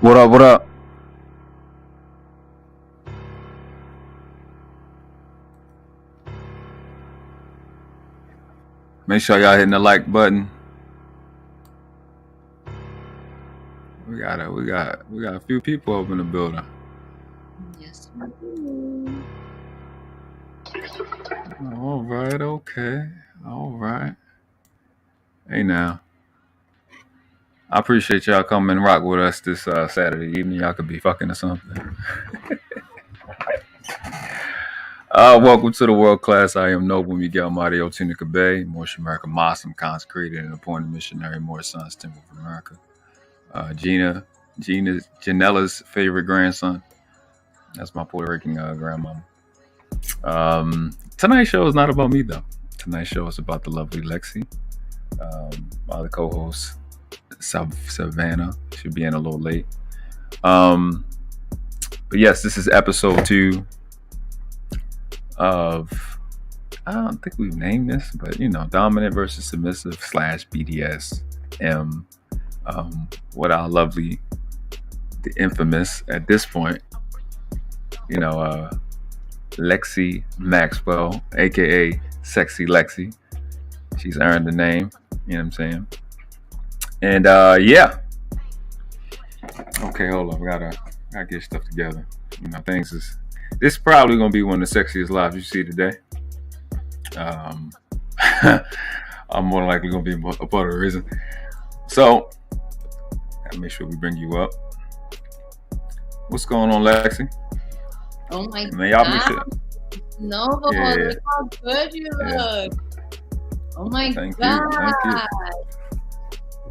What up, what up? Make sure y'all hitting the like button. We got a few people up in the building. Yes, we do. All right, okay. All right. Hey now. I appreciate y'all coming and rock with us this Saturday evening. Y'all could be fucking or something. Welcome to the world class. I am Noble Miguel Mario Tunica Bay, more Shumerria Muslim, consecrated and appointed missionary, more sons, Temple of America. Janella's favorite grandson. That's my Puerto Rican grandmama. Tonight's show is not about me though. Tonight's show is about the lovely Lexie. My other co-host, Savannah, should be in a little late. But yes, this is episode 2 of, I don't think we've named this, but dominant versus submissive / BDSM. What our lovely, the infamous at this point, Lexie Maxwell, aka Sexy Lexie. She's earned the name, you know what I'm saying? And yeah. Okay, hold on. We gotta get stuff together. This is probably gonna be one of the sexiest lives you see today. I'm more likely gonna be a part of the reason. So, gotta make sure we bring you up. What's going on, Lexie? Oh my Man, y'all make God. sure. No, Yeah. look how good you look. Oh my Thank God. you. Thank you.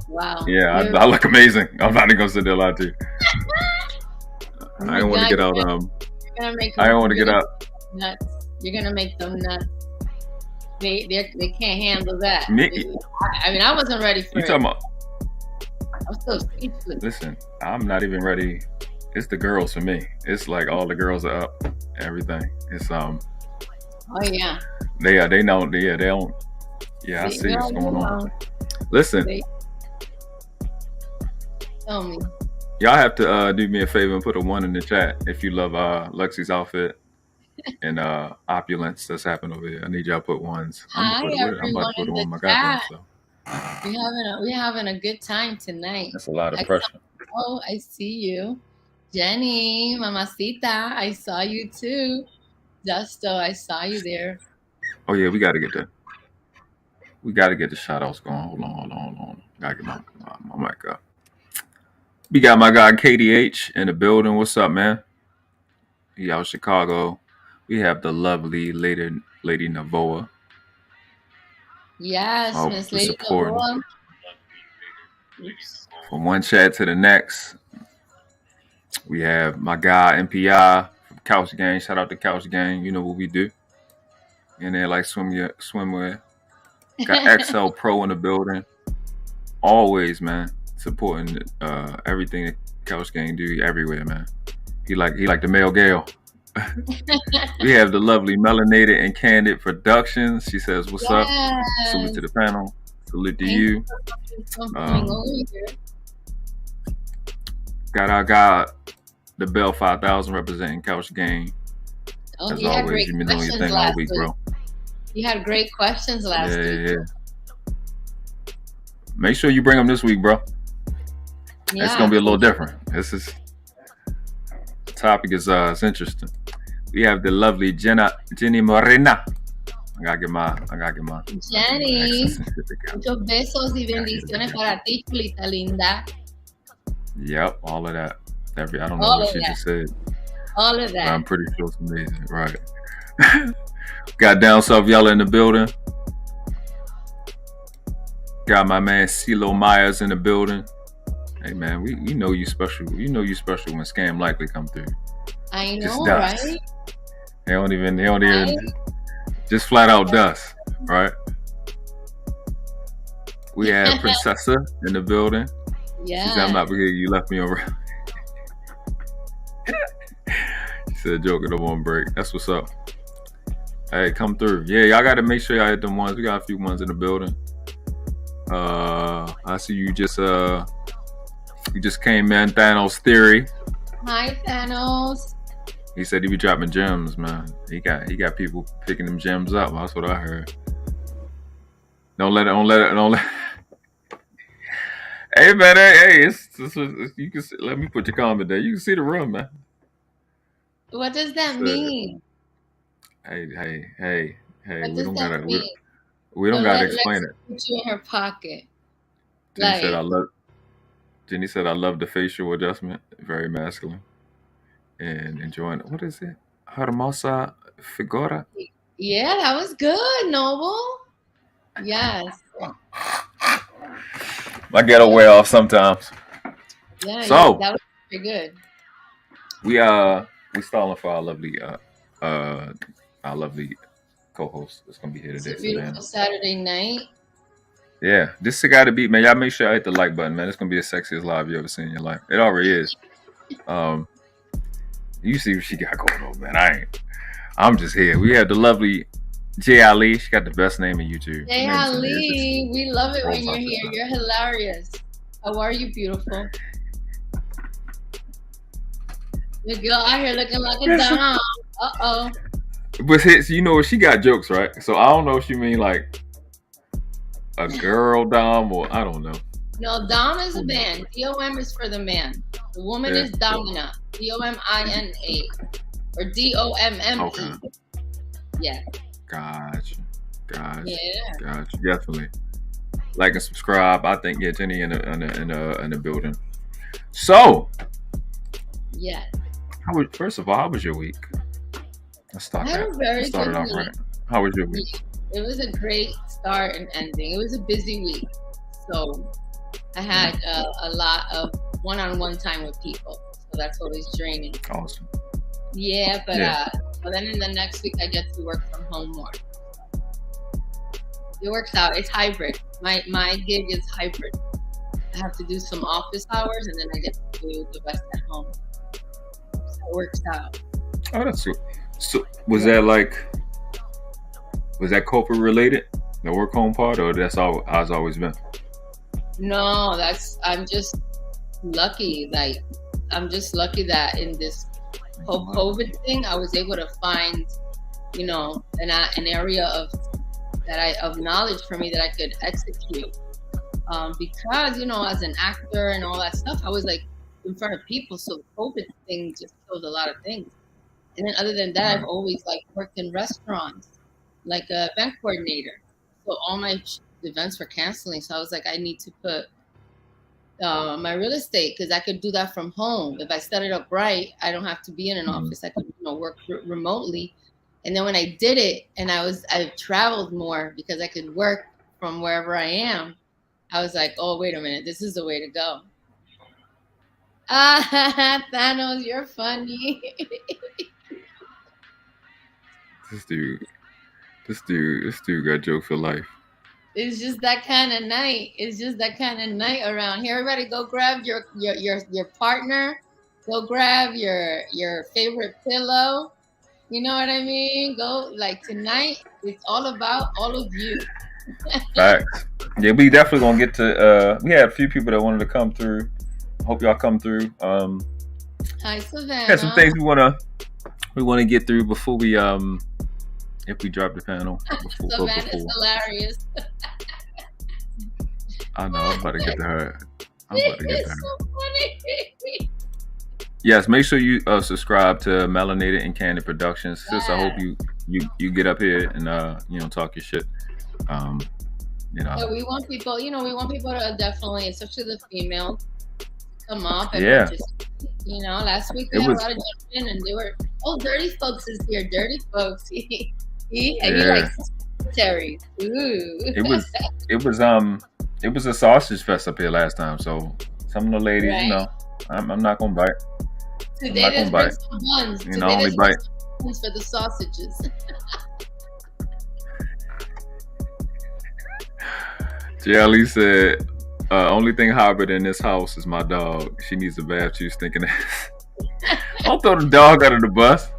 Wow. Yeah, I look amazing. I'm not gonna sit there lie to you. Oh I my don't want to God, get out. you're gonna make I don't want to get out. nuts. You're gonna make them nuts. They can't handle that. Me? I wasn't ready for You it. talking about? I'm so speechless. Listen, I'm not even ready. It's the girls for me. It's like all the girls are up. Everything. It's Oh yeah. They don't. Yeah, they don't. Yeah, I see what's going on. Listen, Tell me. y'all have to do me a favor and put a 1 in the chat if you love Lexie's outfit and opulence that's happening over here. I need y'all to put 1s. I'm about to put it on my goddamn self. We're having a good time tonight. That's a lot of pressure. Oh, I see you. Jenny, Mamacita, I saw you too. Justo, I saw you there. Oh yeah, we gotta get the shout outs going. Hold on. Gotta get my mic up. We got my guy KDH in the building. What's up, man? He out Chicago. We have the lovely Lady Navoa. Yes, Miss Lady supporting. Navoa. From one chat to the next, we have my guy MPI from Couch Gang. Shout out to Couch Gang. You know what we do. And they like swimwear. Got XL Pro in the building. Always, man, supporting everything that Couch Gang do everywhere, man. He like the male Gale. We have the lovely Melanated and Candid Productions. She says, "What's up? Salute to the panel. Salute to you." Got our guy, the Bell 5000, representing Couch Gang. As always, you've been doing your thing all week, bro. You had great questions last week. Yeah. Make sure you bring them this week, bro. Yeah. It's gonna be a little different. The topic is interesting. We have the lovely Jenny Morena. I gotta get my Jenny. Muchos besos y bendiciones para ti, chulita linda. Yep, all of that. I don't know what she just said. All of that. But I'm pretty sure it's amazing, right? Got Down South Yella in the building. Got my man CeeLo Myers in the building. Hey man, we know you special. You know you special when Scam Likely come through. I know, right? They don't even just flat out dust, right? We have Princessa in the building. Yeah. She said, "I'm not because you left me over." She said, "Joker, don't want break." That's what's up. Hey, come through. Yeah, y'all got to make sure y'all hit them ones. We got a few ones in the building. I see you just came in. Thanos Theory. Hi, Thanos. He said he be dropping gems, man. He got people picking them gems up. That's what I heard. Don't let it. Hey man, hey, you can see, let me put your comment there. You can see the room, man. What does that mean? Hey. What We don't gotta explain it. Put you in her pocket. Jenny said I love the facial adjustment. Very masculine. And enjoying it. What is it? Hermosa figura. Yeah, that was good, Noble. Yes. I get away off sometimes. Yeah. So that was pretty good. We stalling for our lovely co-host that's gonna be here today. It's a beautiful Saturday night. Yeah, this is a guy to beat, man. Y'all make sure I hit the like button, man. It's gonna be the sexiest live you ever seen in your life. It already is. You see what she got going on, man. I'm just here. We have the lovely J. Ali. She got the best name in YouTube. J. Ali, we love it when you're here. You're hilarious. How are you, beautiful? The girl out here looking like a dom. Uh-oh. But you know what? She got jokes, right? So I don't know if you mean like a girl dom or I don't know. No, dom is a man. D-O-M is for the man. The woman is domina. D-O-M-I-N-A. Or D-O-M-M-E. Okay. Yeah. Gotcha. Yeah. Gotcha. Definitely. Like and subscribe. I think Jenny in the building. So. Yeah. First of all, how was your week? Let's start that. Let's start it off right. How was your week? It was a great start and ending. It was a busy week. So I had a lot of one-on-one time with people. So that's always draining. Awesome. Yeah, but then in the next week I get to work from home more. It works out. It's hybrid. My gig is hybrid. I have to do some office hours and then I get to do the rest at home. So it works out. Oh, that's good. So was that corporate related, the work home part, or that's all has always been? No, I'm just lucky. I'm just lucky that in this whole COVID thing, I was able to find, an area of knowledge for me that I could execute. Because, as an actor and all that stuff, I was like in front of people. So the COVID thing just killed a lot of things. And then other than that, I've always worked in restaurants, like a event coordinator. So all my events were canceling. So I was like, I need to put my real estate, because I could do that from home. If I set it up right, I don't have to be in an office. I could work remotely. And then when I did it, and I traveled more because I could work from wherever I am, I was like, oh, wait a minute, this is the way to go. Thanos, you're funny. This dude got joke for life. It's just that kind of night. It's just that kind of night around here. Everybody go grab your partner. Go grab your favorite pillow. You know what I mean? Go, like, tonight, it's all about all of you. Facts. Yeah, we definitely gonna get to we had a few people that wanted to come through. Hope y'all come through. Hi, Savannah. Got some things we wanna get through before we if we drop the panel. Savannah's hilarious. I know, I'm about to get to her. It's so funny. Yes, make sure you subscribe to Melanated and Candid Productions. Sis, I hope you get up here and talk your shit. Yeah, we want people, to definitely, especially the females, come up and last week we had a lot of gentlemen and they were, Dirty Folks is here. Dirty Folks. He likes secretaries. Ooh. It was a sausage fest up here last time, so some of the ladies, right. I'm not gonna bite. Today there's been some buns. Only bite buns for the sausages. Jelly said, only thing hybrid in this house is my dog. She needs a bath. She's thinking ass. Don't throw the dog under the bus.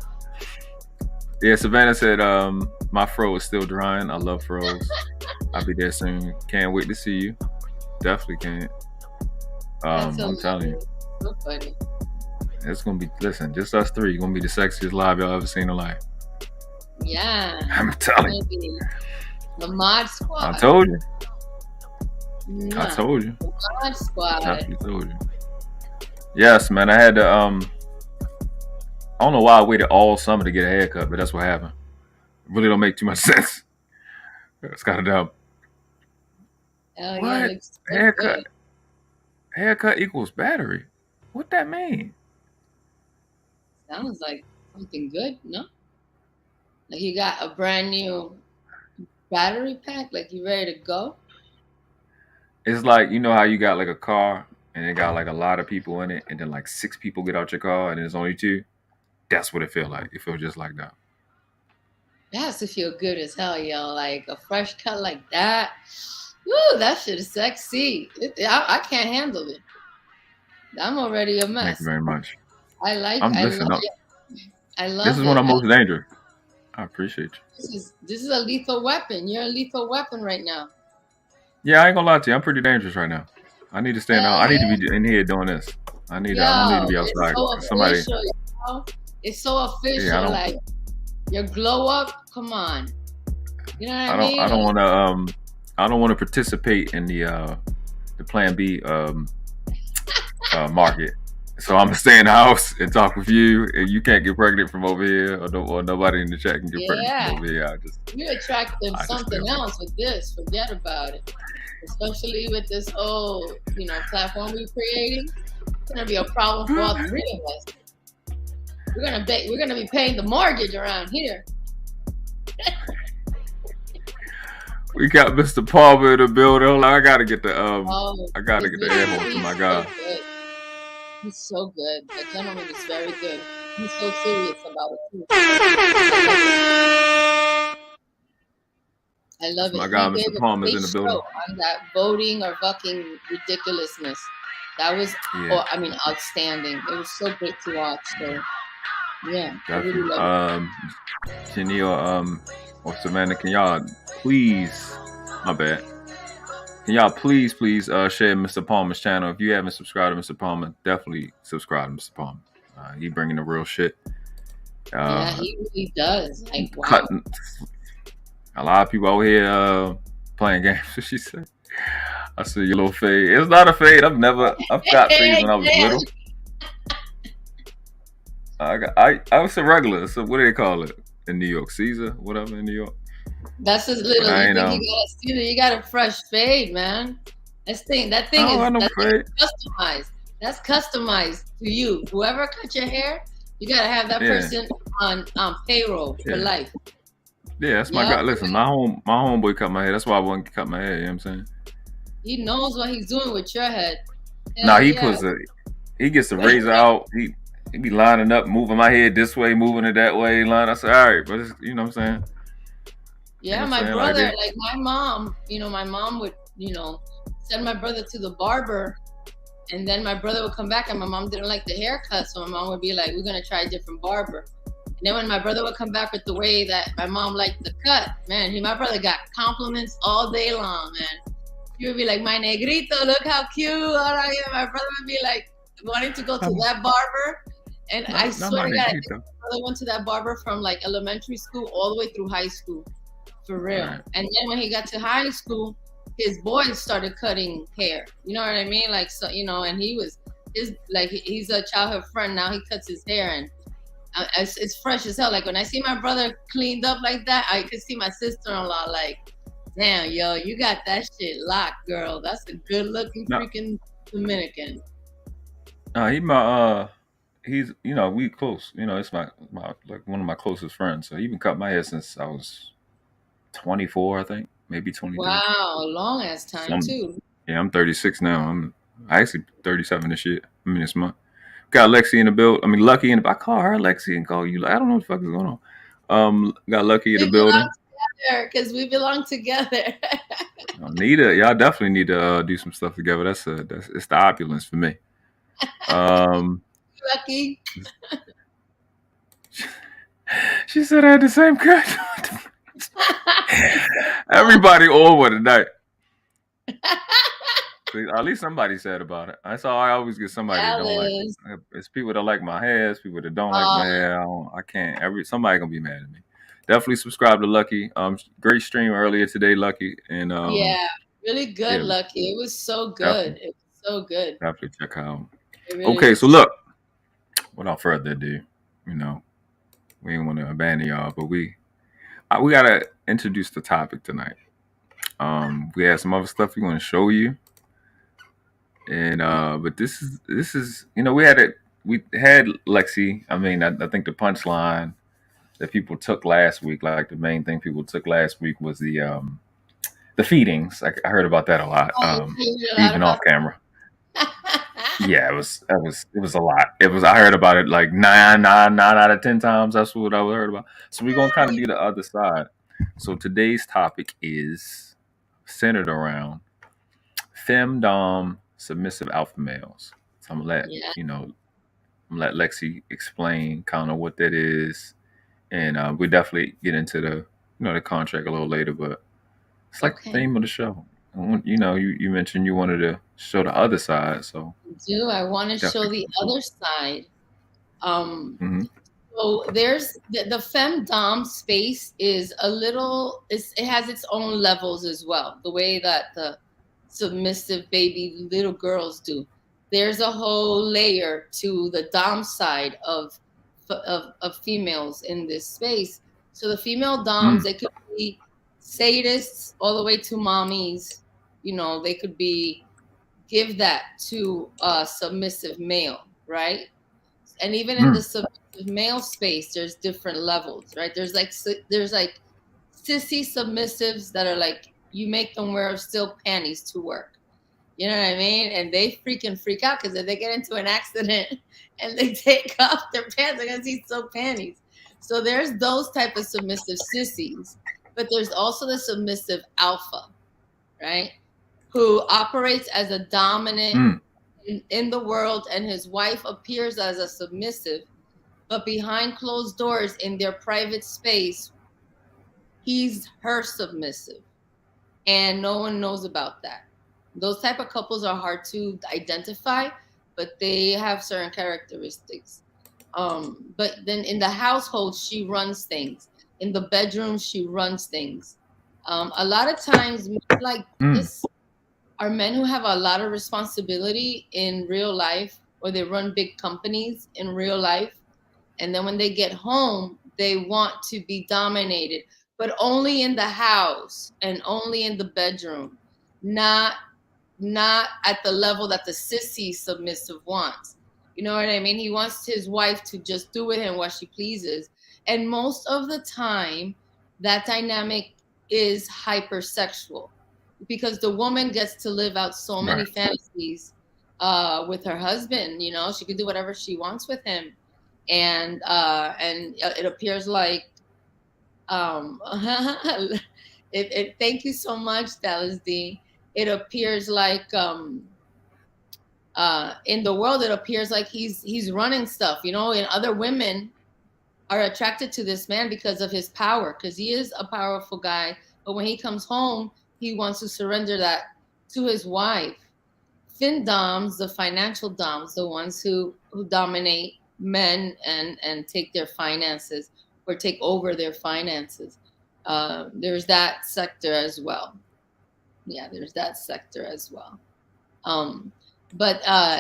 Yeah, Savannah said, my fro is still drying. I love froze. I'll be there soon. Can't wait to see you. Definitely can't. I'm telling you. So funny. It's going to be, listen, just us three. Going to be the sexiest live y'all ever seen in life. Yeah. I'm telling you. The Mod Squad. I told you. No. I told you. The Mod Squad. I told you. Yes, man. I had to, I don't know why I waited all summer to get a haircut, but that's what happened. It really don't make too much sense. It's kind of dumb. Oh, what? Yeah, haircut? Good. Haircut equals battery. What that mean? Sounds like something good, no? Like you got a brand new battery pack, like you ready to go? It's like, you know how you got like a car and it got like a lot of people in it and then like 6 people get out your car and there's only 2? That's what it feel like. It feels just like that. It has to feel good as hell, yo. Like a fresh cut like that. Woo, that shit is sexy. I can't handle it. I'm already a mess. Thank you very much. I love it. This is when I'm most dangerous. I appreciate you. This is a lethal weapon. You're a lethal weapon right now. Yeah, I ain't gonna lie to you. I'm pretty dangerous right now. I need to stand out. I need to be in here doing this. I don't need to be outside. It's so official, yo. It's so official. Yeah, like your glow up. Come on. You know what I mean? I don't want to participate in the Plan B market. So I'm gonna stay in the house and talk with you, and you can't get pregnant from over here, or nobody in the chat can get pregnant from over here. You attracted something else with this. Forget about it. Especially with this whole, platform we're creating. It's gonna be a problem for all 3 of us. We're gonna be paying the mortgage around here. We got Mr. Palmer in the building. I gotta get the air horn to my guy. He's so good. The gentleman is very good. He's so serious about it too. I love it. My guy, Mr. Palmer's in the building. On that voting or fucking ridiculousness. That was, outstanding. It was so great to watch. So, yeah. I really love it. Janelle, or Savannah, can y'all please, my bad. Can y'all please share Mr. Palmer's channel? If you haven't subscribed to Mr. Palmer, definitely subscribe to Mr. Palmer. He bringing the real shit. Yeah, he really does. Like, wow. A lot of people out here playing games. She said, "I see your little fade." It's not a fade. I've got fades when I was little. I was a regular. So what do they call it in New York? Caesar, whatever in New York. That's his little. You got a fresh fade, man. That thing is customized. That's customized to you. Whoever cut your hair, you gotta have that person on payroll for life. Yeah, that's my guy. Listen, my homeboy cut my hair. That's why I wouldn't cut my hair. You know what I'm saying? He knows what he's doing with your head. Nah, he gets the razor out. He be lining up, moving my head this way, moving it that way. I said, all right, but it's, you know what I'm saying? Yeah, my brother, like my mom, my mom would, send my brother to the barber, and then my brother would come back, and my mom didn't like the haircut, so my mom would be like, we're gonna try a different barber. And then when my brother would come back with the way that my mom liked the cut, man, my brother got compliments all day long, man. He would be like, my negrito, look how cute. My brother would be like wanting to go to that barber. And I swear to God, my brother went to that barber from like elementary school all the way through high school. For real. Right. And then when he got to high school, his boys started cutting hair. You know what I mean? Like, so, and he's a childhood friend. Now he cuts his hair, and it's fresh as hell. Like when I see my brother cleaned up like that, I could see my sister-in-law like, damn, yo, you got that shit locked, girl. That's a good looking freaking Dominican. He's we close. It's my like one of my closest friends. So he been cut my hair since I was 24, I think, maybe 23. Wow, long ass time too. Yeah, I'm 36 now. I'm actually 37 this year. This month. Got Lexie in the build. Lucky in the. I call her Lexie and call you. I don't know what the fuck is going on. Got Lucky in the building. Because we belong together. Y'all definitely need to do some stuff together. It's the opulence for me. Lucky. She said I had the same cut. Everybody over tonight. At least somebody said about it. That's all I always get. Somebody that don't like it. It's people that like my hair. It's people that don't like my hair. I can't. Somebody gonna be mad at me. Definitely subscribe to Lucky. Great stream earlier today, Lucky. And yeah, really good, Lucky. It was so good. It was so good. Definitely check out. Really okay, so look. Without further ado, we didn't want to abandon y'all, but we gotta introduce the topic tonight. We have some other stuff we want to show you, and but this is we had Lexie. I think the punchline that people took last week, like the main thing people took last week was the feedings. I heard about that a lot, even off camera. Yeah, it was a lot. I heard about it like 9 out of 10 times. That's what I heard about. So we're gonna kind of do the other side. So today's topic is centered around Femdom submissive alpha males. So I'm gonna let Lexie explain kind of what that is, and we definitely get into the contract a little later. But it's like the theme of the show. You mentioned you wanted to show the other side, so I want to show the other side. So there's the femdom space is a little. It has its own levels as well. The way that the submissive baby little girls do. There's a whole layer to the dom side of females in this space. So the female doms, they could be sadists all the way to mommies. They could give that to a submissive male, right? And even in the submissive male space, there's different levels, right? There's like sissy submissives that are like, you make them wear still panties to work. You know what I mean? And they freak out because if they get into an accident and they take off their pants, they're going to see silk panties. So there's those type of submissive sissies. But there's also the submissive alpha, right? Who operates as a dominant in the world, and his wife appears as a submissive, but behind closed doors in their private space, he's her submissive. And no one knows about that. Those type of couples are hard to identify, but they have certain characteristics. But then in the household, she runs things. In the bedroom, she runs things. A lot of times, like this, are men who have a lot of responsibility in real life, or they run big companies in real life. And then when they get home, they want to be dominated, but only in the house and only in the bedroom, not not at the level that the sissy submissive wants. You know what I mean? He wants his wife to just do with him what she pleases. And most of the time, that dynamic is hypersexual because the woman gets to live out so many fantasies with her husband. You know, she can do whatever she wants with him. And it appears like thank you so much, Dalllas D. It appears like in the world, it appears like he's running stuff, you know, and other women are attracted to this man because of his power, because he is a powerful guy. But when he comes home, he wants to surrender that to his wife. Femdoms, the financial doms, the ones who dominate men and take their finances or take over their finances. There's that sector as well. Yeah, there's that sector as well.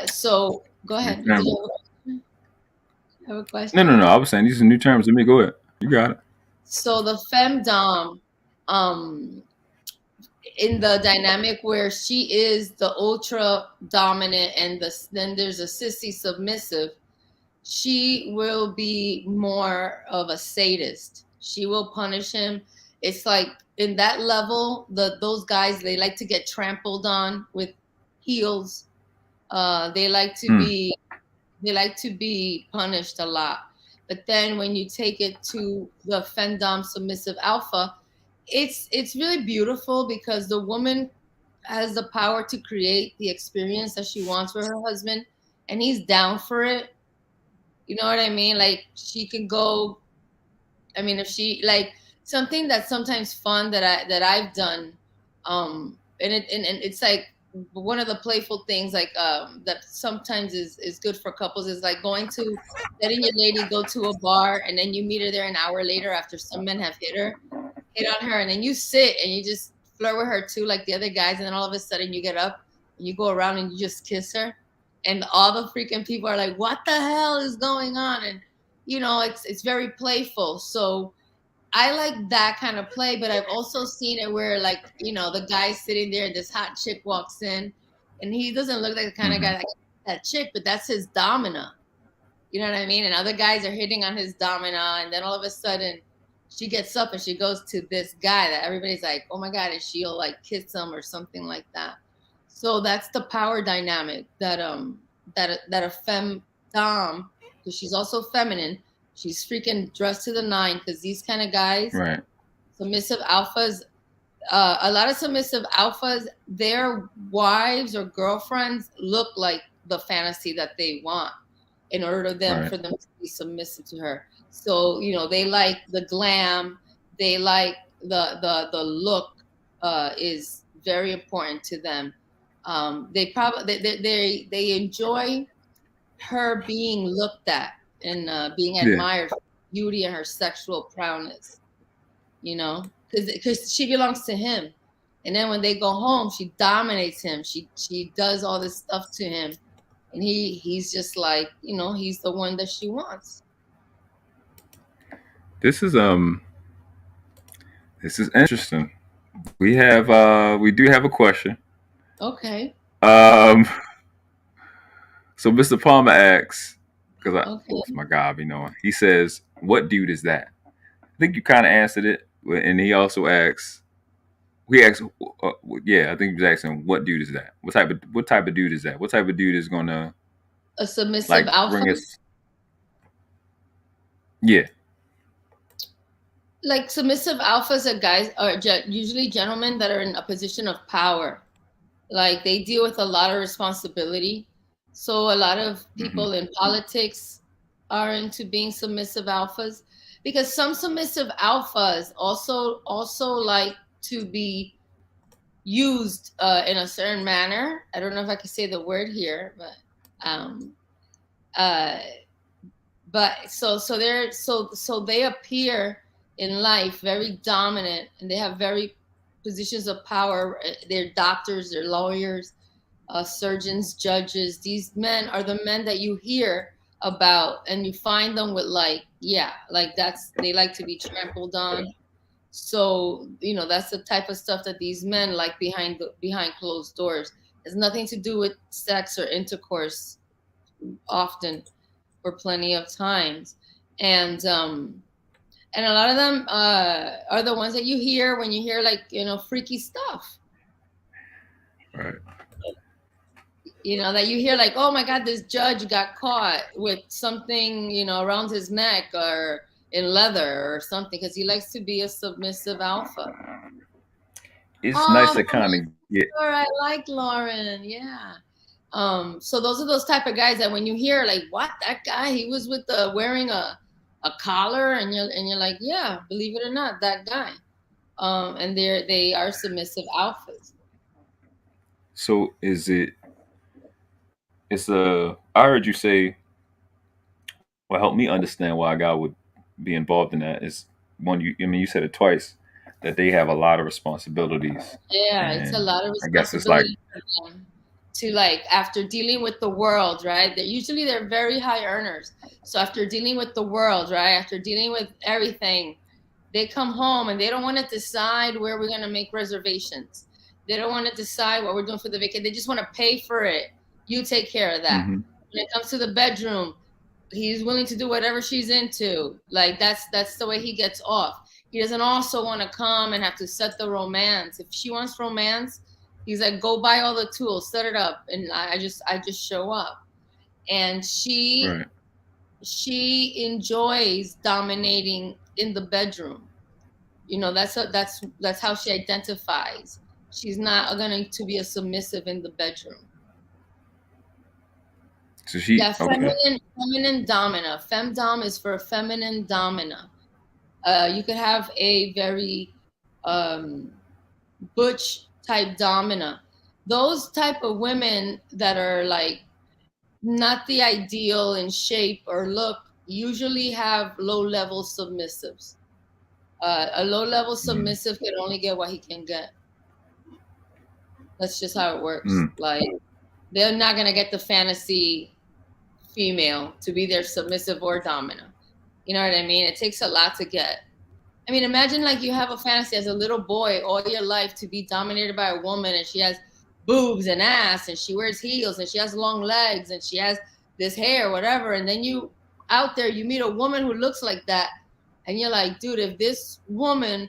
So go ahead. Did you have a question? No. I was saying these are new terms. Let me go ahead. You got it. So the femdom, in the dynamic where she is the ultra dominant and then there's a sissy submissive, she will be more of a sadist. She will punish him. It's like in that level, those guys, they like to get trampled on with heels. They like to be punished a lot. But then when you take it to the femdom submissive alpha, it's really beautiful because the woman has the power to create the experience that she wants for her husband, and he's down for it. You know what I mean? Like she can go. I mean, if she like something that's sometimes fun that I've done, and it's like one of the playful things like that sometimes is good for couples is like letting your lady go to a bar and then you meet her there an hour later after some men have hit on her, and then you sit and you just flirt with her too like the other guys, and then all of a sudden you get up and you go around and you just kiss her, and all the freaking people are like, what the hell is going on? And you know, it's very playful. So I like that kind of play, but I've also seen it where, like, you know, the guy's sitting there and this hot chick walks in and he doesn't look like the kind of guy like that chick, but that's his domina. You know what I mean? And other guys are hitting on his domina, and then all of a sudden she gets up and she goes to this guy that everybody's like, oh my God, and she'll like kiss him or something like that. So that's the power dynamic that a femdom, because she's also feminine. She's freaking dressed to the nine because these kind of guys, right? Submissive alphas, a lot of submissive alphas, their wives or girlfriends look like the fantasy that they want in order for them to be submissive to her. So, you know, they like the glam, they like the look is very important to them. They enjoy her being looked at and being admired for beauty and her sexual prowess, you know, because she belongs to him. And then when they go home, she dominates him. She does all this stuff to him, and he's just like, you know, he's the one that she wants. This is interesting. We do have a question. Okay. So Mr. Palmer asks, because it's my guy, you know, he says, "What dude is that?" I think you kind of answered it, and he also asks, I think he was asking, "What dude is that? What type of dude is that? What type of dude is gonna a submissive alpha?" Bring us, yeah. Like submissive alphas are guys are usually gentlemen that are in a position of power. Like they deal with a lot of responsibility. So a lot of people in politics are into being submissive alphas, because some submissive alphas also like to be used in a certain manner. I don't know if I can say the word here, but so they appear in life very dominant, and they have very positions of power. They're doctors, they're lawyers, surgeons, judges. These men are the men that you hear about, and you find them with they like to be trampled on. So, you know, that's the type of stuff that these men like behind closed doors. It's nothing to do with sex or intercourse often for plenty of times. And a lot of them are the ones that you hear when you hear like, freaky stuff. Right. That you hear like, oh my God, this judge got caught with something, around his neck or in leather or something because he likes to be a submissive alpha. It's nice to kind of get. Sure, I like Lauren. Yeah. So those are those type of guys that when you hear like, what, that guy, he was with wearing a collar, and you're like, yeah, believe it or not, that guy. And they are submissive alphas. So I heard you say, what helped me understand why a guy would be involved in that is you said it twice, that they have a lot of responsibilities. Yeah, it's a lot of responsibility. I guess it's like to like after dealing with the world, right? They're very high earners. So after dealing with the world, right? After dealing with everything, they come home and they don't want to decide where we're going to make reservations. They don't want to decide what we're doing for the vacation. They just want to pay for it. You take care of that. Mm-hmm. When it comes to the bedroom, he's willing to do whatever she's into. Like that's the way he gets off. He doesn't also want to come and have to set the romance. If she wants romance, he's like, go buy all the tools, set it up, and I just show up. And she enjoys dominating in the bedroom. That's how she identifies. She's not going to be a submissive in the bedroom. So feminine domina. Femdom is for feminine domina. You could have a very butch type domina. Those type of women that are like not the ideal in shape or look usually have low-level submissives. A low-level submissive can only get what he can get. That's just how it works. Like, they're not going to get the fantasy female to be their submissive or dominant. You know what I mean? It takes a lot to get. I mean, imagine like you have a fantasy as a little boy all your life to be dominated by a woman, and she has boobs and ass, and she wears heels, and she has long legs, and she has this hair, whatever. And then you out there, you meet a woman who looks like that, and you're like, dude, if this woman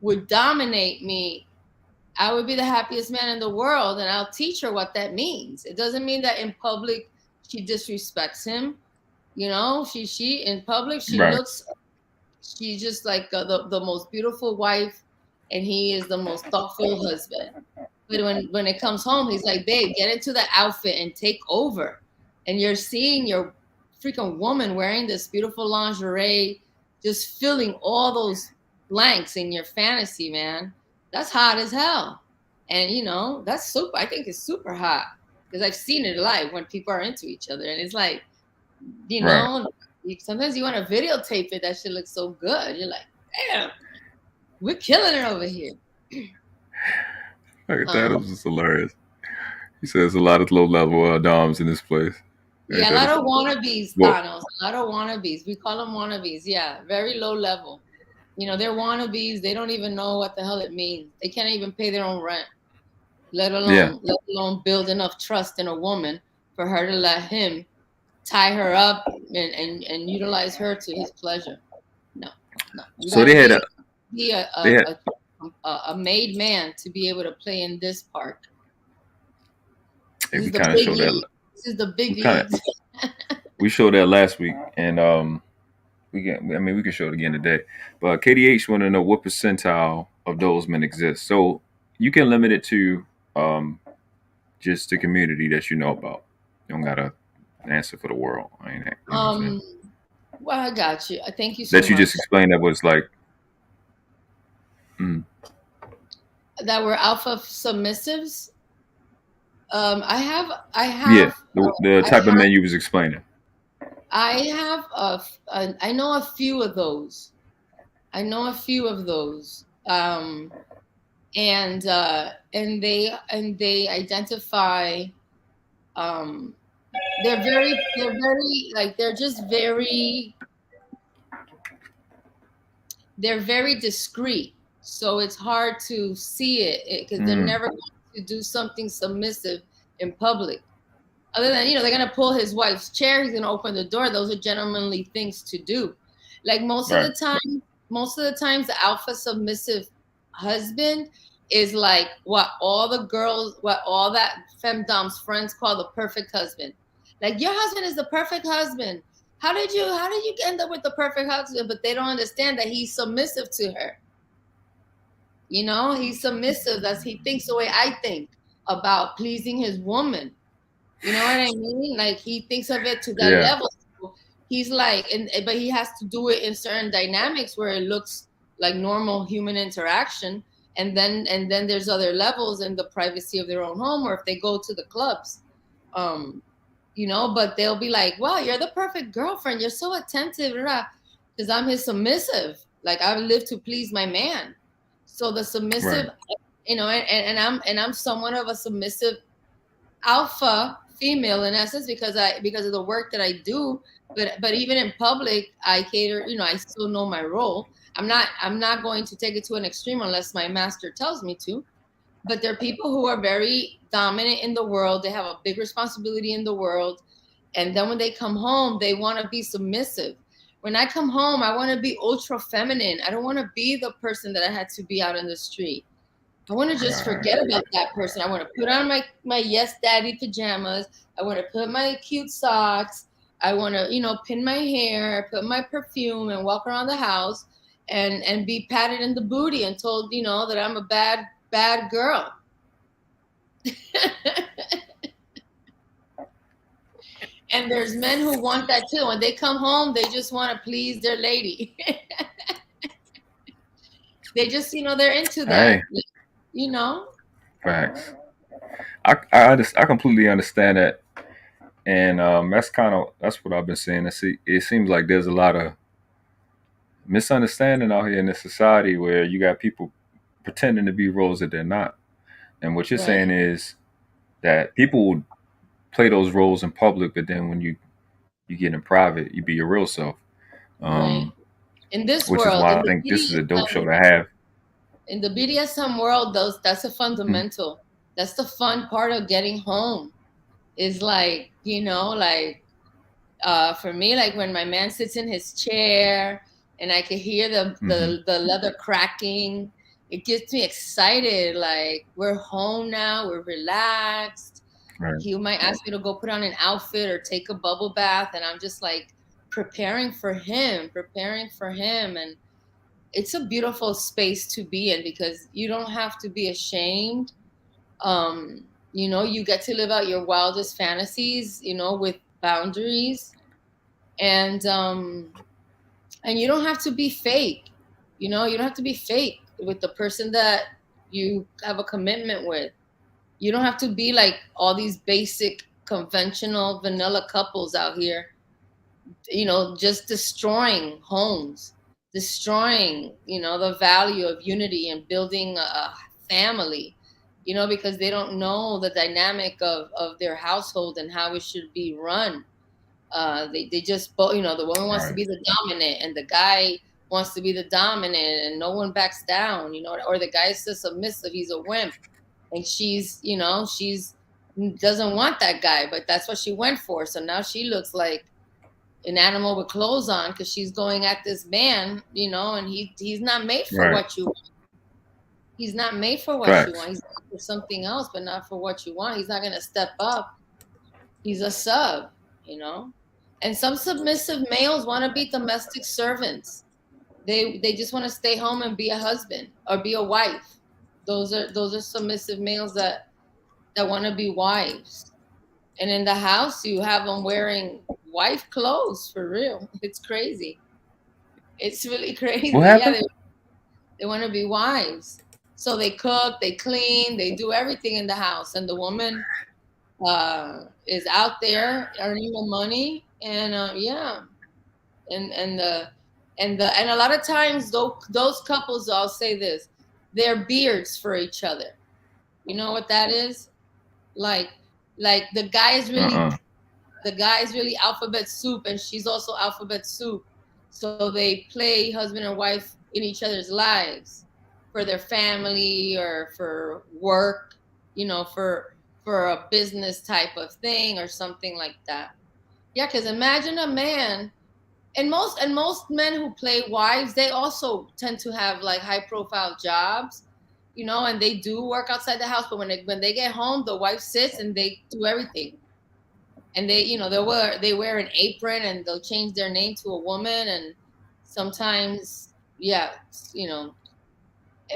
would dominate me, I would be the happiest man in the world, and I'll teach her what that means. It doesn't mean that in public she disrespects him. She in public, she looks, she's just like the most beautiful wife, and he is the most thoughtful husband. But when it comes home, he's like, babe, get into the outfit and take over. And you're seeing your freaking woman wearing this beautiful lingerie, just filling all those blanks in your fantasy, man. That's hot as hell. And, that's super. I think it's super hot because I've seen it live when people are into each other. And it's like, sometimes you want to videotape it. That shit looks so good. You're like, damn, we're killing it over here. Look at that. It was just hilarious. He says a lot of low-level doms in this place. Yeah, a lot of wannabes, Thanos. A lot of wannabes. We call them wannabes. Yeah, very low level. They're wannabes. They don't even know what the hell it means. They can't even pay their own rent, let alone build enough trust in a woman for her to let him tie her up and utilize her to his pleasure. No. So they had a made man to be able to play in this park. This is the big leagues. We showed that last week, and we can show it again today. But KDH want to know what percentile of those men exist. So you can limit it to just the community that you know about. You don't gotta answer for the world. Well, I got you. I thank you so much. That you just explained that was like that were alpha submissives. I have. Yeah, the type of men you was explaining. I have I know a few of those. And they identify. They're very like they're very discreet. So it's hard to see it because they're never going to do something submissive in public. Other than, they're going to pull his wife's chair, he's going to open the door. Those are gentlemanly things to do. Like most of the times, the alpha submissive husband is like what all that Femdom's friends call the perfect husband. Like, your husband is the perfect husband. How did you end up with the perfect husband? But they don't understand that he's submissive to her. He's submissive. He thinks the way I think about pleasing his woman. You know what I mean? Like, he thinks of it to that level. So he's like, but he has to do it in certain dynamics where it looks like normal human interaction. And then there's other levels in the privacy of their own home, or if they go to the clubs, but they'll be like, wow, you're the perfect girlfriend. You're so attentive. Because I'm his submissive. Like, I live to please my man. So the submissive, and I'm somewhat of a submissive alpha female in essence because of the work that I do. But even in public, I cater, I still know my role. I'm not going to take it to an extreme unless my master tells me to. But there are people who are very dominant in the world. They have a big responsibility in the world. And then when they come home, they want to be submissive. When I come home, I want to be ultra feminine. I don't want to be the person that I had to be out in the street. I want to just forget about that person. I want to put on my Yes Daddy pajamas. I want to put my cute socks. I want to, pin my hair, put my perfume and walk around the house and be patted in the booty and told, that I'm a bad girl. And there's men who want that too. When they come home, they just want to please their lady. They just, they're into that. Hey. Facts. I completely understand that. And that's what I've been saying. It seems like there's a lot of misunderstanding out here in this society where you got people pretending to be roles that they're not. And what you're saying is that people will play those roles in public, but then when you get in private, you be your real self. In this which world, is why I think this is a dope show to have. In the BDSM world, that's a fundamental. Mm-hmm. That's the fun part of getting home. Is like, for me, like when my man sits in his chair and I can hear the leather cracking, it gets me excited. Like, we're home now, we're relaxed. Right. He might ask me to go put on an outfit or take a bubble bath, and I'm just like preparing for him. And it's a beautiful space to be in because you don't have to be ashamed. You get to live out your wildest fantasies, with boundaries, and you don't have to be fake. You don't have to be fake with the person that you have a commitment with. You don't have to be like all these basic, conventional, vanilla couples out here, just destroying homes, destroying, the value of unity and building a family, because they don't know the dynamic of their household and how it should be run. They just, the woman wants to be the dominant and the guy wants to be the dominant and no one backs down, or the guy is so submissive, he's a wimp. And she's doesn't want that guy, but that's what she went for. So now she looks like an animal with clothes on because she's going at this man, and he's not made for what you want. He's not made for what you want. He's made for something else, but not for what you want. He's not going to step up. He's a sub, And some submissive males want to be domestic servants. They just want to stay home and be a husband or be a wife. Those are submissive males that want to be wives. And in the house, you have them wearing wife clothes for real. It's crazy. It's really crazy. What happened? Yeah, they want to be wives. So they cook, they clean, they do everything in the house. And the woman is out there earning the money. And and a lot of times those couples, I'll say this, they're beards for each other. You know what that is? Like the guy is really alphabet soup and she's also alphabet soup. So they play husband and wife in each other's lives for their family or for work, for a business type of thing or something like that. Yeah, because imagine a man, and most men who play wives, they also tend to have like high profile jobs, and they do work outside the house. But when they get home, the wife sits and they do everything, and they wear an apron, and they'll change their name to a woman, and sometimes, yeah,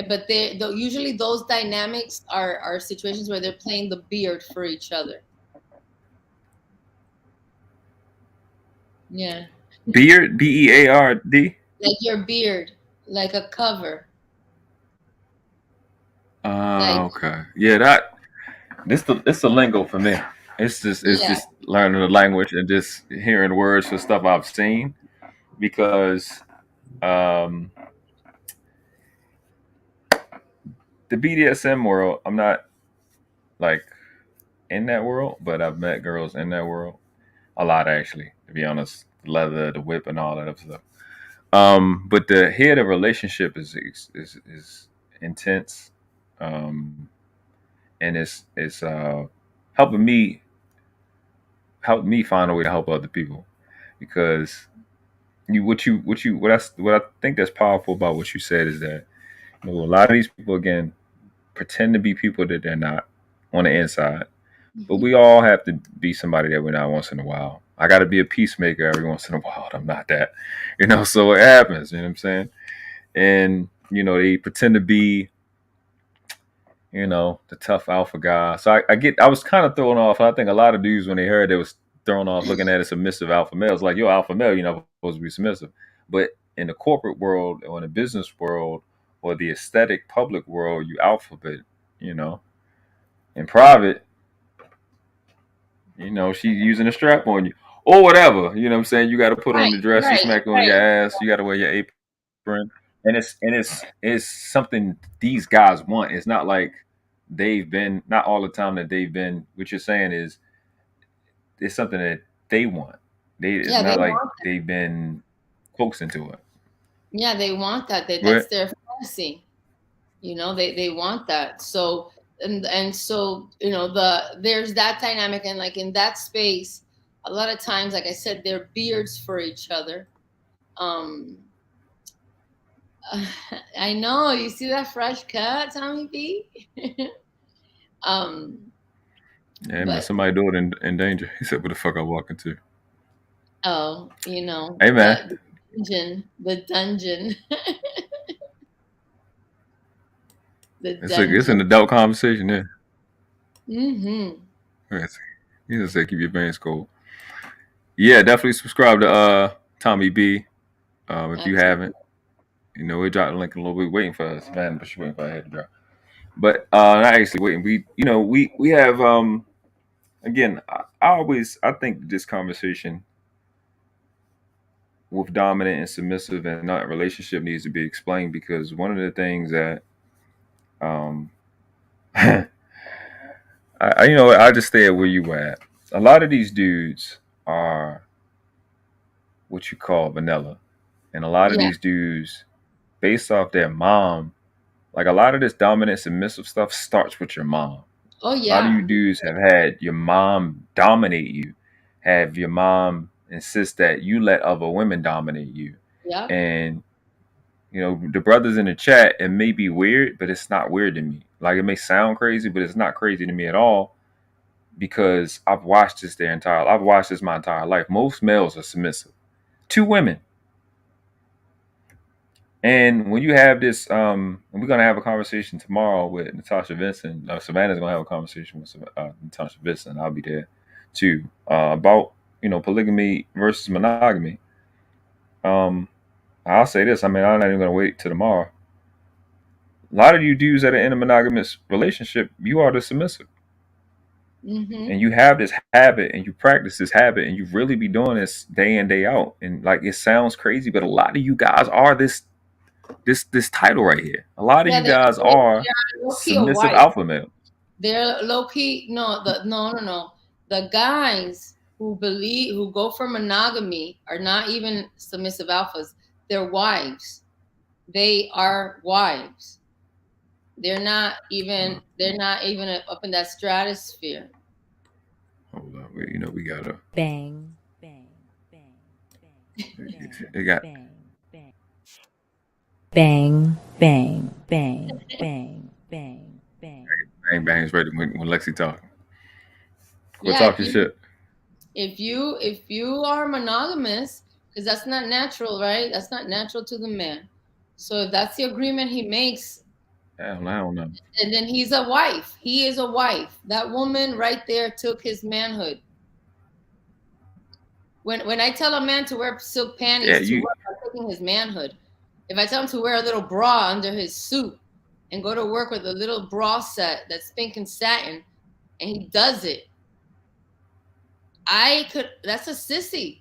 but usually those dynamics are situations where they're playing the beard for each other. Yeah. Beard, Beard. Like your beard, like a cover. Like, Okay. Yeah, this the lingo for me. It's yeah. just learning the language and just hearing words for stuff I've seen because um, the BDSM world, I'm not like in that world, but I've met girls in that world a lot actually. To be honest, the leather, the whip, and all that other stuff. But the head of relationship is intense, um, and it's helping me help me find a way to help other people because what I think that's powerful about what you said is that a lot of these people again pretend to be people that they're not on the inside, but Mhm. we all have to be somebody that we're not once in a while. I got to be a peacemaker every once in a while. I'm not that, so it happens. You know what I'm saying? And they pretend to be the tough alpha guy. So I was kind of thrown off. I think a lot of dudes when they heard they was thrown off looking at a submissive alpha male. It's like, yo, alpha male, you're not supposed to be submissive. But in the corporate world or in the business world or the aesthetic public world, you alpha. But you know, in private, she's using a strap on you or whatever. You know what I'm saying? You got to put on Right, the dress. She right, smack on your right. ass. You got to wear your apron. And it's something these guys want. It's not like they've been not all the time that they've been. What you're saying is it's something that they want. It's Yeah, they not like want that. they've been coaxed into it. Yeah, they want that. That's But their fantasy. They want that. So, and so, there's that dynamic, and like in that space, a lot of times, like I said, they're beards for each other. Um, I know, you see that fresh cut, Tommy B. um, yeah, man, but somebody do it in danger. He said, "What the fuck I walk into?" oh, Hey, man, the dungeon, the it's an dungeon. adult conversation. Yeah, Mm-hmm. yes. He just said, "Keep your veins cold." Yeah, definitely subscribe to Tommy B. If you Absolutely. haven't. We dropped the link a little bit, waiting for us, man, but she waiting for her head to drop. But not actually waiting. We have again. I think this conversation with dominant and submissive and not relationship needs to be explained because one of the things that um I just stay at where you at. A lot of these dudes are what you call vanilla, and a lot of Yeah. these dudes, based off their mom, like a lot of this dominant submissive stuff starts with your mom. Oh A lot of yeah. you dudes have had your mom dominate you, have your mom insist that you let other women dominate you. Yep. And, the brothers in the chat, it may be weird, but it's not weird to me. Like it may sound crazy, but it's not crazy to me at all because I've watched this my entire life. Most males are submissive to women. And when you have this, and we're gonna have a conversation tomorrow with Natasha Vincent. Savannah's gonna have a conversation with Natasha Vincent. I'll be there too about polygamy versus monogamy. Um, I'll say this. I mean, I'm not even gonna wait till tomorrow. A lot of you dudes that are in a monogamous relationship, you are the submissive, Mm-hmm. and you have this habit, and you practice this habit, and you really be doing this day in day out. And like it sounds crazy, but a lot of you guys are this title right here. A lot of Yeah, you guys are they're low key a submissive wife. alpha male. They're low key. No. The guys who go for monogamy are not even submissive alphas. They're wives. They are wives. They're not even up in that stratosphere. Hold up, we gotta Bang, bang, bang, bang, it got bang, bang, bang, bang, bang, bang, bang, bang. bang bangs ready when Lexie talking. Quit Yeah, talking shit. if you are monogamous, because that's not natural, right? That's not natural to the man. So if that's the agreement he makes, Hell, I don't know. and then he's a wife. He is a wife. That woman right there took his manhood. When I tell a man to wear silk Yeah, panties to you. work, I'm taking his manhood. If I tell him to wear a little bra under his suit and go to work with a little bra set that's pink and satin, and he does it, that's a sissy,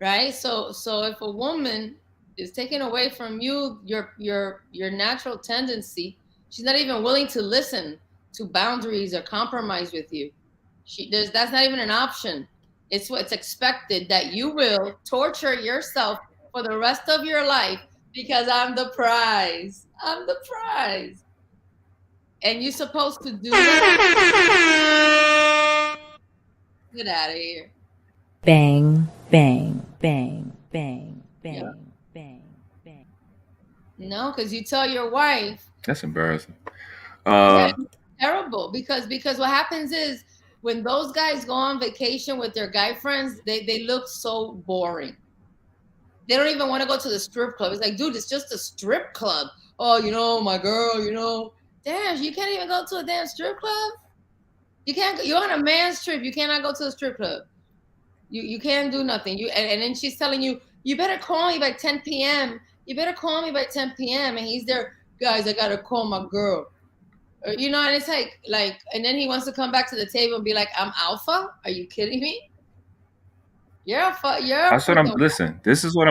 right? So if a woman is taking away from you your natural tendency, she's not even willing to listen to boundaries or compromise with you. That's not even an option. It's what's expected that you will torture yourself for the rest of your life because I'm the prize. I'm the prize. And you're supposed to do that? Get out of here. Bang, bang, bang, bang, bang, Yeah. bang, bang. No, because you tell your wife. That's embarrassing. Yeah, it's terrible because what happens is when those guys go on vacation with their guy friends, they look so boring. They don't even want to go to the strip club. It's like, dude, it's just a strip club. Oh, my girl, damn, you can't even go to a damn strip club. You can't. You're on a man's trip. You cannot go to a strip club. You can't do nothing. And then she's telling you, you better call me by 10 p.m. You better call me by 10 p.m. And he's there, guys. I gotta call my girl. And it's like, and then he wants to come back to the table and be like, I'm alpha. Are you kidding me? You're alpha. That's what I'm. Listen, this is what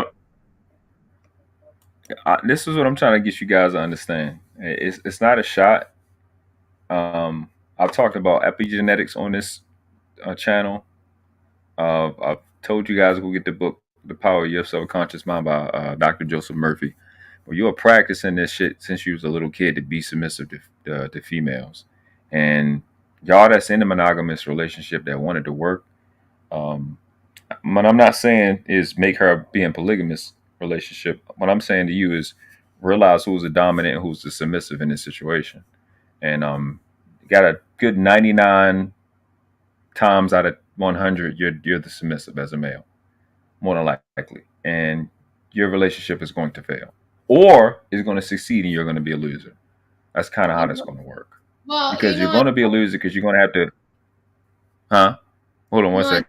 I'm trying to get you guys to understand. It's not a shot. I've talked about epigenetics on this channel. I've told you guys to go get the book, The Power of Your Subconscious Mind by Dr. Joseph Murphy. Well, you were practicing this shit since you was a little kid to be submissive to females. And y'all that's in a monogamous relationship that wanted to work, what I'm not saying is make her be in polygamous relationship. What I'm saying to you is realize who's the dominant and who's the submissive in this situation. And got a good 99 times out of 100, you're the submissive as a male, more than likely. And your relationship is going to fail. Or is going to succeed and you're going to be a loser. That's kind of how that's going to work. Well, because you're going to be a loser because you're going to have to, hold on one second.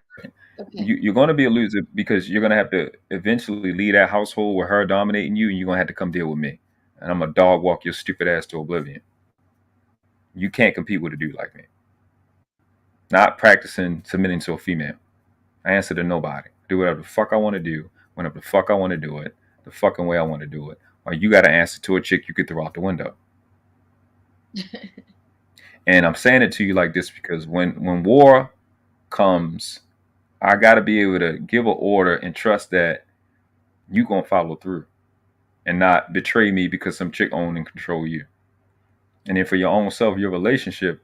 Okay. You're going to be a loser because you're going to have to eventually leave that household with her dominating you, and you're going to have to come deal with me. And I'm going to dog walk your stupid ass to oblivion. You can't compete with a dude like me. Not practicing submitting to a female. I answer to nobody. Do whatever the fuck I want to do, whenever the fuck I want to do it, the fucking way I want to do it. Or you got to answer to a chick you could throw out the window. And I'm saying it to you like this because when war comes, I got to be able to give an order and trust that you going to follow through and not betray me because some chick own and control you. And then for your own self, your relationship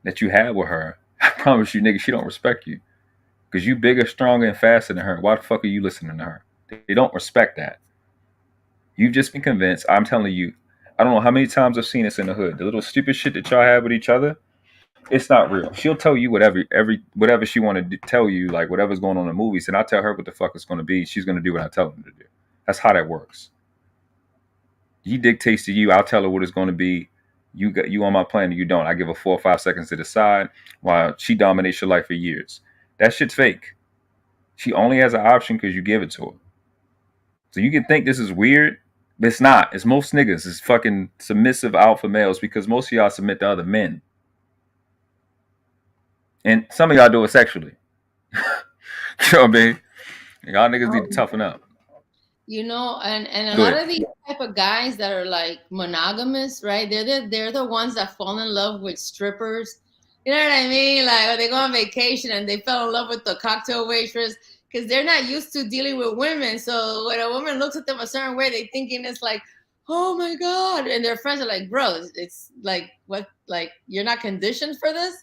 that you have with her, I promise you, nigga, she don't respect you. Because you bigger, stronger, and faster than her. Why the fuck are you listening to her? They don't respect that. You've just been convinced. I'm telling you, I don't know how many times I've seen this in the hood. The little stupid shit that y'all have with each other, it's not real. She'll tell you whatever she wanted to tell you, like whatever's going on in the movies, and I tell her what the fuck it's going to be. She's going to do what I tell her to do. That's how that works. He dictates to you. I'll tell her what it's going to be. You on my plan, you don't. I give her 4 or 5 seconds to decide while she dominates your life for years. That shit's fake. She only has an option because you give it to her. So you can think this is weird, but it's not. It's most niggas. It's fucking submissive alpha males because most of y'all submit to other men. And some of y'all do it sexually. You know what I mean? Y'all niggas need to toughen up. And a lot of these type of guys that are like monogamous, right? They're the ones that fall in love with strippers. You know what I mean? Like when they go on vacation and they fell in love with the cocktail waitress because they're not used to dealing with women. So when a woman looks at them a certain way, they thinking it's like, oh my God. And their friends are like, bro, it's like, what, like, you're not conditioned for this?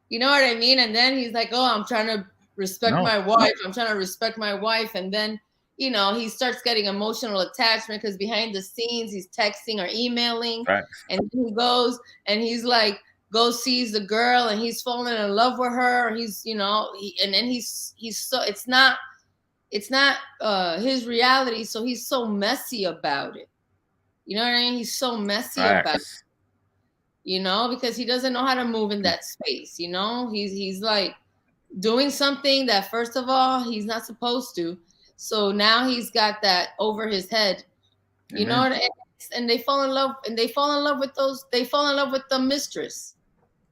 You know what I mean? And then he's like, oh, I'm trying to respect my wife. I'm trying to respect my wife. And then, you know, he starts getting emotional attachment because behind the scenes, he's texting or emailing. Facts. And then he goes and he's like, sees the girl and he's falling in love with her. And he's, you know, and then he's so, it's not his reality. So he's so messy about it. You know what I mean? He's so messy about it. You know, because he doesn't know how to move in that space. You know, he's like doing something that, first of all, he's not supposed to. So now he's got that over his head. You know what? And they fall in love, and they fall in love with those. They fall in love with the mistress.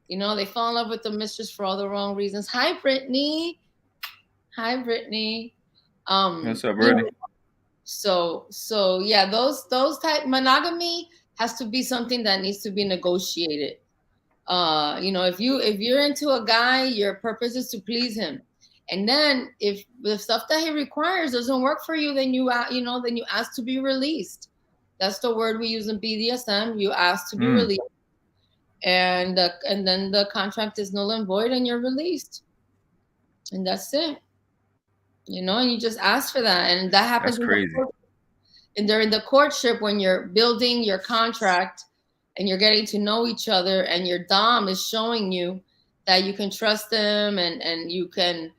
You know, they fall in love with the mistress for all the wrong reasons. Hi, Brittany. Hi, Brittany. What's up, Brittany? So yeah, those type monogamy has to be something that needs to be negotiated. You know, if you're into a guy, your purpose is to please him. And then if the stuff that he requires doesn't work for you, then you ask to be released. That's the word we use in BDSM. You ask to be released. And then the contract is null and void and you're released. And that's it. You know, and you just ask for that. And that happens. That's crazy. And during the courtship, when you're building your contract and you're getting to know each other and your Dom is showing you that you can trust him and you can,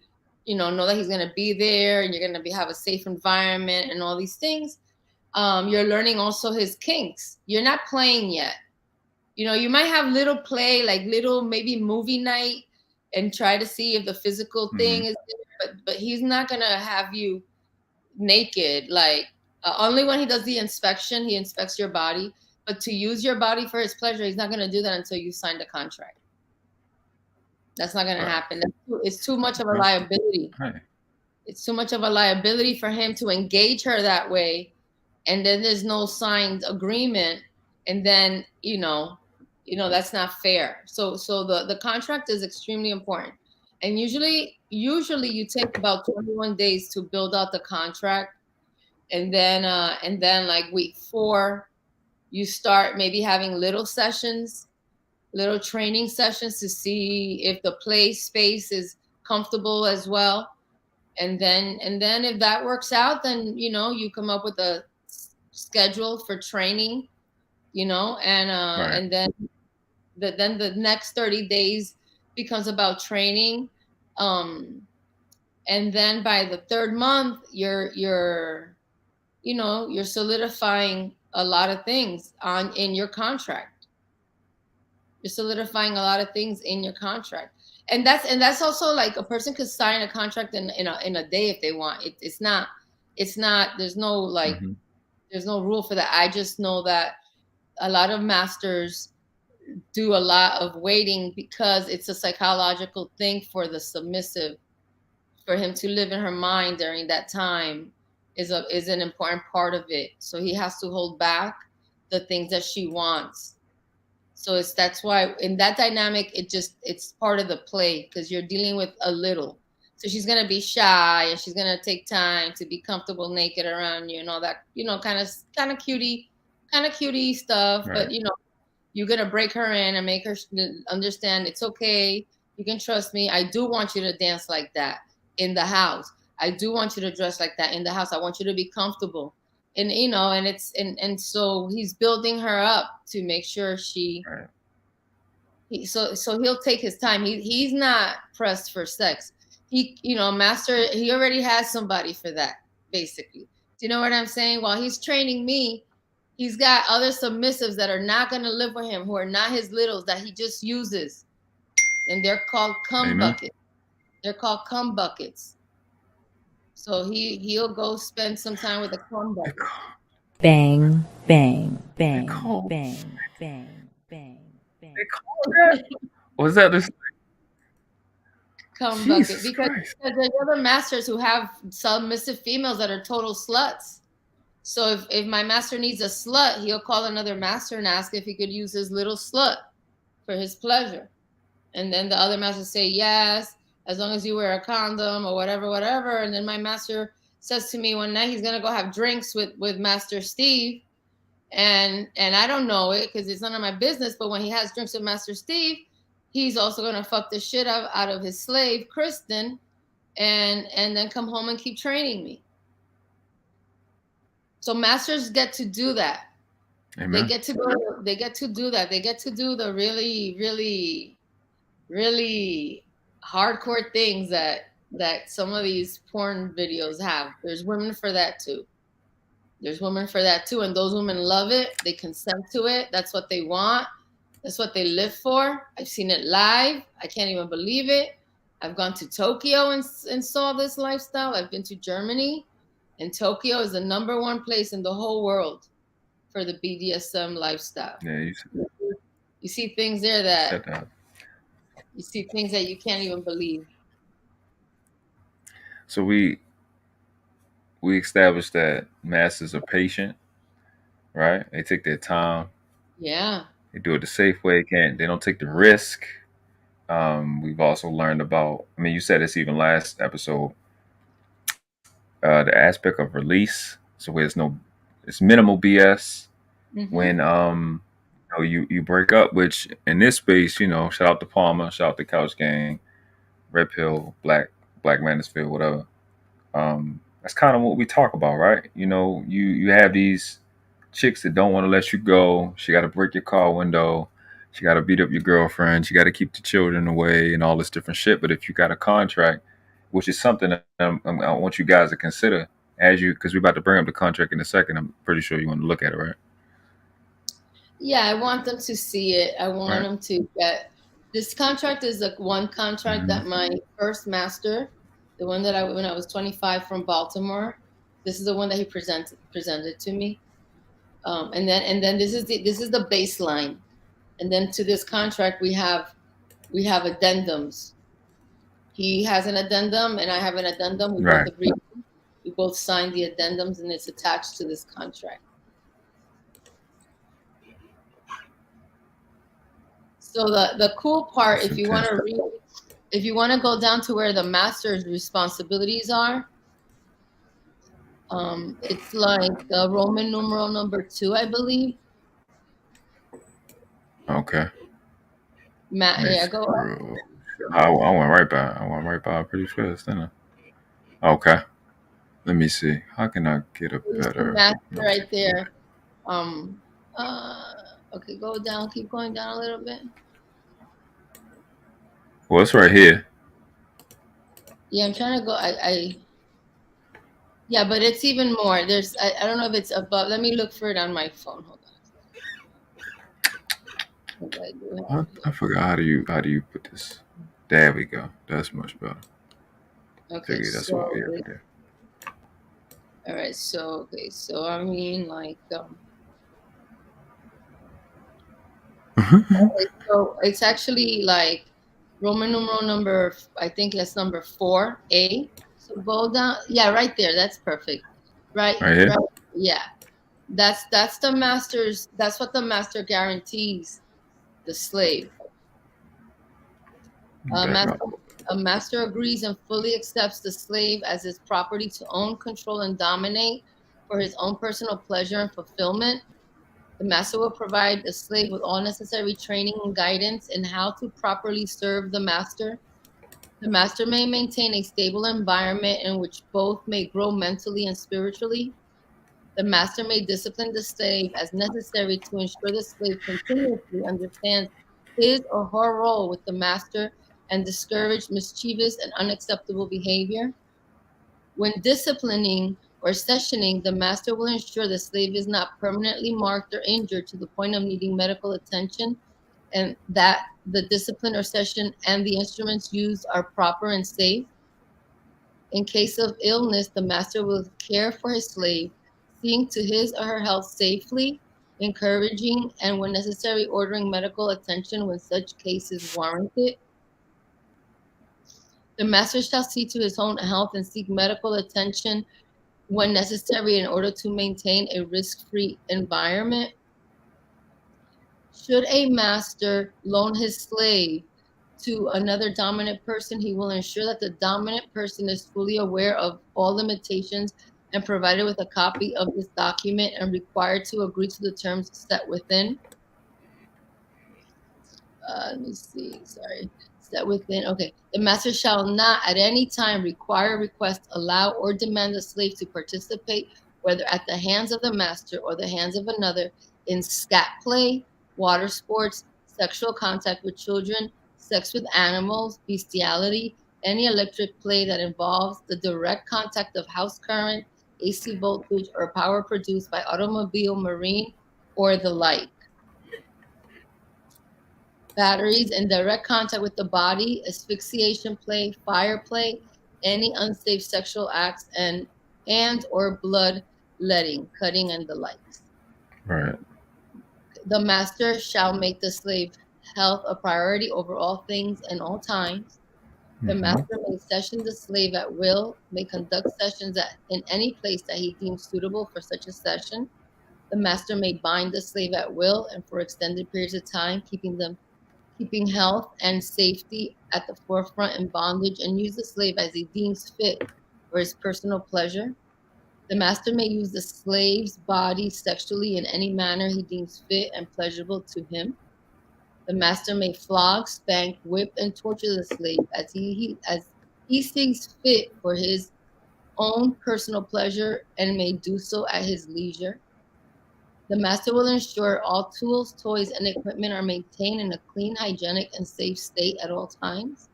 you know that he's going to be there and you're going to have a safe environment and all these things. You're learning also his kinks. You're not playing yet. You know, you might have little play, like little maybe movie night and try to see if the physical thing is there, but he's not going to have you naked. Like only when he does the inspection, he inspects your body. But to use your body for his pleasure, he's not going to do that until you sign the contract. That's not going to happen. It's too much of a liability. It's too much of a liability for him to engage her that way. And then there's no signed agreement. And then, you know, that's not fair. So the contract is extremely important. And usually you take about 21 days to build out the contract. And then like week 4, you start maybe having little sessions, little training sessions to see if the play space is comfortable as well. And then if that works out, then, you know, you come up with a schedule for training, you know, and then the next 30 days becomes about training. And then by the 3rd month, you're solidifying a lot of things in your contract. You're solidifying a lot of things in your contract. And that's also like a person could sign a contract in a day if they want. It's not, there's no like, there's no rule for that. I just know that a lot of masters do a lot of waiting because it's a psychological thing for the submissive, for him to live in her mind during that time is an important part of it. So he has to hold back the things that she wants. So that's why in that dynamic, it's part of the play because you're dealing with a little. So she's going to be shy and she's going to take time to be comfortable naked around you and all that, you know, kind of cutie stuff. Right. But, you know, you're going to break her in and make her understand it's okay. You can trust me. I do want you to dance like that in the house. I do want you to dress like that in the house. I want you to be comfortable. And, you know, and so he's building her up to make sure so he'll take his time. He's not pressed for sex. He already has somebody for that, basically. Do you know what I'm saying? While he's training me, he's got other submissives that are not going to live with him, who are not his littles, that he just uses. And they're called cum buckets. They're called cum buckets. So he'll go spend some time with a cum bucket. Bang, bang, bang, bang, bang, bang, bang. They call that? Was that this? Cum bucket. Because there's other masters who have submissive females that are total sluts. So if my master needs a slut, he'll call another master and ask if he could use his little slut for his pleasure. And then the other master say yes, as long as you wear a condom or whatever. And then my master says to me one night he's going to go have drinks with Master Steve. And I don't know it because it's none of my business. But when he has drinks with Master Steve, he's also gonna fuck the shit out of his slave Kristen, and then come home and keep training me. So masters get to do that. Amen. They get to go. They get to do that. They get to do the really, really, really hardcore things that some of these porn videos have. There's women for that too. There's women for that too, and those women love it. They consent to it. That's what they want. That's what they live for. I've seen it live. I can't even believe it. I've gone to Tokyo and saw this lifestyle. I've been to Germany, and Tokyo is the #1 place in the whole world for the BDSM lifestyle. Yeah, you see things there that you see things that you can't even believe. So we established that masters are patient, right? They take their time. Yeah. They do it the safe way. They don't take the risk. We've also learned about, I mean, you said this even last episode, the aspect of release. So where it's minimal BS. Mm-hmm. When you break up, which in this space, shout out to Palmer, shout out to Couch Gang, Red Pill, Black Manosphere, whatever. That's kind of what we talk about, right? You have these chicks that don't want to let you go. She got to break your car window. She got to beat up your girlfriend. She got to keep the children away and all this different shit. But if you got a contract, which is something that I want you guys to consider because we're about to bring up the contract in a second. I'm pretty sure you want to look at it, right? Yeah, I want them to see it. I want them to get this contract is like one contract that my first master, the one that when I was 25 from Baltimore, this is the one that he presented to me. And then this is the baseline. And then to this contract we have addendums. He has an addendum and I have an addendum. We both agreed. We both signed the addendums and it's attached to this contract. So the cool part, if you want to go down to where the master's responsibilities are, it's like Roman numeral number 2, I believe. Okay. Yeah, go. I went right by pretty fast, didn't I? Okay. Let me see. How can I get a better master right there? Okay, go down. Keep going down a little bit. Well, it's right here. Yeah, I'm trying to go. Yeah, but it's even more. There's. I don't know if it's above. Let me look for it on my phone. Hold on. I forgot how do you put this. There we go. That's much better. Okay, that's what we have there. All right, so I mean, like, okay, so it's actually like Roman numeral number, I think that's number 4A. So go down, yeah, right there. That's perfect. Right here? Right, yeah. That's the master's. That's what the master guarantees the slave. A master agrees and fully accepts the slave as his property to own, control, and dominate for his own personal pleasure and fulfillment. The master will provide the slave with all necessary training and guidance in how to properly serve the master. The master may maintain a stable environment in which both may grow mentally and spiritually. The master may discipline the slave as necessary to ensure the slave continuously understands his or her role with the master and discourage mischievous and unacceptable behavior. When disciplining or sessioning, the master will ensure the slave is not permanently marked or injured to the point of needing medical attention, and that the discipline or session and the instruments used are proper and safe. In case of illness, the master will care for his slave, seeing to his or her health safely, encouraging, and when necessary, ordering medical attention when such cases warrant it. The master shall see to his own health and seek medical attention when necessary in order to maintain a risk-free environment. Should a master loan his slave to another dominant person, he will ensure that the dominant person is fully aware of all limitations and provided with a copy of this document and required to agree to the terms set within. Let me see, sorry. Set within, okay. The master shall not at any time require, request, allow, or demand the slave to participate, whether at the hands of the master or the hands of another, in scat play, water sports, sexual contact with children, sex with animals, bestiality, any electric play that involves the direct contact of house current, AC voltage, or power produced by automobile, marine, or the like. Batteries in direct contact with the body, asphyxiation play, fire play, any unsafe sexual acts, and or blood letting, cutting, and the likes. Right. The master shall make the slave health a priority over all things and all times. The master may session the slave at will, may conduct sessions in any place that he deems suitable for such a session. The master may bind the slave at will and for extended periods of time, keeping health and safety at the forefront in bondage, and use the slave as he deems fit for his personal pleasure. The master may use the slave's body sexually in any manner he deems fit and pleasurable to him. The master may flog, spank, whip, and torture the slave as he sees fit for his own personal pleasure, and may do so at his leisure. The master will ensure all tools, toys, and equipment are maintained in a clean, hygienic, and safe state at all times.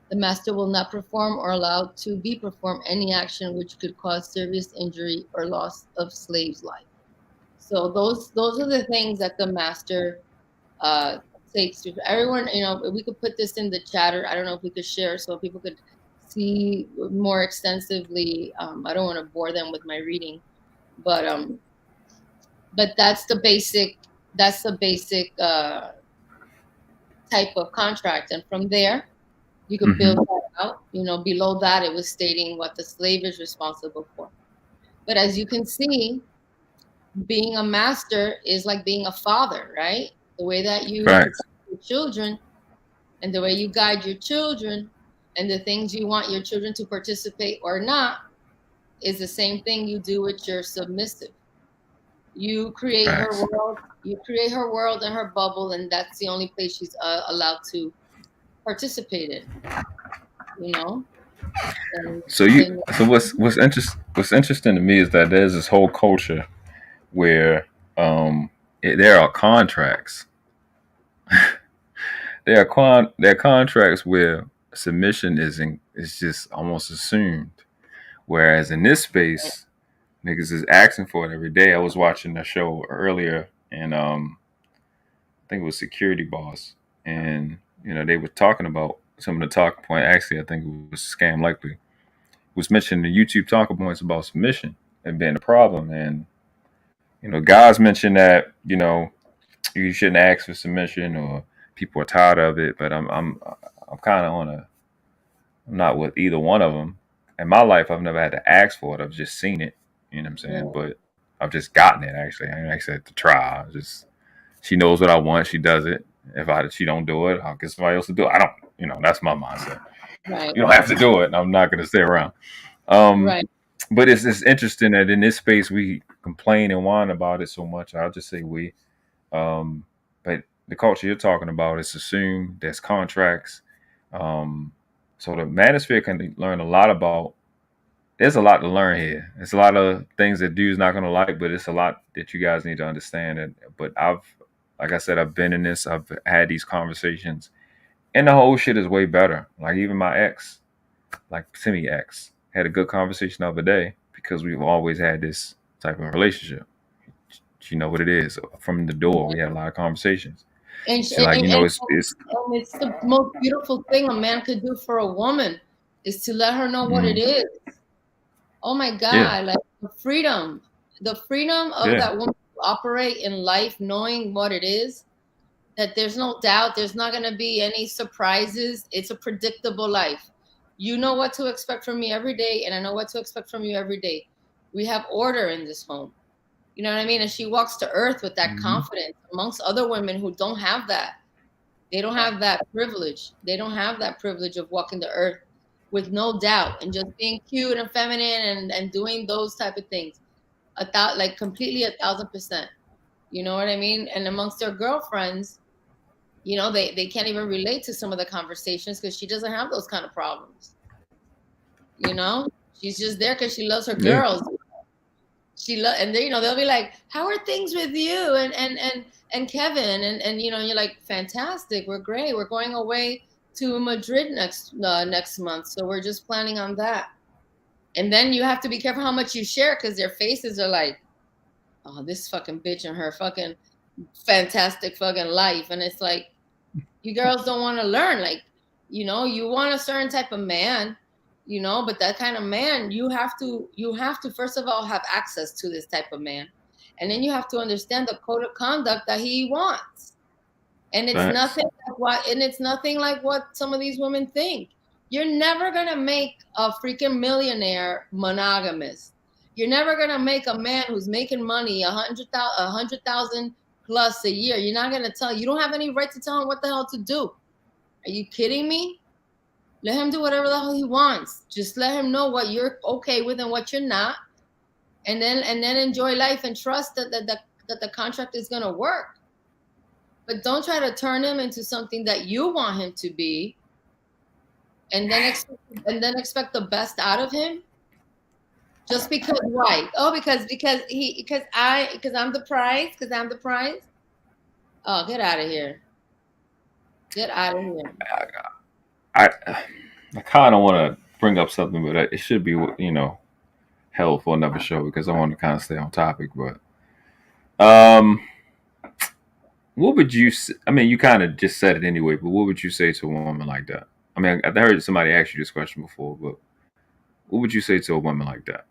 The master will not perform or allow to be performed any action which could cause serious injury or loss of slave's life. So those are the things that the master takes to everyone. You know, we could put this in the chat, or I don't know if we could share so people could see more extensively. I don't want to bore them with my reading, but that's the basic type of contract, and from there you could build that out. You know, below that it was stating what the slave is responsible for. But as you can see, being a master is like being a father, right? The way that you protect your children and the way you guide your children and the things you want your children to participate or not is the same thing you do with your submissive. You create her world. You create her world and her bubble, and that's the only place she's allowed to participate in. You know. So what's interesting to me is that there's this whole culture where there are contracts. there are contracts where submission is just almost assumed, whereas in this space, niggas is asking for it every day. I was watching a show earlier, and I think it was Security Boss, and you know they were talking about some of the talking point. Actually, I think it was Scam Likely was mentioning the YouTube talking points about submission and being a problem, and you know guys mentioned that you know you shouldn't ask for submission or people are tired of it, but I'm kind of I'm not with either one of them. In my life, I've never had to ask for it. I've just seen it. You know what I'm saying? But I've just gotten it, actually. I actually had to try. She knows what I want. She does it. If she don't do it, I'll get somebody else to do it. I don't, you know, that's my mindset. Right. You don't have to do it. I'm not going to stay around. Right. But it's interesting that in this space, we complain and whine about it so much. I'll just say we. But the culture you're talking about is assumed. There's contracts. So the manosphere can learn a lot about. There's a lot to learn here. It's a lot of things that dude's not going to like, but it's a lot that you guys need to understand. But like I said, I've been in this. I've had these conversations, and the whole shit is way better. Like even my ex, like semi-ex, had a good conversation the other day because we've always had this type of relationship. You know what it is. From the door, we had a lot of conversations. And it's the most beautiful thing a man could do for a woman is to let her know what it is. Oh my God, like the freedom of that woman to operate in life, knowing what it is, that there's no doubt, there's not going to be any surprises. It's a predictable life. You know what to expect from me every day, and I know what to expect from you every day. We have order in this home. You know what I mean? And she walks to earth with that confidence amongst other women who don't have that. They don't have that privilege. They don't have that privilege of walking to earth with no doubt, and just being cute and feminine and doing those type of things, like completely 1,000%. You know what I mean? And amongst their girlfriends, you know, they can't even relate to some of the conversations because she doesn't have those kind of problems. You know, she's just there because she loves her girls. And they, you know, they'll be like, "How are things with you and Kevin?" And you know, and you're like, "Fantastic, we're great. We're going away to Madrid next month, so we're just planning on that." And then you have to be careful how much you share because their faces are like, "Oh, this fucking bitch and her fucking fantastic fucking life," and it's like, you girls don't want to learn. Like, you know, you want a certain type of man, you know, but that kind of man, you have to first of all have access to this type of man, and then you have to understand the code of conduct that he wants. And it's nothing like what some of these women think. You're never gonna make a freaking millionaire monogamous. You're never gonna make a man who's making money 100,000 plus a year. You're not gonna tell. You don't have any right to tell him what the hell to do. Are you kidding me? Let him do whatever the hell he wants. Just let him know what you're okay with and what you're not, and then enjoy life and trust that the contract is gonna work. But don't try to turn him into something that you want him to be, and then expect the best out of him. Just because why? Oh, because I'm the prize. Oh, get out of here. Get out of here. I kind of want to bring up something, but it should be, you know, held for another show because I want to kind of stay on topic. But what would you? I mean, you kind of just said it anyway. But what would you say to a woman like that? I mean, I heard somebody ask you this question before, but what would you say to a woman like that?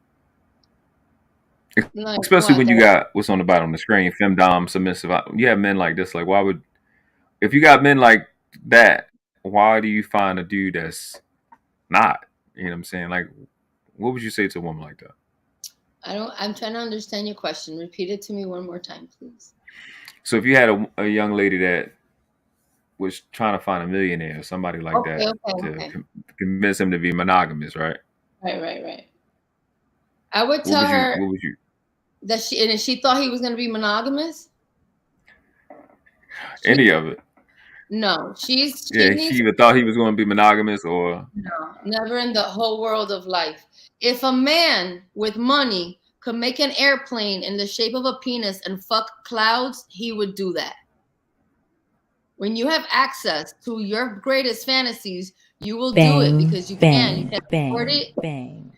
Like, especially when you got what's on the bottom of the screen, Femdom, submissive. You have men like this. Like, why would, if you got men like that, why do you find a dude that's not? You know what I'm saying? Like, what would you say to a woman like that? I'm trying to understand your question. Repeat it to me one more time, please. So if you had a young lady that was trying to find a millionaire or somebody like that to convince him to be monogamous, right? Right. I would tell her. What would you? That she thought he was going to be monogamous. Any of it? No, she either thought he was going to be monogamous or no, never in the whole world of life. If a man with money could make an airplane in the shape of a penis and fuck clouds, he would do that. When you have access to your greatest fantasies, you will do it because you can. You can afford it. Bang.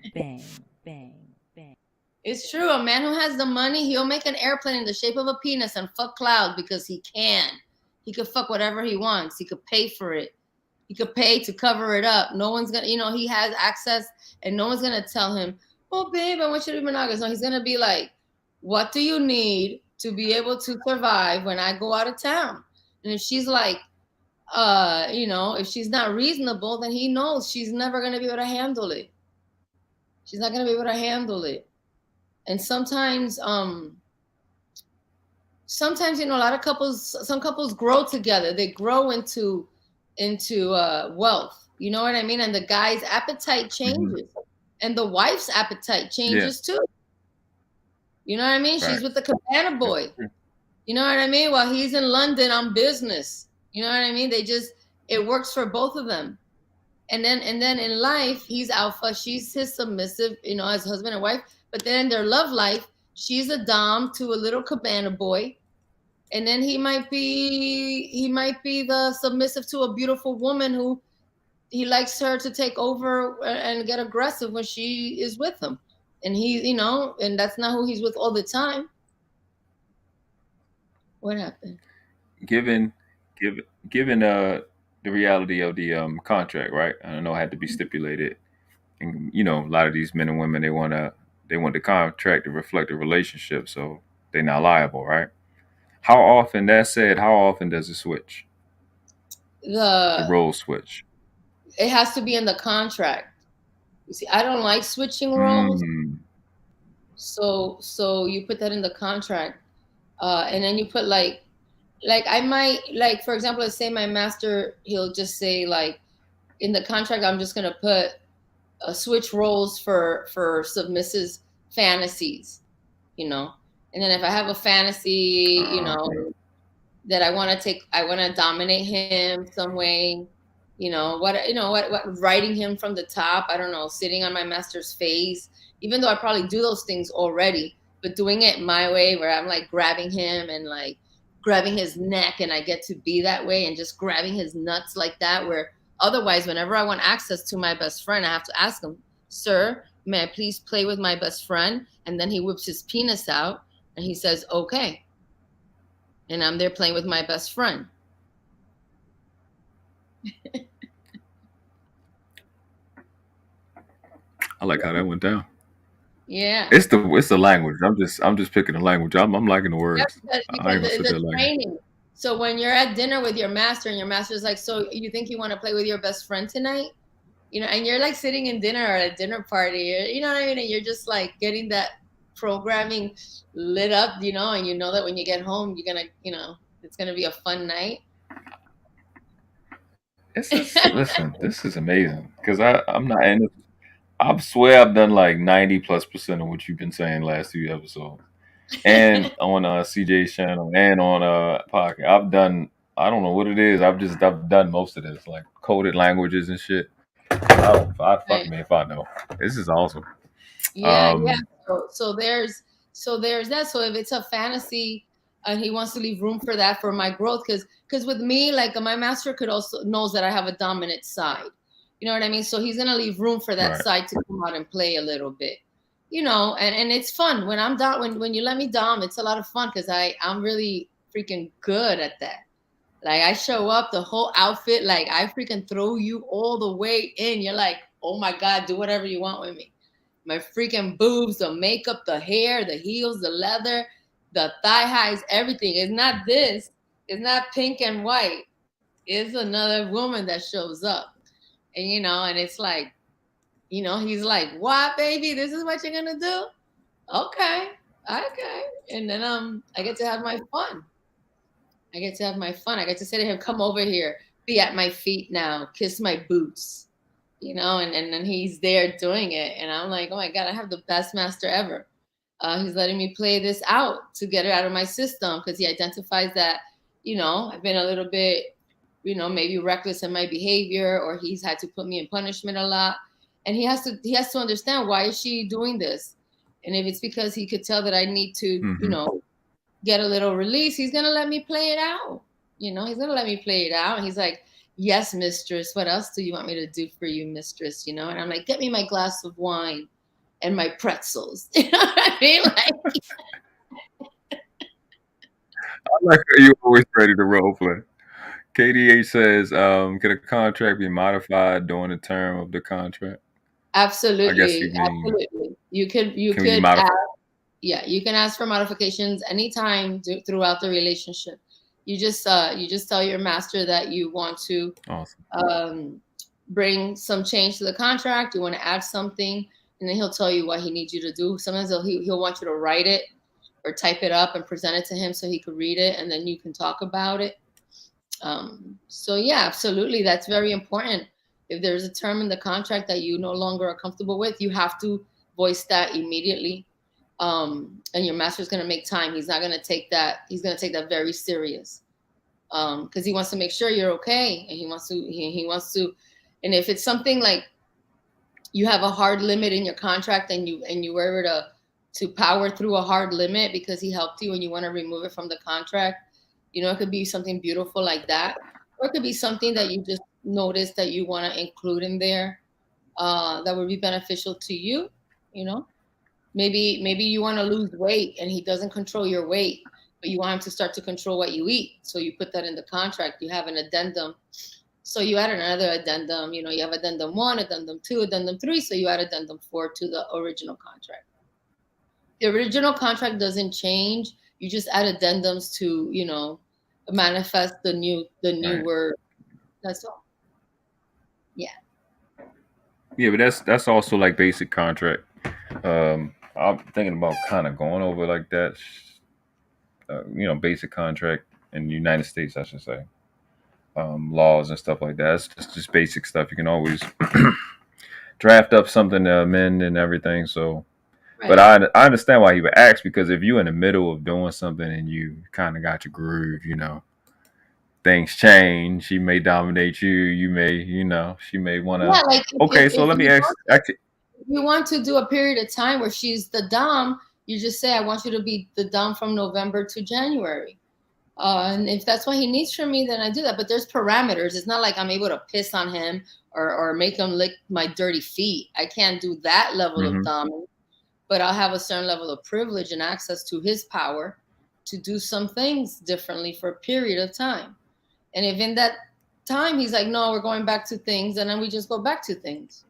It's true. A man who has the money, he'll make an airplane in the shape of a penis and fuck clouds because he can. He could fuck whatever he wants. He could pay for it. He could pay to cover it up. No one's going to, you know, he has access and no one's going to tell him, "Oh, babe, I want you to be monogamous." No, he's going to be like, "What do you need to be able to survive when I go out of town?" And if she's like, you know, if she's not reasonable, then he knows she's never going to be able to handle it. She's not going to be able to handle it. And sometimes, you know, a lot of some couples grow together. They grow into wealth. You know what I mean? And the guy's appetite changes, and the wife's appetite changes too. You know what I mean? Right. She's with the cabana boy. You know what I mean? While he's in London on business. You know what I mean? It works for both of them. And then in life, he's alpha, she's his submissive, you know, as husband and wife. But then in their love life, she's a dom to a little cabana boy. And then he might be the submissive to a beautiful woman who he likes her to take over and get aggressive when she is with him. And he, you know, and that's not who he's with all the time. What happened? Given the reality of the contract, right? I don't know, it had to be stipulated. And you know, a lot of these men and women, they want the contract to reflect the relationship, so they're not liable, right? How often does it switch? The role switch. It has to be in the contract. You see, I don't like switching roles. So you put that in the contract, and then you put like I might, like, for example, let's say my master, he'll just say, like, in the contract, I'm just gonna put switch roles for submissive fantasies, you know. And then if I have a fantasy, you know, that I want to dominate him some way, what writing him from the top, I don't know, sitting on my master's face, even though I probably do those things already, but doing it my way, where I'm like grabbing him and like grabbing his neck, and I get to be that way, and just grabbing his nuts like that, where otherwise, whenever I want access to my best friend, I have to ask him, sir, may I please play with my best friend? And then he whips his penis out and he says, okay. And I'm there playing with my best friend. I like how that went down. Yeah. It's the language. I'm just picking the language. I'm liking the words. Because the training. So when you're at dinner with your master and your master's like, so you think you want to play with your best friend tonight? You know, and you're like sitting in dinner or at a dinner party, you know what I mean? And you're just like getting that programming lit up, you know, and you know that when you get home, you're going to, you know, it's going to be a fun night. Listen, this is amazing, because I'm not in it. I swear I've done like 90+% of what you've been saying last few episodes, and on CJ's channel and on podcast. I've done, I don't know what it is. I've done most of this, like coded languages and shit. Fuck me if I know. This is awesome. Yeah. So there's that. So if it's a fantasy and he wants to leave room for that for my growth, because with me, like my master knows that I have a dominant side. You know what I mean? So he's gonna leave room for that side to come out and play a little bit. You know, and it's fun when I'm when you let me dom, it's a lot of fun, because I'm really freaking good at that. Like I show up, the whole outfit, like I freaking throw you all the way in. You're like, oh my God, do whatever you want with me. My freaking boobs, the makeup, the hair, the heels, the leather, the thigh highs, everything. It's not this. It's not pink and white. It's another woman that shows up. And, you know, and it's like, you know, he's like, what, baby? This is what you're going to do? Okay. And then I get to have my fun. I get to say to him, come over here, be at my feet now, kiss my boots. You know, and then he's there doing it. And I'm like, oh my God, I have the best master ever. He's letting me play this out to get it out of my system, because he identifies that, you know, I've been a little bit, you know, maybe reckless in my behavior, or he's had to put me in punishment a lot. And he has to understand, why is she doing this? And if it's because he could tell that I need to, you know, get a little release, he's going to let me play it out. You know, he's going to let me play it out. And he's like, yes, mistress. What else do you want me to do for you, mistress? You know, and I'm like, get me my glass of wine and my pretzels. You know what I mean? Like, I like how you're always ready to role play. KDH says, can a contract be modified during the term of the contract? Absolutely. I guess you mean, absolutely. You could ask, you can ask for modifications anytime throughout the relationship. You just tell your master that you want to bring some change to the contract. You want to add something, and then he'll tell you what he needs you to do. Sometimes he'll want you to write it or type it up and present it to him so he could read it, and then you can talk about it. So yeah, absolutely, that's very important. If there's a term in the contract that you no longer are comfortable with, you have to voice that immediately. And your master's going to make time. He's not going to take that. He's going to take that very serious, because he wants to make sure you're okay, and he wants to. And if it's something like you have a hard limit in your contract, and you were able to power through a hard limit because he helped you, and you want to remove it from the contract, you know, it could be something beautiful like that, or it could be something that you just noticed that you want to include in there, that would be beneficial to you. You know. Maybe you want to lose weight and he doesn't control your weight, but you want him to start to control what you eat. So you put that in the contract. You have an addendum. So you add another addendum. You know, you have addendum 1, addendum 2, addendum 3. So you add addendum 4 to the original contract. The original contract doesn't change. You just add addendums to, you know, manifest the new word. That's all. Yeah. Yeah, but that's also like basic contract. I'm thinking about kind of going over like that, you know, basic contract in the United States, I should say, laws and stuff like that. It's just basic stuff. You can always draft up something to amend and everything. So, Right. but I understand why he would ask, because if you're in the middle of doing something and you kind of got your groove, you know, things change. She may dominate you. You may, you know, she may want to. Yeah, like Okay, so let me ask. Actually, if you want to do a period of time where she's the dom, you just say, I want you to be the dom from November to January. And if that's what he needs from me, then I do that. But there's parameters. It's not like I'm able to piss on him or make him lick my dirty feet. I can't do that level of dominance, but I'll have a certain level of privilege and access to his power to do some things differently for a period of time. And if in that time he's like, no, we're going back to things, and then we just go back to things.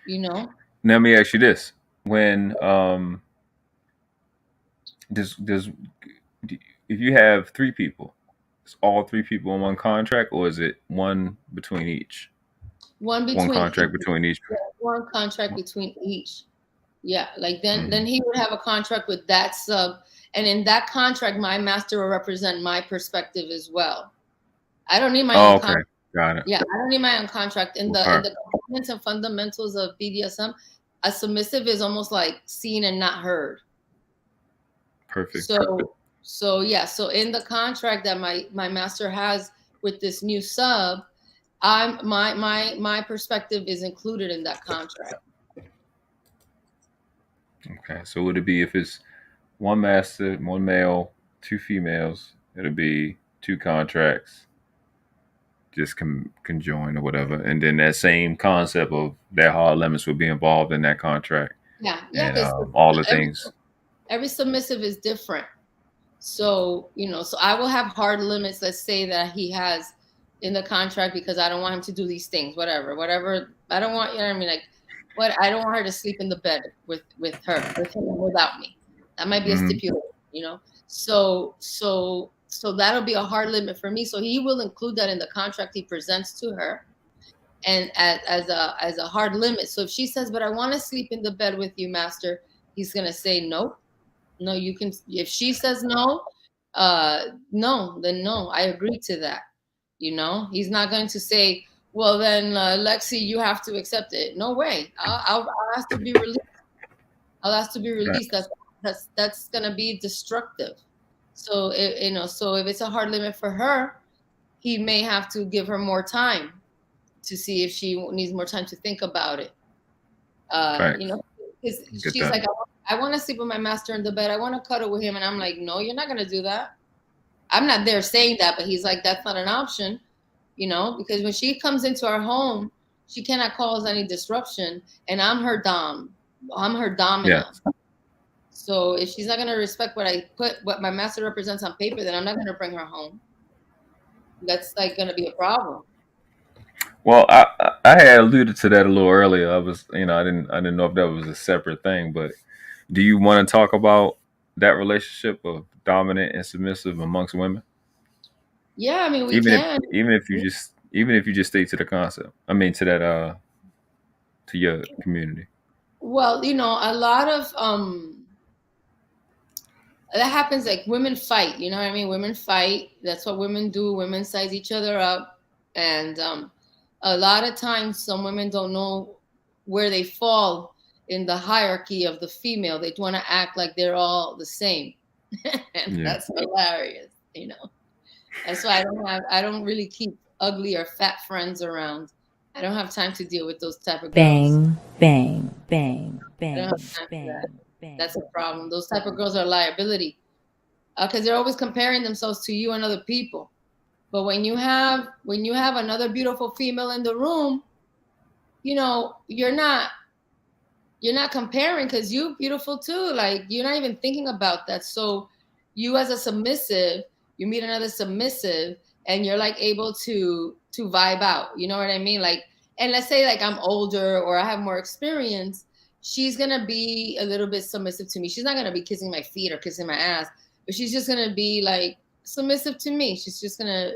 You know? Now let me ask you this. When does if you have 3 people, is all 3 people in one contract, or is it one between each? One contract between each. Yeah, one contract between each. Yeah, like then he would have a contract with that sub, and in that contract, my master will represent my perspective as well. I don't need my own contract. Got it. Yeah, I don't need my own contract. In the components and fundamentals of BDSM, a submissive is almost like seen and not heard. Perfect. So in the contract that my master has with this new sub, my perspective is included in that contract. Okay, so would it be, if it's one master, one male, 2 females, it'll be 2 contracts, just conjoined or whatever, and then that same concept of that hard limits would be involved in that contract. Yeah, and all the things. Every submissive is different. So, so I will have hard limits. Let's say that he has in the contract, because I don't want him to do these things, whatever. I don't want, I mean, like, I don't want her to sleep in the bed with him without me. That might be a stipulation, So that'll be a hard limit for me. So he will include that in the contract he presents to her, and as a hard limit. So if she says, but I want to sleep in the bed with you, master, he's going to say, no, you can. If she says no, no, then no, I agree to that. He's not going to say, well, then, Lexie, you have to accept it. No way. I'll ask to be released. I'll ask to be released. That's going to be destructive. So, if it's a hard limit for her, he may have to give her more time to see if she needs more time to think about it. Because she's like, I want to sleep with my master in the bed. I want to cuddle with him. And I'm like, no, you're not going to do that. I'm not there saying that, but he's like, that's not an option, because when she comes into our home, she cannot cause any disruption. And I'm her dom. I'm her dominant. Yeah. So if she's not going to respect what my master represents on paper, then I'm not going to bring her home. That's like going to be a problem. Well, I had alluded to that a little earlier. I was, I didn't know if that was a separate thing, but do you want to talk about that relationship of dominant and submissive amongst women? Yeah, I mean, we can. Even if you just stay to the concept. I mean, to that to your community. Well, a lot of that happens. Like, women fight. You know what I mean? Women fight. That's what women do. Women size each other up, and a lot of times, some women don't know where they fall in the hierarchy of the female. They want to act like they're all the same. And that's hilarious, That's why I don't really keep ugly or fat friends around. I don't have time to deal with those type of girls. Bang, bang, bang, bang, bang. That's a problem. Those type of girls are a liability, because they're always comparing themselves to you and other people. But when you have another beautiful female in the room, you're not comparing, because you're beautiful too. Like, you're not even thinking about that. So you, as a submissive, you meet another submissive, and you're like able to vibe out. You know what I mean? Like, and let's say like I'm older or I have more experience, she's gonna be a little bit submissive to me. She's not gonna be kissing my feet or kissing my ass, but she's just gonna be like submissive to me. She's just gonna,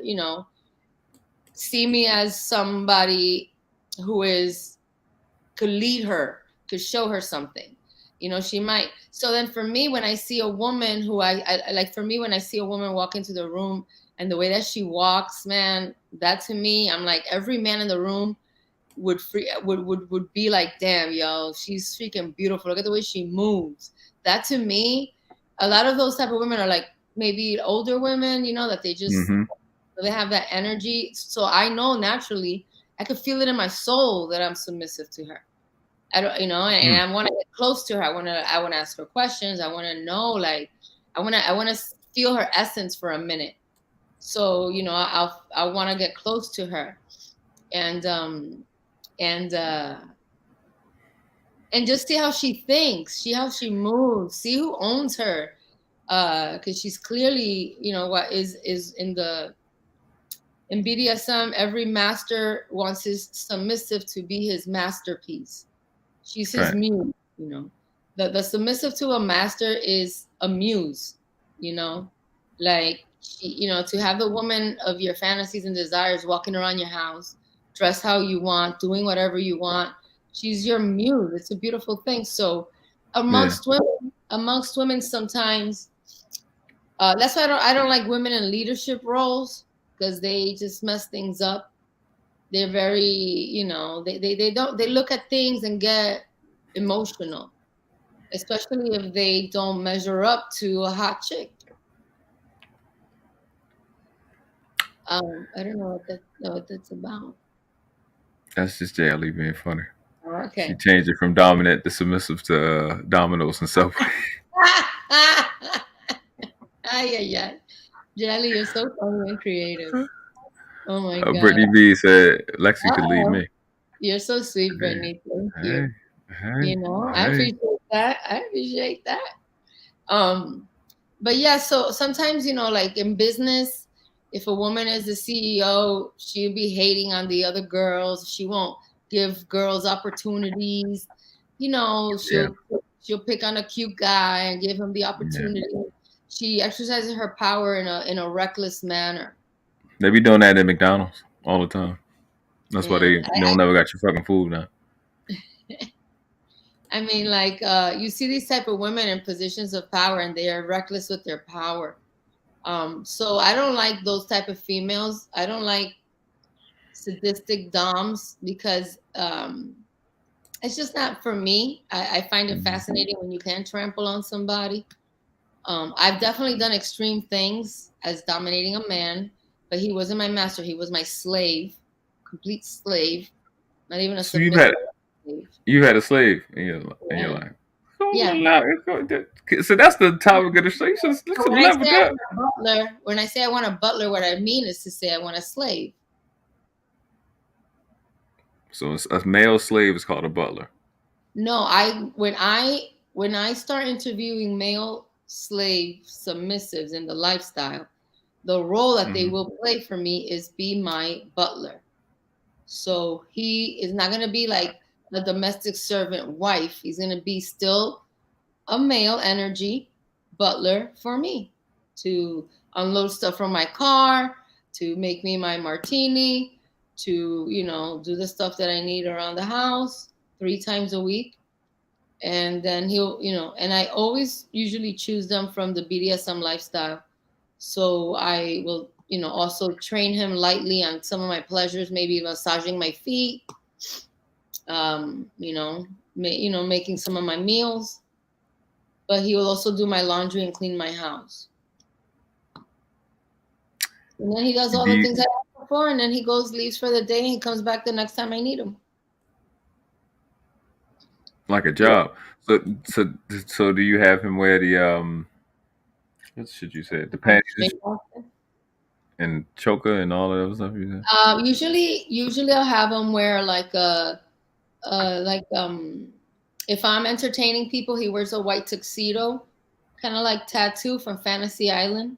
see me as somebody who could lead her, could show her something. She might. So then for me, when I see a woman who when I see a woman walk into the room and the way that she walks, man, that to me, I'm like, every man in the room would be like, damn, yo, she's freaking beautiful. Look at the way she moves. That to me, a lot of those type of women are like maybe older women, you know, that they just they have that energy. So I know naturally, I could feel it in my soul that I'm submissive to her. I don't, you know, and I want to get close to her. I want to ask her questions. I want to know, like, I want to feel her essence for a minute. So, you know, I want to get close to her, and just see how she thinks, see how she moves, see who owns her, because she's clearly, you know, what is in BDSM, every master wants his submissive to be his masterpiece. She's his muse, you know. The submissive to a master is a muse, you know, like, you know, to have the woman of your fantasies and desires walking around your house, dress how you want, doing whatever you want. She's your muse. It's a beautiful thing. So amongst women, sometimes that's why I don't like women in leadership roles, because they just mess things up. They're very, you know, they look at things and get emotional, especially if they don't measure up to a hot chick. I don't know what that's about. That's just JLE being funny. Okay. She changed it from dominant to submissive to Domino's and Subway. Yeah. Jelly, you're so funny and creative. Oh my God. Brittany B said Lexie could lead me. You're so sweet, Brittany. Thank you. You know, I appreciate that. But yeah, so sometimes, you know, like in business, if a woman is the CEO, she'll be hating on the other girls. She won't give girls opportunities. You know, she'll pick on a cute guy and give him the opportunity. Yeah. She exercises her power in a reckless manner. They be doing that at McDonald's all the time. That's why they don't never got your fucking food now. I mean, like, you see these type of women in positions of power, and they are reckless with their power. So I don't like those type of females. I don't like sadistic doms, because it's just not for me. I find it fascinating when you can trample on somebody. I've definitely done extreme things as dominating a man, but he wasn't my master. He was my slave, complete slave, not even a submissive. You had a slave in your life. Yeah. So that's the topic of the show. When I say I want a butler, what I mean is to say I want a slave. So a male slave is called a butler. No, when I start interviewing male slave submissives in the lifestyle, the role that they will play for me is be my butler. So he is not going to be like a domestic servant wife. He's going to be still a male energy butler for me, to unload stuff from my car, to make me my martini, to, you know, do the stuff that I need around the house 3 times a week. And then he'll, you know, and I always usually choose them from the BDSM lifestyle. So I will, you know, also train him lightly on some of my pleasures, maybe massaging my feet, making some of my meals. But he will also do my laundry and clean my house. And then he does all the things I asked before, and then he leaves for the day, and he comes back the next time I need him. Like a job. So do you have him wear the what should you say? The panties and choker and all of that stuff you said? Usually I'll have him wear if I'm entertaining people, he wears a white tuxedo, kind of like Tattoo from Fantasy Island.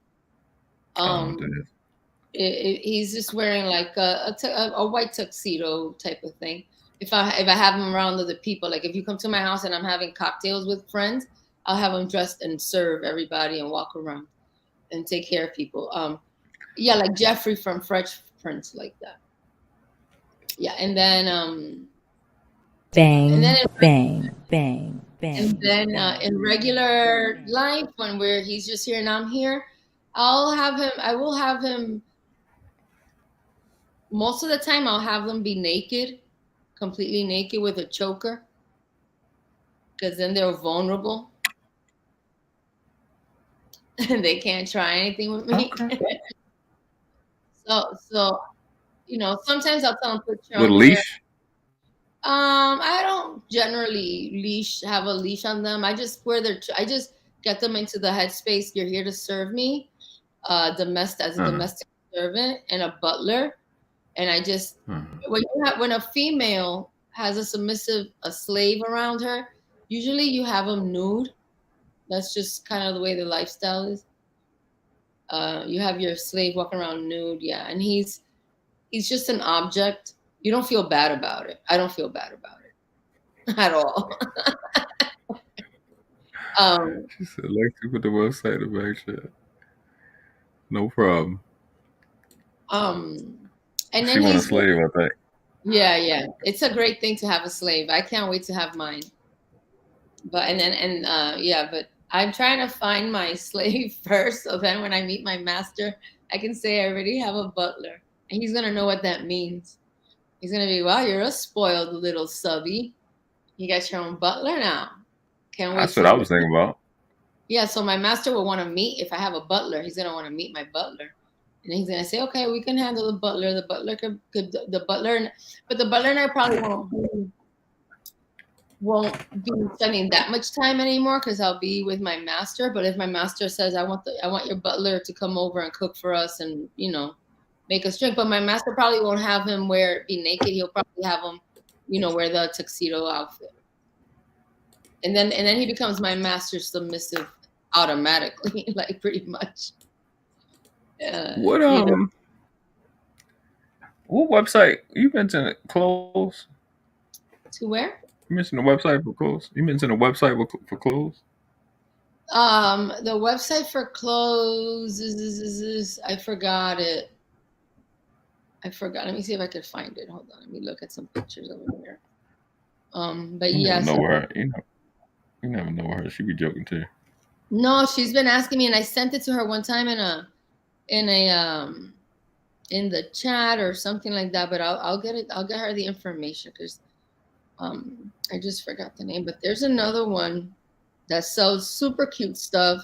He's just wearing like a white tuxedo type of thing. If I have him around other people, like if you come to my house and I'm having cocktails with friends, I'll have him dressed and serve everybody and walk around and take care of people. Like Jeffrey from Fresh Prince, like that. Yeah, and then bang, and then bang, bang, bang. And then in regular life, when he's just here and I'm here, I will have him. Most of the time, I'll have them be naked. completely naked with a choker, because then they're vulnerable and they can't try anything with me. Okay. So you know, sometimes I'll tell them put your With a underwear. leash? I don't generally have a leash on them. I just I just get them into the headspace. You're here to serve me, as a domestic servant and a butler. And I just when a female has a slave around her, usually you have them nude. That's just kind of the way the lifestyle is. You have your slave walking around nude, yeah, and he's just an object. You don't feel bad about it. I don't feel bad about it at all. She said, Lexie, put the website in the back chat. No problem. And then She want a slave, I think. Yeah. It's a great thing to have a slave. I can't wait to have mine. But but I'm trying to find my slave first, so then when I meet my master, I can say I already have a butler, and he's gonna know what that means. He's gonna be, wow, you're a spoiled little subby. You got your own butler now. Can't wait. That's what I was thinking about. Yeah, so my master will want to meet, if I have a butler, he's gonna want to meet my butler. And he's gonna say, okay, we can handle the butler. The butler but the butler and I probably won't be spending that much time anymore, because I'll be with my master. But if my master says, I want your butler to come over and cook for us and, you know, make us drink, but my master probably won't have him be naked. He'll probably have him, you know, wear the tuxedo outfit. And then he becomes my master submissive automatically, like pretty much. What website you mentioned? Clothes? To where? You mentioned a website for clothes. You mentioned a website for clothes. The website for clothes is I forgot it. Let me see if I could find it. Hold on. Let me look at some pictures over here. But yes. You never know her. She be joking too. No, she's been asking me, and I sent it to her one time in the chat or something like that. But I'll get it. I'll get her the information, because I just forgot the name. But there's another one that sells super cute stuff.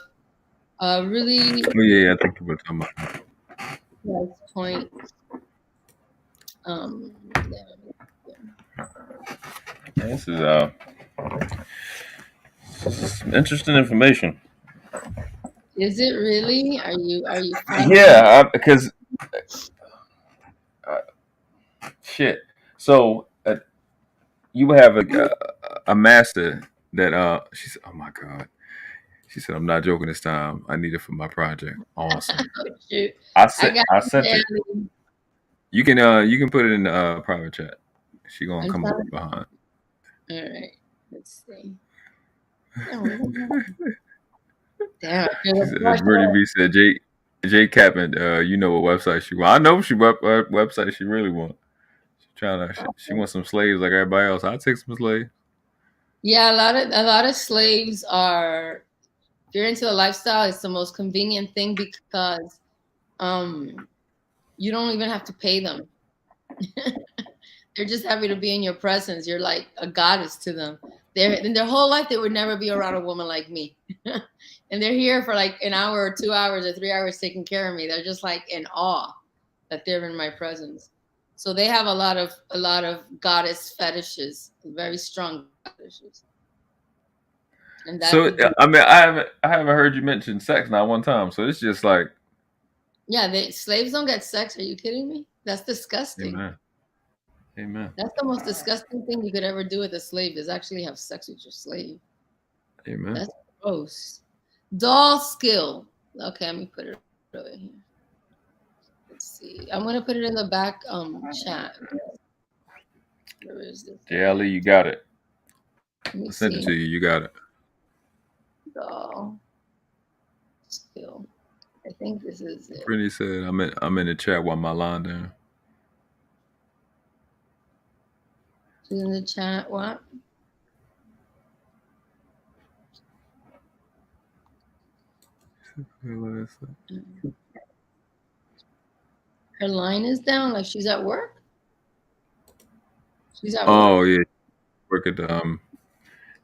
Really. Oh yeah, I think you were talking about. Price point. This is interesting information. Is it really? Are you? Yeah, because shit. So you have a master that she said, oh my god. She said, I'm not joking this time. I need it for my project. Awesome. Oh, shoot. I sent it. You can put it in the private chat. She gonna come up behind. All right. Let's see. Damn. Birdie B said, Jay Capman, you know what website she want. I know what website she really want. She wants some slaves like everybody else. I'll take some slaves. Yeah, a lot of slaves are, if you're into the lifestyle, it's the most convenient thing, because you don't even have to pay them. They're just happy to be in your presence. You're like a goddess to them. In their whole life, they would never be around a woman like me. And they're here for like an hour or 2 hours or 3 hours taking care of me. They're just like in awe that they're in my presence. So they have a lot of goddess fetishes, very strong fetishes. And so I mean, I haven't heard you mention sex not one time. So it's just like, yeah, slaves don't get sex. Are you kidding me? That's disgusting. Amen. That's the most disgusting thing you could ever do with a slave, is actually have sex with your slave. Amen. That's gross. Doll skill. Okay, let me put it over here. Let's see. I'm gonna put it in the back chat. Where is this? JLE, you got it. I sent it to you. You got it. Doll skill. I think this is it. Brittany said, I'm in the chat while my line down. She's in the chat. What? Her line is down, like she's at work. She's at work. Oh yeah, work at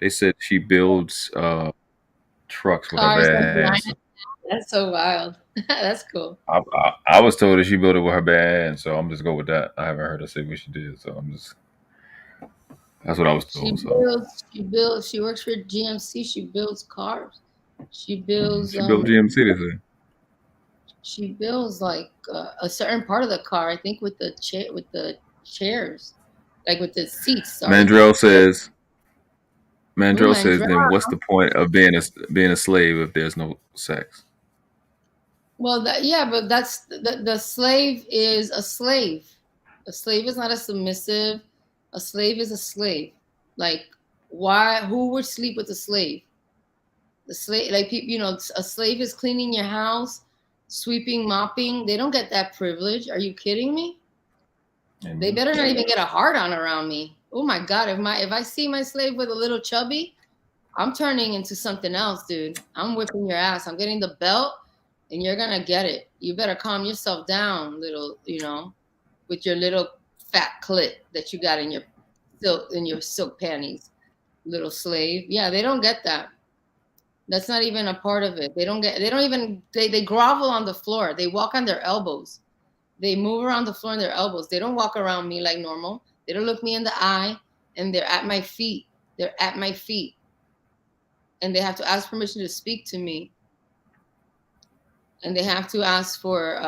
they said she builds trucks with her Cars and bare hands. design. That's so wild. That's cool. I was told that she built it with her bare hands, so I'm just go with that. I haven't heard her say what she did, so that's what I was She told. So builds. She builds. She works for GMC. She builds cars. She builds. she built GMC. They say. She builds like a certain part of the car. I think with the chairs, like with the seats. Sorry. Mandrell says. Mandrell says, then what's the point of being a slave if there's no sex? Well, but that's the slave is a slave. A slave is not a submissive. A slave is a slave. Like, why? Who would sleep with a slave? The slave, like people, a slave is cleaning your house, sweeping, mopping. They don't get that privilege. Are you kidding me? Mm-hmm. They better not even get a hard on around me. Oh my God! If I see my slave with a little chubby, I'm turning into something else, dude. I'm whipping your ass. I'm getting the belt, and you're gonna get it. You better calm yourself down, little, with your little fat clit that you got in your silk panties, little slave. Yeah, they don't get that. That's not even a part of it. They grovel on the floor. They walk on their elbows. They move around the floor on their elbows. They don't walk around me like normal. They don't look me in the eye, and they're at my feet. They're at my feet. And they have to ask permission to speak to me. And they have to ask for,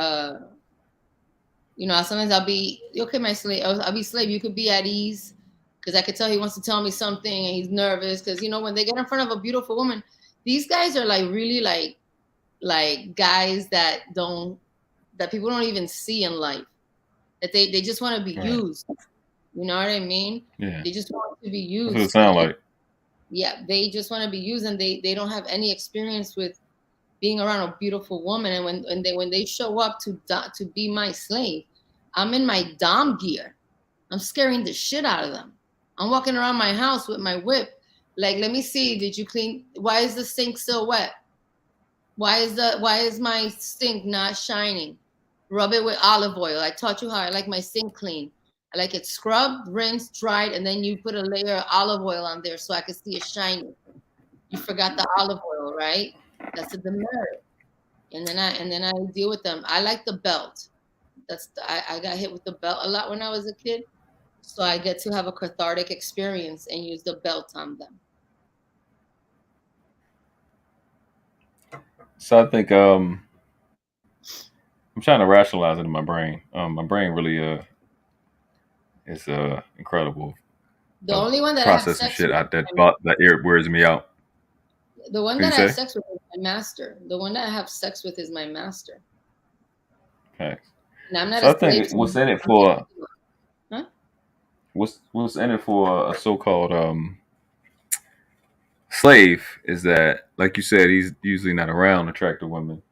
sometimes I'll be, okay, my slave, I'll be slave. You could be at ease, because I could tell he wants to tell me something, and he's nervous. Because, when they get in front of a beautiful woman, these guys are like really like guys that people don't even see in life. That they just want to be used. You know what I mean? Yeah. They just want to be used. That's what it sounds like. Yeah, they just want to be used, and they don't have any experience with being around a beautiful woman. And when they show up to be my slave, I'm in my dom gear. I'm scaring the shit out of them. I'm walking around my house with my whip, like, let me see, did you clean? Why is the sink still wet? Why is my sink not shining? Rub it with olive oil. I taught you how I like my sink clean. I like it scrubbed, rinsed, dried, and then you put a layer of olive oil on there so I can see it shining. You forgot the olive oil, right? That's a demerit. And then I deal with them. I like the belt. I got hit with the belt a lot when I was a kid, so I get to have a cathartic experience and use the belt on them. So I think I'm trying to rationalize it in my brain. My brain really is incredible. The only one that processing I have sex shit with, out that it wears me out. The one that I have sex with is my master. The one that I have sex with is my master. Okay. And I'm not. So I think what's in it for? Huh? What's in it for a so-called slave is that, like you said, he's usually not around attractive women,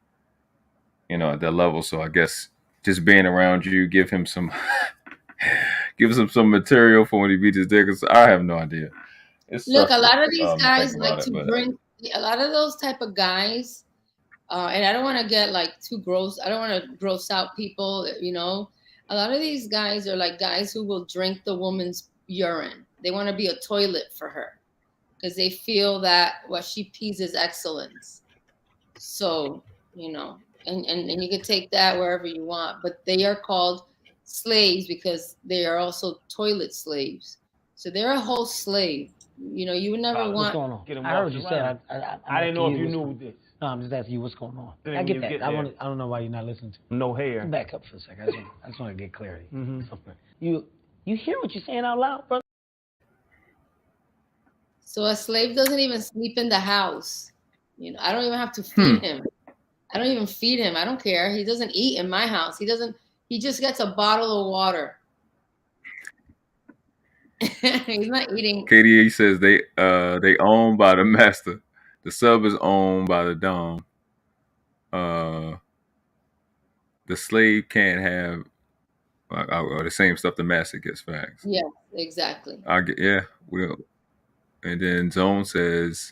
at that level. So I guess just being around you give him some material for when he beats his dick. Cause I have no idea. Look, a lot of these guys like to bring a lot of those type of guys, and I don't want to get like too gross. I don't want to gross out people. A lot of these guys are like guys who will drink the woman's urine. They want to be a toilet for her because they feel that what she pees is excellence. So, and you can take that wherever you want, but they are called slaves because they are also toilet slaves. So they're a whole slave. You would never want. What's going on? I heard you said. I didn't know if you knew this. No, I'm just asking you what's going on. I get that. I don't know why you're not listening to me. No hair. Back up for a second. I just want to get clarity. Mm-hmm. You hear what you're saying out loud, brother? So a slave doesn't even sleep in the house. I don't even have to feed him. I don't even feed him. I don't care. He doesn't eat in my house. He just gets a bottle of water. He's not eating. KDA says they owned by the master. The sub is owned by the dom. The slave can't have the same stuff the master gets. Facts. Yeah, exactly. Well, and then Zone says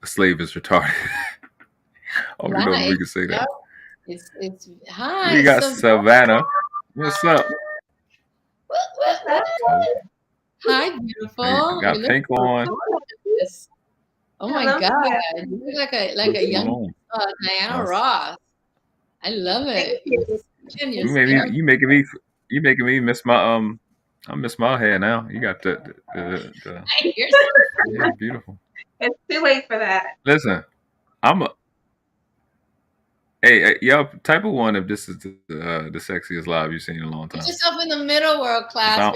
a slave is retarded. We can say that. It's hi. We got Savannah. What's up? What? Hi, beautiful. You got pink on. Oh my God, you look like a young Diana Ross. I love it. You making me miss my I miss my hair now. You got the yeah, beautiful. It's too late for that. Listen, I'm a hey, y'all type of one if this is the sexiest live you've seen in a long time. Put yourself in the middle, world class.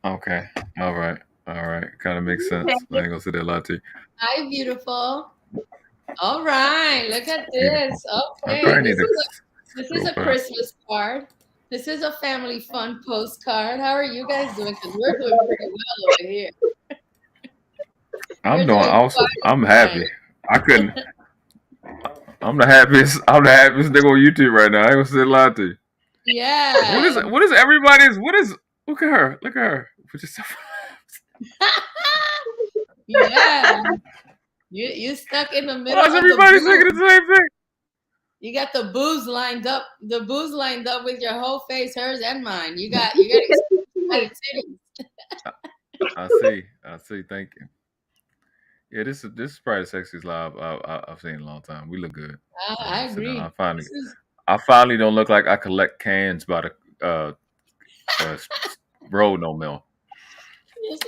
Okay. All right. Kind of makes sense. I ain't gonna say that a lot to you. Hi, beautiful. All right. Look at this. Okay. This is a Christmas card. This is a family fun postcard. How are you guys doing? Because we're doing pretty well over here. I'm doing awesome. I'm happy. I couldn't. I'm the happiest nigga on YouTube right now. I ain't gonna say a lot to you. Yeah. What is everybody's? Look at her. Put yourself. Yeah. You stuck in the middle. Why is everybody thinking the same thing? You got the boobs lined up. The boobs lined up with your whole face, hers and mine. You got titties. I see. Thank you. Yeah, this is probably the sexiest live I've seen in a long time. We look good. I agree. I finally don't look like I collect cans by the road no more.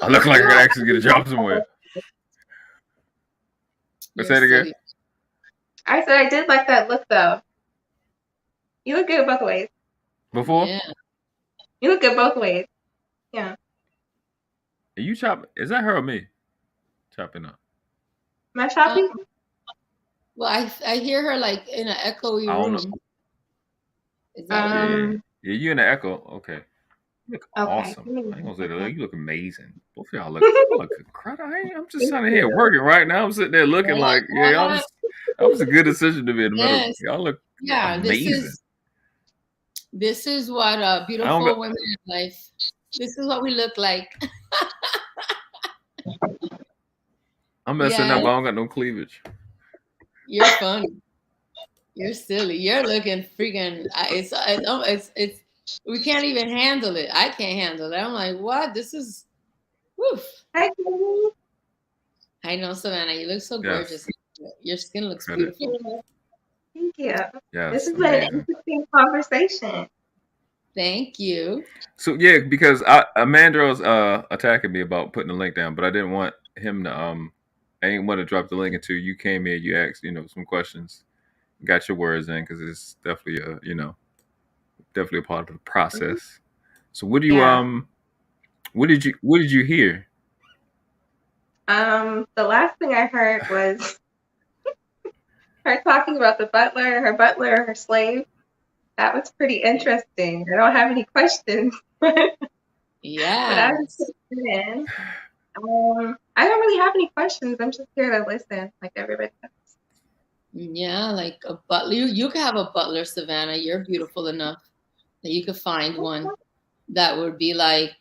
I look like I could actually get a job somewhere. Let's say it again. I said I did like that look though. You look good both ways. Before? Yeah. You look good both ways. Yeah. Are you chopping? Is that her or me? Chopping up. Am I chopping? Well, I hear her like in an echoey room. Is that yeah, you in the echo. Okay. You look awesome. I ain't gonna say that. You look amazing. Both of y'all look incredible. I'm just sitting here working right now. I'm sitting there looking like, that was a good decision to be in the middle. Y'all look amazing. This is what beautiful women in life. This is what we look like. I'm messing up. I don't got no cleavage. You're funny. You're silly. You're looking freaking. It's. We can't even handle it. I can't handle it. I'm like, what? This is. Woof. Hi, I know, Savannah. You look so gorgeous. Your skin looks beautiful. Thank you. Yes, this has been an interesting conversation. Thank you. So yeah, because Amanda was attacking me about putting the link down, but I didn't want him to I didn't want to drop the link until you came in. You asked, some questions, got your words in, because it's definitely definitely a part of the process. So what do you what did you hear? The last thing I heard was her talking about her butler, her slave. That was pretty interesting. I don't have any questions. Yeah. But I was in. I don't really have any questions. I'm just here to listen, like everybody else. Yeah, like a butler. You could have a butler, Savannah. You're beautiful enough that you could find one that would be like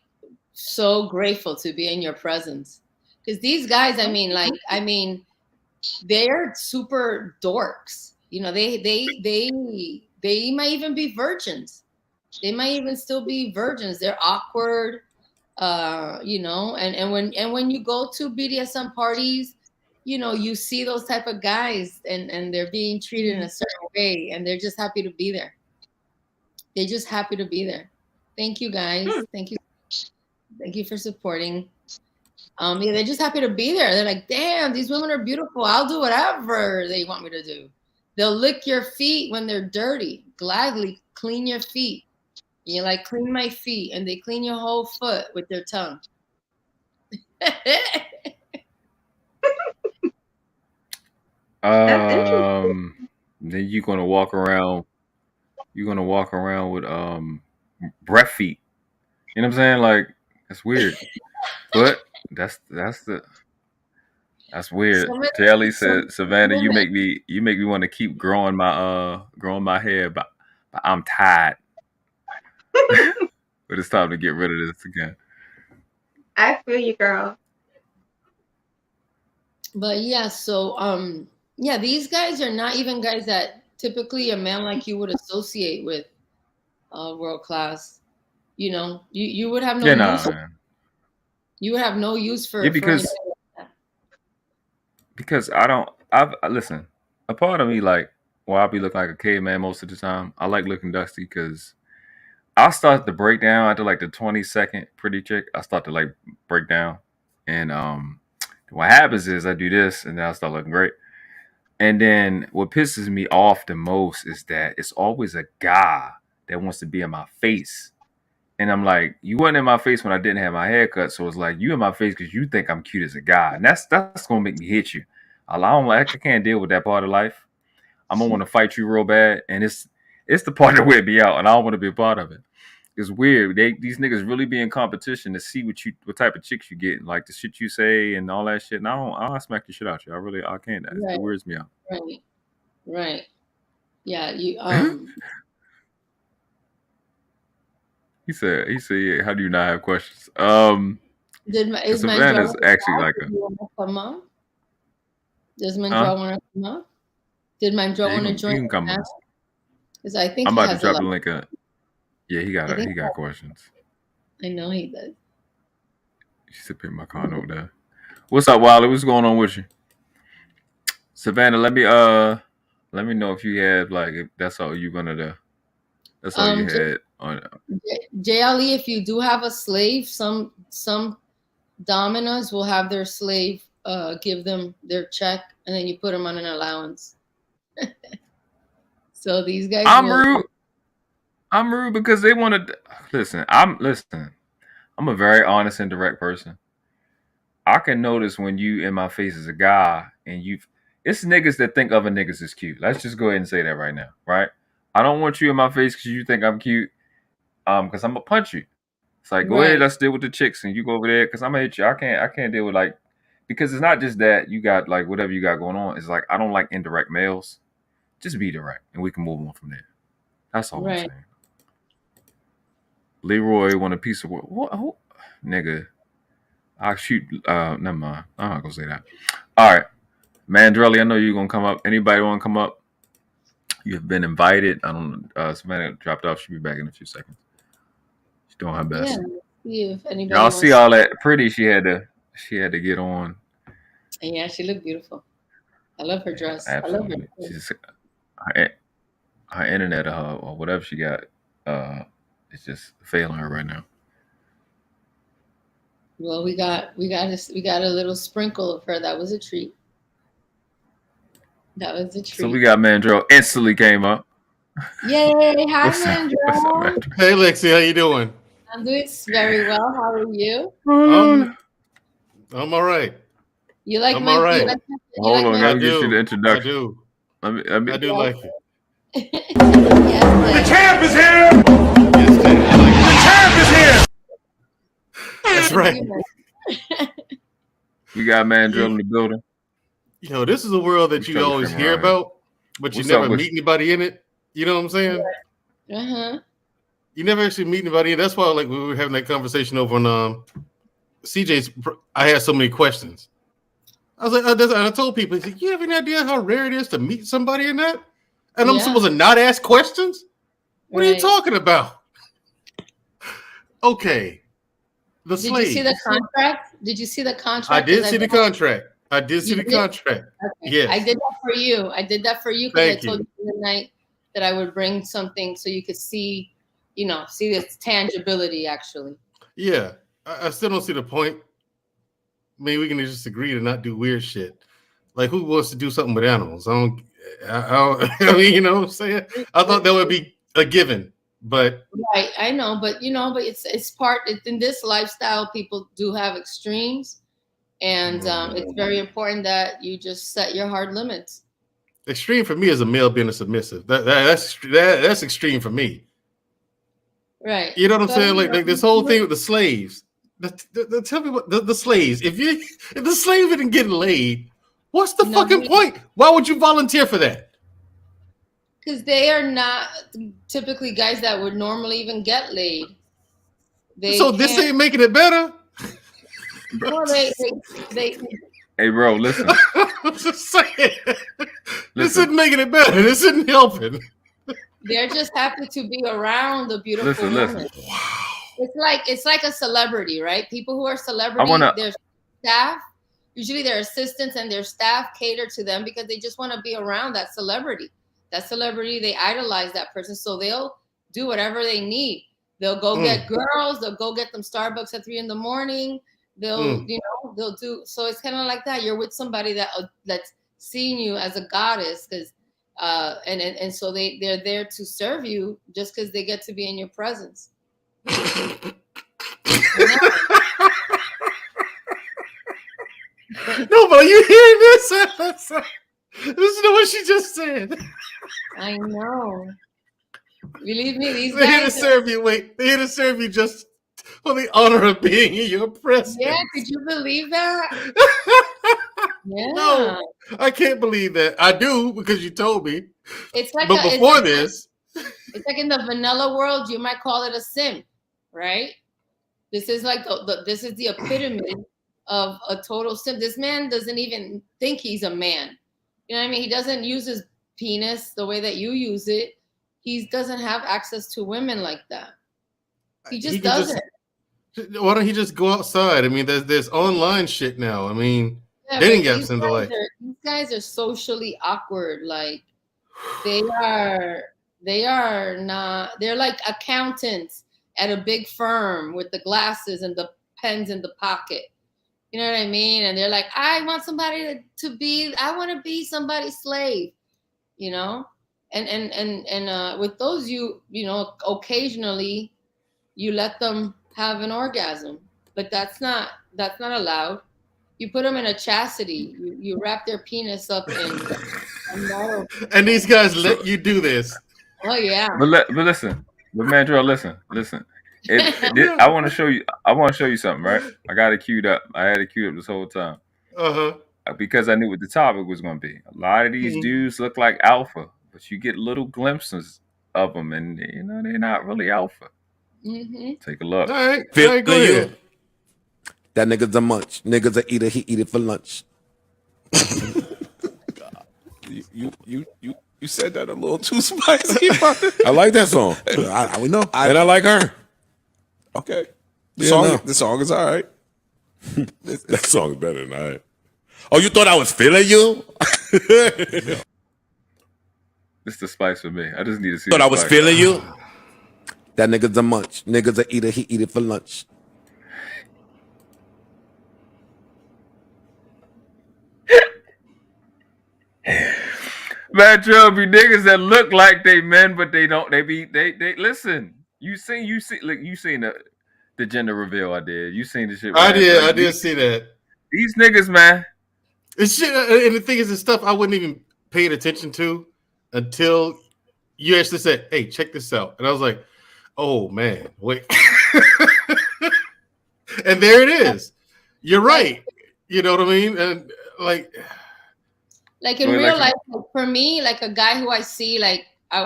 so grateful to be in your presence. Because these guys, they're super dorks. They might even be virgins. They might even still be virgins. They're awkward, and when you go to BDSM parties, you see those type of guys and they're being treated in a certain way and they're just happy to be there. They're just happy to be there. Thank you guys. Thank you for supporting. They're just happy to be there. They're like, damn, these women are beautiful. I'll do whatever they want me to do. They'll lick your feet when they're dirty, gladly clean your feet. And you're like, clean my feet. And they clean your whole foot with their tongue. Then you're gonna walk around with breath feet. You know what I'm saying? Like, that's weird. But that's weird. Jelly said, Savannah, you make me want to keep growing my hair, but I'm tired. But it's time to get rid of this again. I feel you, girl. But yeah, so these guys are not even guys that typically a man like you would associate with world class. you know, you would have no Yeah, nah, use. man. You would have no use for because listen, a part of me like, well, I'll be looking like a caveman most of the time. I like looking dusty because I start to break down after like the 20-second pretty chick. I start to like break down, and what happens is I do this, and then I start looking great. And then what pisses me off the most is that it's always a guy that wants to be in my face. And I'm like, you weren't in my face when I didn't have my hair cut. So it's like, you in my face because you think I'm cute as a guy. And that's going to make me hit you. I can't deal with that part of life. I'm going to want to fight you real bad. And it's the part that weird me out. And I don't want to be a part of it. It's weird. These niggas really be in competition to see what type of chicks you get. Like the shit you say and all that shit. And I'll smack the shit out you. I can't. It weirds me out. Right. Yeah. He said, yeah, how do you not have questions? Savannah's actually like a. Come on. Does Mandrell want to come up? Did Mandrell want to join? He can come up. Because I think I'm about to drop the link. Yeah, he got questions. I know he does. She said, "Pick my car over there." What's up, Wiley? What's going on with you, Savannah? Let me know if you have if that's all you gonna do. That's all you had on. JLE, if you do have a slave, some dominas will have their slave give them their check, and then you put them on an allowance. So these guys. I'm rude because they want to listen. I'm a very honest and direct person. I can notice when you in my face as a guy, and it's niggas that think other niggas is cute. Let's just go ahead and say that right now, right? I don't want you in my face because you think I'm cute. Because I'm gonna punch you. It's like, go ahead, let's deal with the chicks, and you go over there because I'm gonna hit you. I can't deal with because it's not just that you got whatever you got going on. It's like I don't like indirect males. Just be direct, and we can move on from there. That's all I'm saying. Leroy want a piece of work. What? Nigga, I'll shoot. Never mind. I'm not gonna say that. All right, Mandrelli, I know you're gonna come up. Anybody want to come up? You have been invited. I don't. Savannah dropped off. She'll be back in a few seconds. She's doing her best. Yeah. If anybody y'all see all that pretty she had to get on. And yeah, she looked beautiful. I love her dress. Absolutely. I love her. Her internet or whatever she got, it's just failing her right now. Well, we got a little sprinkle of her. That was a treat. So we got Mandrell instantly came up. Yay! Hi, Mandrell. What's up, Mandrell? Hey, Lexie, how you doing? I'm doing very well. How are you? I'm all right. You like I'm my? all right. Hold on, I'll get you the introduction. I do. I do like it. The champ is here. The champ is here. That's right. We got Mandrell in the building. This is a world that you always hear about, but you never meet anybody in it. You know what I'm saying? You never actually meet anybody. That's why, we were having that conversation over on CJ's. I had so many questions. I was like, I told people, you have any idea how rare it is to meet somebody in that? And I'm supposed to not ask questions? What are you talking about? Okay. Did you see the contract? Did you see the contract? I did see the contract. Okay. Yes. I did that for you. Because I told you the night that I would bring something so you could see this tangibility actually. Yeah. I still don't see the point. Maybe we can just agree to not do weird shit. Like, who wants to do something with animals? I mean, you know what I'm saying? I thought that would be a given, but right. I know, but it's part in this lifestyle. People do have extremes. And it's very important that you just set your hard limits. Extreme for me is a male being a submissive. That's extreme for me. Right. You know what I'm saying? Like this whole thing with the slaves. Tell me what the slaves. If the slave isn't getting laid, what's the fucking point? Why would you volunteer for that? Because they are not typically guys that would normally even get laid. This ain't making it better. Well, they Hey, bro, listen. I'm just saying. This isn't making it better. This isn't helping. They're just happy to be around the beautiful woman. Wow. It's like a celebrity, right? People who are celebrity, their staff, usually their assistants and their staff cater to them because they just want to be around that celebrity. That celebrity, they idolize that person, so they'll do whatever they need. They'll go get girls. They'll go get them Starbucks at 3 a.m. They'll, they'll do. So it's kind of like that. You're with somebody that's seeing you as a goddess, because, and so they're there to serve you just because they get to be in your presence. No, but you hear this? Listen to what she just said. I know. Believe me, these they're guys here to serve you. Wait, they're here to serve you just for the honor of being in your presence. Yeah, could you believe that? Yeah. No, I can't believe that. I do, because you told me. It's like, but before this, it's like in the vanilla world, you might call it a simp, right? This is like this is the epitome of a total simp. This man doesn't even think he's a man. You know what I mean? He doesn't use his penis the way that you use it. He doesn't have access to women like that. He just doesn't. Why don't he just go outside? I mean, there's online shit now. I mean, dating apps and the like. These guys are socially awkward. Like they are not. They're like accountants at a big firm with the glasses and the pens in the pocket. You know what I mean? And they're like, I want somebody I want to be somebody's slave. You know. And with those, you know, occasionally you let them have an orgasm, but that's not allowed. You put them in a chastity. You wrap their penis up in a metal. And these guys let you do this. Oh yeah. But listen, Mandrell, listen. I want to show you something, right? I got it queued up. I had it queued up this whole time. Because I knew what the topic was going to be. A lot of these dudes look like alpha, but you get little glimpses of them, and you know they're not really alpha. Take a look. All right, go ahead. That nigga's a munch. Nigga's a eater. He eat it for lunch. You said that a little too spicy. I like that song. We know, and I like her. Okay, the song is all right. That song is better than all right. Oh, you thought I was feeling you? This is the spice for me. I just need to see. Thought I was feeling you? That nigga's a munch. Nigga's a eater. He eat it for lunch. Man, Joe, be niggas that look like they men, but they don't. They listen. You seen the gender reveal I did. You seen the shit. I did see that. These niggas, man. It's shit, and the thing is, it's stuff I wouldn't even pay attention to until you actually said, "Hey, check this out," and I was like, "Oh man, wait." And there it is. You're right. You know what I mean? And like in real life, for me, like a guy who I see, like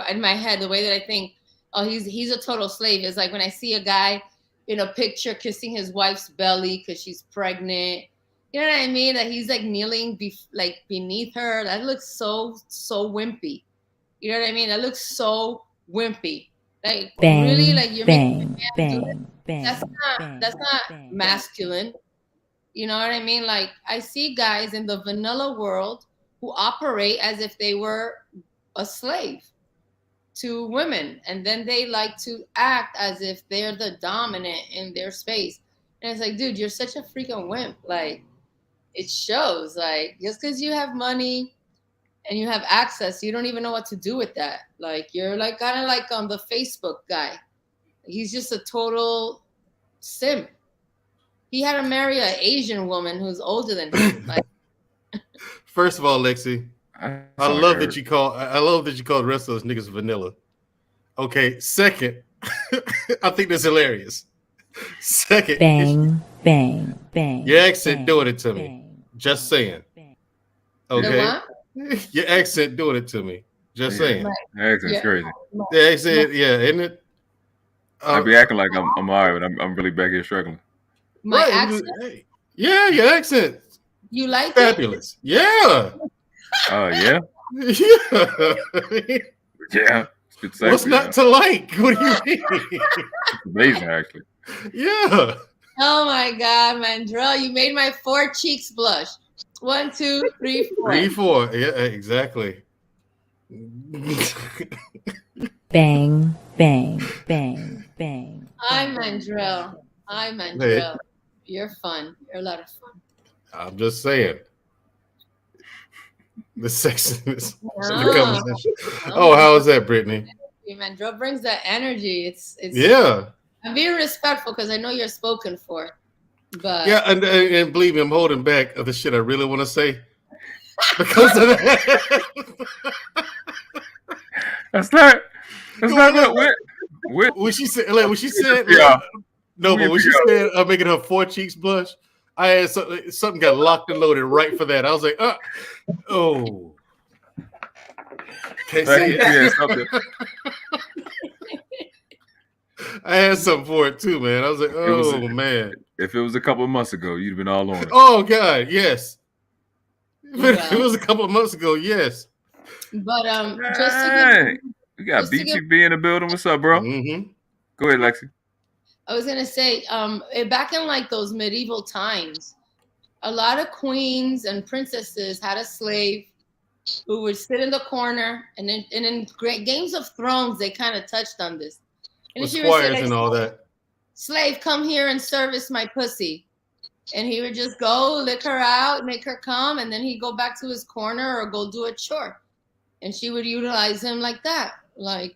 in my head, the way that I think, oh, he's a total slave is like when I see a guy in a picture kissing his wife's belly because she's pregnant. You know what I mean? That he's like kneeling beneath her. That looks so wimpy. You know what I mean? That looks so wimpy. Like really, like you're making a man do it. That's not masculine. You know what I mean? Like I see guys in the vanilla world who operate as if they were a slave to women, and then they like to act as if they're the dominant in their space. And it's like, dude, you're such a freaking wimp. Like it shows. Like just because you have money and you have access, you don't even know what to do with that. Like you're like kind of like the Facebook guy. He's just a total simp. He had to marry an Asian woman who's older than him. Like, first of all, Lexie, I love that you call the rest of those niggas vanilla. Okay. Second, I think that's hilarious. Second, bang. Your accent doing it to me. Just saying. Okay. Your accent doing it to me. Just saying. Your accent's crazy. The accent, isn't it? I be acting like I'm all right, but I'm really back here struggling. My accent? Yeah, your accent. You like fabulous. It? Yeah. Oh, yeah? Yeah. Yeah. It's what's not to like? What do you mean? It's amazing, actually. Yeah. Oh my God, Mandrell, you made my 4 cheeks blush. 1, 2, 3, 4. 3, 4. Yeah, exactly. Bang, bang, bang, bang. Hi, Mandrell. Hi, Mandrell. Hey. You're fun. You're a lot of fun. I'm just saying. The sexiness of the conversation. Oh, how is that, Brittany? Mandrell brings that energy. It's yeah. I'm being respectful because I know you're spoken for. But yeah, and believe me, I'm holding back of the shit I really want to say because of that. That's not what when she said. Yeah. No, but when she said making her 4 cheeks blush, I had something got locked and loaded right for that. I was like, oh. Can't say it. I had something for it too, man. I was like, oh, man. If it was a couple of months ago, you'd have been all on it. Oh, God, yes. If it was a couple of months ago, yes. But just to we got BTB in the building. What's up, bro? Mm-hmm. Go ahead, Lexie. I was gonna say, back in like those medieval times, a lot of queens and princesses had a slave who would sit in the corner, and in Games of Thrones, they kind of touched on this. And with squires and all that. Slave, come here and service my pussy. And he would just go lick her out, make her come, and then he'd go back to his corner or go do a chore. And she would utilize him like that, like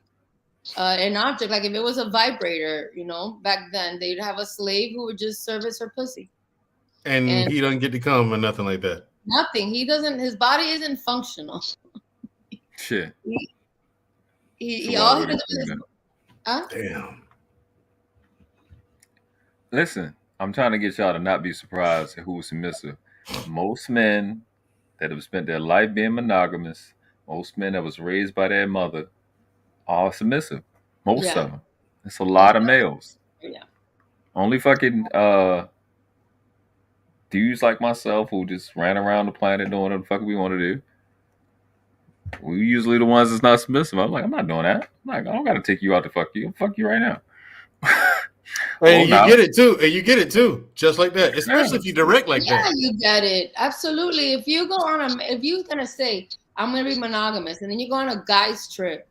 an object. Like if it was a vibrator, back then they'd have a slave who would just service her pussy. And he doesn't get to come or nothing like that. Nothing. He doesn't. His body isn't functional. Shit. He all he does is. Damn. Listen, I'm trying to get y'all to not be surprised at who's submissive. Most men that have spent their life being monogamous, most men that was raised by their mother, are submissive. Most of them. It's a lot of males. Yeah. Only fucking dudes like myself who just ran around the planet doing what the fuck we want to do. We usually the ones that's not submissive. I'm like, I'm not doing that. I don't got to take you out to fuck you. I'll fuck you right now. And you get it too. And you get it too. Just like that. Especially if you direct like that. Yeah, you get it. Absolutely. If you go on if you're going to say, I'm going to be monogamous, and then you go on a guy's trip,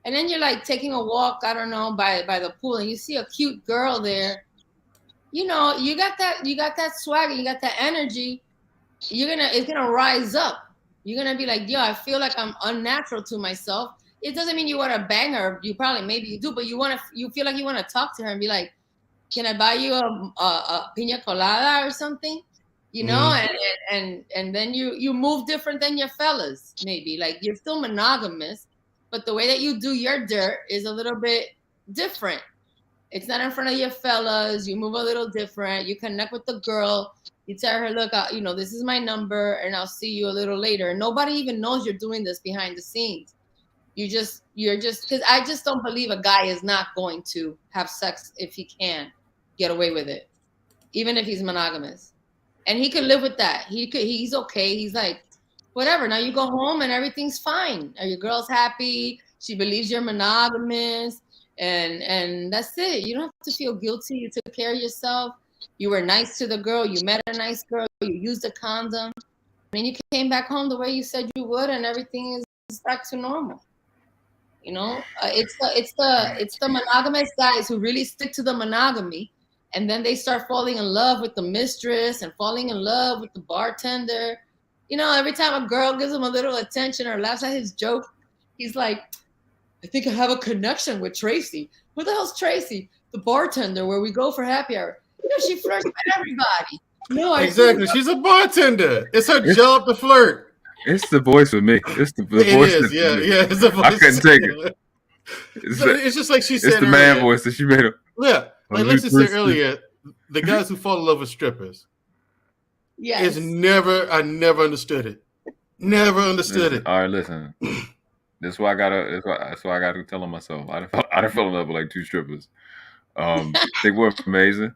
and then you're like taking a walk, I don't know, by the pool, and you see a cute girl there, you got that swag, you got that energy, it's going to rise up. You're going to be like, yo, I feel like I'm unnatural to myself. It doesn't mean you want to bang her. Maybe you do, but you feel like you want to talk to her and be like, can I buy you a piña colada or something? And then you move different than your fellas, maybe. Like you're still monogamous, but the way that you do your dirt is a little bit different. It's not in front of your fellas. You move a little different. You connect with the girl. You tell her, look, this is my number, and I'll see you a little later. And nobody even knows you're doing this behind the scenes. You're just because I just don't believe a guy is not going to have sex if he can get away with it, even if he's monogamous. And he could live with that. He's okay. He's like, whatever. Now you go home and everything's fine. Are your girl's happy? She believes you're monogamous, and that's it. You don't have to feel guilty. You took care of yourself. You were nice to the girl. You met a nice girl. You used a condom. And you came back home the way you said you would, and everything is back to normal. It's the monogamous guys who really stick to the monogamy, and then they start falling in love with the mistress and falling in love with the bartender. Every time a girl gives him a little attention or laughs at his joke, he's like, I think I have a connection with Tracy. Who the hell's Tracy? The bartender where we go for happy hour. She flirts with everybody. No, exactly. She's a bartender. It's her job to flirt. It's the voice with me. It's the voice. It is, yeah. It's the voice. I couldn't take it. It's just like she said. It's the man voice that she made up. Yeah, like Lexie said earlier, the guys who fall in love with strippers. Yes. I never understood it. Never understood it. All right, listen. That's why I gotta tell myself. I done fell in love with like 2 strippers. They were amazing.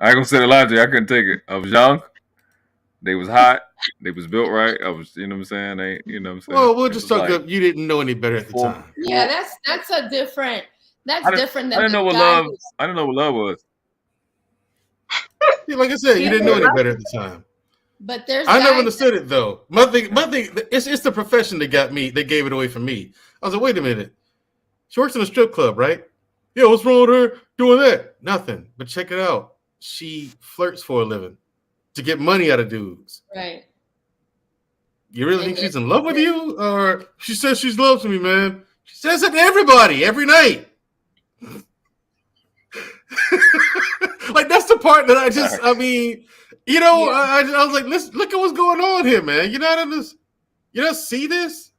I ain't gonna say the lie to you. I couldn't take it. I was young. They was hot. They was built right. I was, what I'm saying? Well, we'll just talk up. You didn't know any better at the time. Yeah, that's a different. That's different than I didn't know what love was. Yeah, like I said, you didn't know any better at the time. But I never understood it though. My thing, it's the profession that got me. They gave it away from me. I was like, wait a minute. She works in a strip club, right? Yeah, what's wrong with her doing that? Nothing. But check it out. She flirts for a living to get money out of dudes. Right. You really think she's in love with you? Or she says she's loves me, man. She says it to everybody every night. Like, that's the part that I mean, you know, I was like, look at what's going on here, man. You don't see this?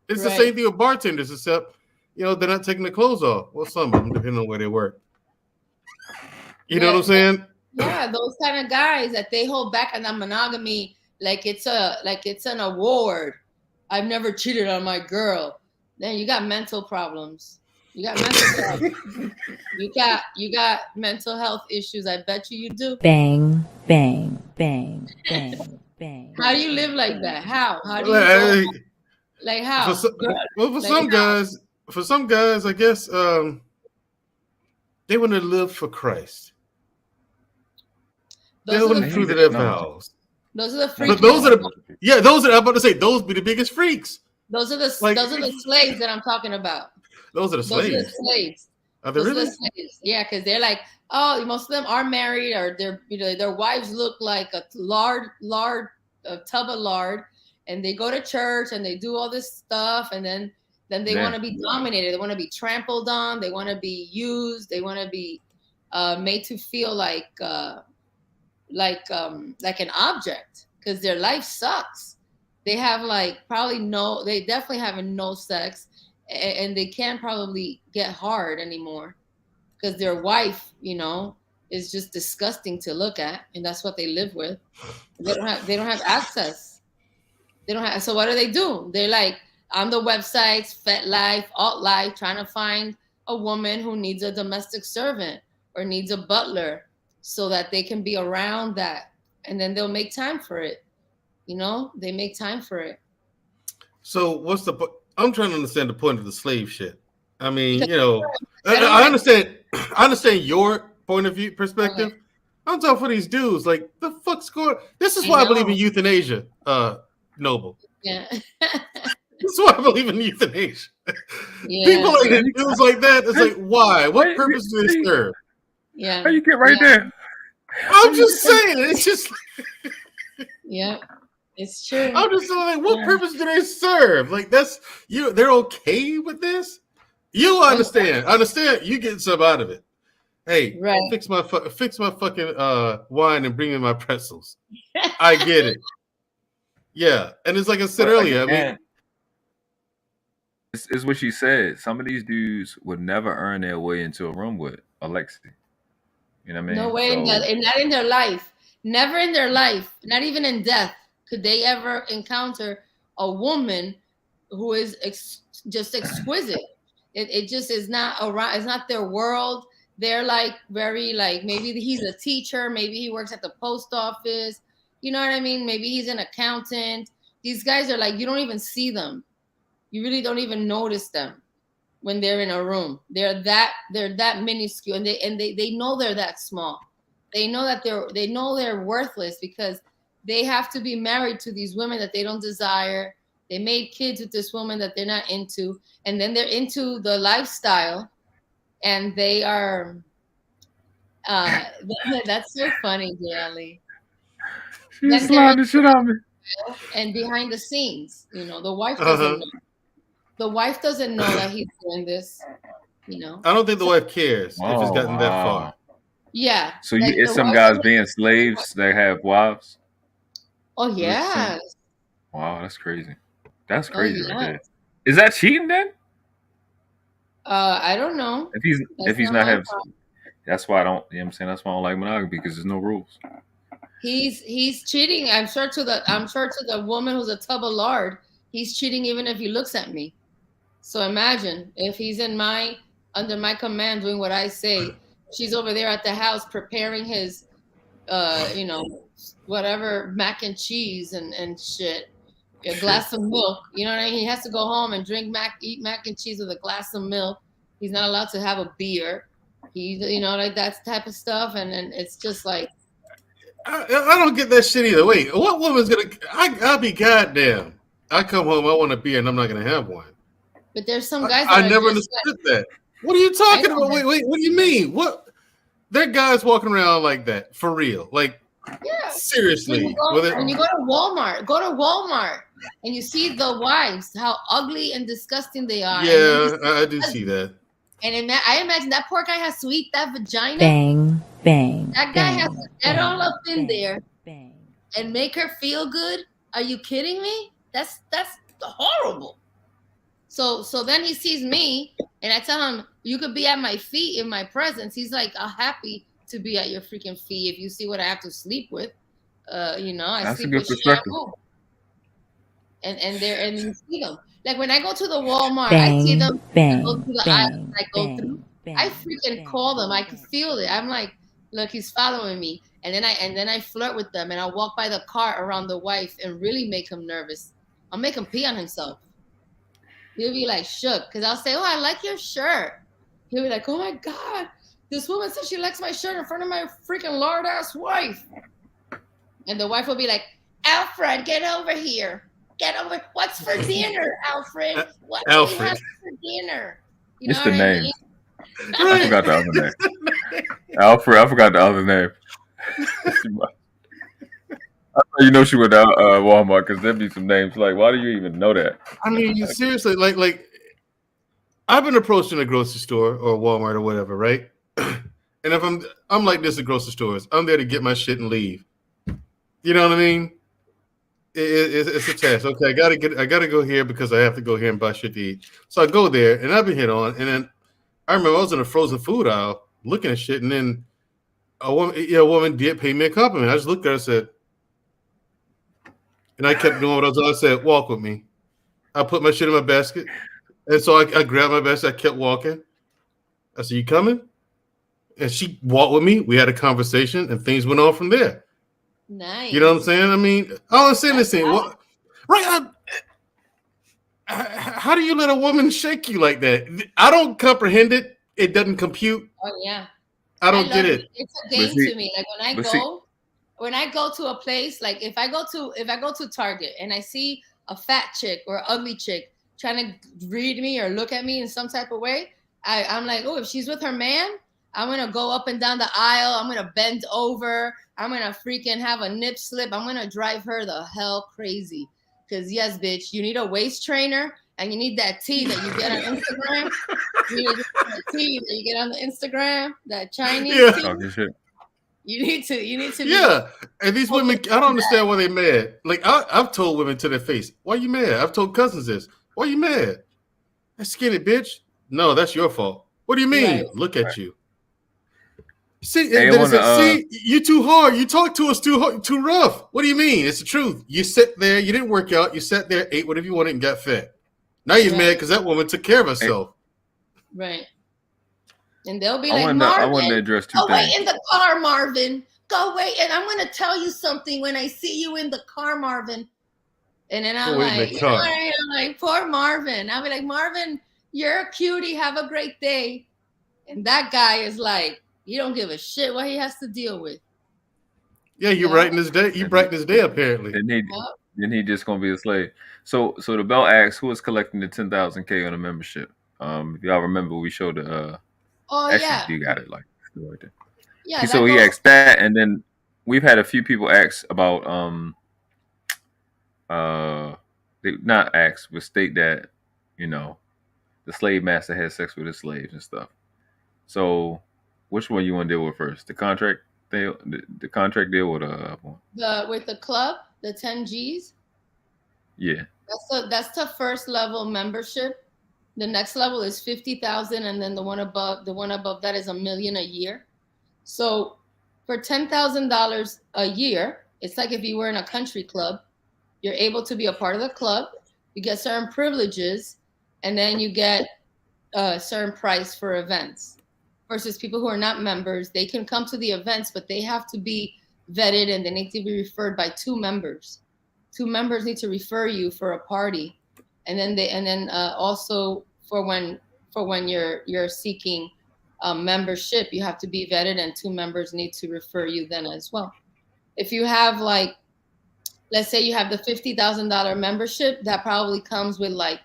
It's the same thing with bartenders, except, you know, they're not taking their clothes off. Well, some of them, depending on where they work. You know what I'm saying? Yeah, those kind of guys that they hold back on that monogamy like it's an award. I've never cheated on my girl. Then you got mental problems. You got mental problems. You got mental health issues. I bet you do. Bang, bang, bang, bang, bang. How do you live like that? How do you like how? For some guys, I guess they want to live for Christ. They want to prove their vows. Those are the freaks. But those are I'm about to say, those be the biggest freaks. Those are the slaves that I'm talking about. Those are the slaves. Those are the slaves. Are they really? Slaves. Yeah, because they're like, oh, most of them are married, or their wives look like a tub of lard, and they go to church and they do all this stuff, and then they want to be dominated. They want to be trampled on. They want to be used. They want to be made to feel like an object, because their life sucks. They have they definitely have no sex, and they can't probably get hard anymore because their wife, is just disgusting to look at, and that's what they live with. They don't have access. So what do? They're like on the websites, FetLife, AltLife, trying to find a woman who needs a domestic servant or needs a butler so that they can be around that, and then they'll make time for it. They make time for it. So what's the point? I'm trying to understand the point of the slave shit. I mean, I understand your point of view perspective. Okay. I'm talking for these dudes. Like, the fuck's going? This is why I believe in euthanasia, Noble. Yeah. This is why I believe in euthanasia. Yeah. People like dudes like that. It's like, why? What purpose do they serve? Yeah. How you get right there? I'm just saying. It's just. Yeah. It's true. I'm just saying, like, what purpose do they serve? Like, that's they're okay with this? You understand. You get some out of it. Hey, fix my fucking wine and bring me my pretzels. I get it. Yeah. And it's like I said earlier, I mean, it's what she said. Some of these dudes would never earn their way into a room with Lexie. You know what I mean? No way, not in their life. Never in their life. Not even in death could they ever encounter a woman who is just exquisite. It just is not around. It's not their world. They're like very maybe he's a teacher. Maybe he works at the post office. You know what I mean? Maybe he's an accountant. These guys are like, you don't even see them. You really don't even notice them when they're in a room. They're that minuscule, and they know they're that small. They know that they're worthless because they have to be married to these women that they don't desire. They made kids with this woman that they're not into, and then they're into the lifestyle, and they are. That's so funny, Dalllas. She's slapping the shit out of me. And behind the scenes, the wife doesn't know. The wife doesn't know that he's doing this. I don't think the wife cares if it's gotten that far. Yeah. So it's some guys being slaves that have wives. Oh yeah. Wow, that's crazy. That's crazy right there. Is that cheating then? I don't know. If he's not having, that's why I don't. You know what I'm saying? That's why I don't like monogamy, because there's no rules. He's cheating. I'm sure to the woman who's a tub of lard, he's cheating even if he looks at me. So imagine if he's under my command doing what I say. She's over there at the house preparing his, whatever mac and cheese and shit, a glass of milk. You know what I mean? He has to go home and eat mac and cheese with a glass of milk. He's not allowed to have a beer. He, like that type of stuff. And then it's just like, I don't get that shit either. Wait, what woman's gonna? I'll be goddamn. I come home, I want a beer, and I'm not gonna have one. But there's some guys. I never understood that. What are you talking about? Wait, what do you mean? What? There are guys walking around like that for real? Like, yeah, seriously. When you go to Walmart, and you see the wives, how ugly and disgusting they are. Yeah, I do see that. And I imagine that poor guy has to eat that vagina. Bang, bang. That guy has to get all up in there and make her feel good. Are you kidding me? That's horrible. So then he sees me, and I tell him, you could be at my feet in my presence. He's like, I'm happy to be at your freaking feet if you see what I have to sleep with. I That's sleep a good with perspective. shampoo. And you see them. Like when I go to the Walmart, Bang, I see them. bang, I go through the bang, aisles, I go through. I freaking call them. I can feel it. I'm like, look, he's following me. And then I flirt with them, and I walk by the car around the wife and really make him nervous. I'll make him pee on himself. He'll be like shook because I'll say, oh, I like your shirt. He'll be like, oh my God, this woman says she likes my shirt in front of my freaking lard ass wife. And the wife will be like, Alfred, get over here. Get over. What's for dinner, Alfred? What do we have for dinner? It's the name. I forgot the other name. Alfred, I forgot the other name. I thought she went to Walmart because there'd be some names. Like, why do you even know that? I mean, seriously, like I've been approached in a grocery store or Walmart or whatever, right? And if I'm like this at grocery stores, I'm there to get my shit and leave. You know what I mean? It's a test. Okay, I gotta go here because I have to go here and buy shit to eat. So I go there, and I've been hit on. And then I remember I was in a frozen food aisle looking at shit, and then a woman did pay me a compliment. I just looked at her and said, and I kept doing what I was doing. I said, walk with me. I put my shit in my basket. And so I grabbed my basket. I kept walking. I said, you coming? And she walked with me. We had a conversation, and things went on from there. Nice. You know what I'm saying? I mean, I don't understand this thing. What, right? How do you let a woman shake you like that? I don't comprehend it. It doesn't compute. Oh, yeah. I don't get it. It's a game to me. Like when I go to a place, like if I go to Target and I see a fat chick or ugly chick trying to read me or look at me in some type of way, I'm like, oh, if she's with her man, I'm going to go up and down the aisle. I'm going to bend over. I'm going to freaking have a nip slip. I'm going to drive her the hell crazy. Because, yes, bitch, you need a waist trainer and you need that tea that you get on Instagram. You need that tea that you get on the Instagram, that Chinese tea. You need to. Yeah. And these women, I don't understand why they're mad. Like, I've told women to their face, why you mad? I've told cousins this. Why you mad? That skinny bitch. No, that's your fault. What do you mean? Right. Look at you. See, see, you too hard. You talk to us too rough. What do you mean? It's the truth. You sit there. You didn't work out. You sat there, ate whatever you wanted, and got fat. Now you're mad because that woman took care of herself. Right. And they'll be like, Marvin, I want to address two things. Go wait in the car, Marvin. Go wait. And I'm going to tell you something when I see you in the car, Marvin. And then I'm like, poor Marvin. I'll be like, Marvin, you're a cutie. Have a great day. And that guy is like, he don't give a shit what he has to deal with. Yeah, you brighten his day. You brighten his day, apparently. Then he just gonna be a slave. So the bell asks, who is collecting the 10,000K on a membership? If y'all remember, we showed the. You got it like right there. Yeah. So he asked that, and then we've had a few people ask about they not ask, but state that the slave master had sex with his slaves and stuff. So. Which one you want to deal with first? The contract deal, the contract deal, or the one? With the club, the 10 Gs. Yeah. That's the first level membership. The next level is 50,000, and then the one above that is $1 million a year. So for $10,000 a year, it's like if you were in a country club. You're able to be a part of the club. You get certain privileges, and then you get a certain price for events. Versus people who are not members, they can come to the events, but they have to be vetted and they need to be referred by 2 members. 2 members need to refer you for a party, and then also for for when you're seeking membership. You have to be vetted, and 2 members need to refer you then as well. If you have like, let's say you have the $50,000 membership, that probably comes with like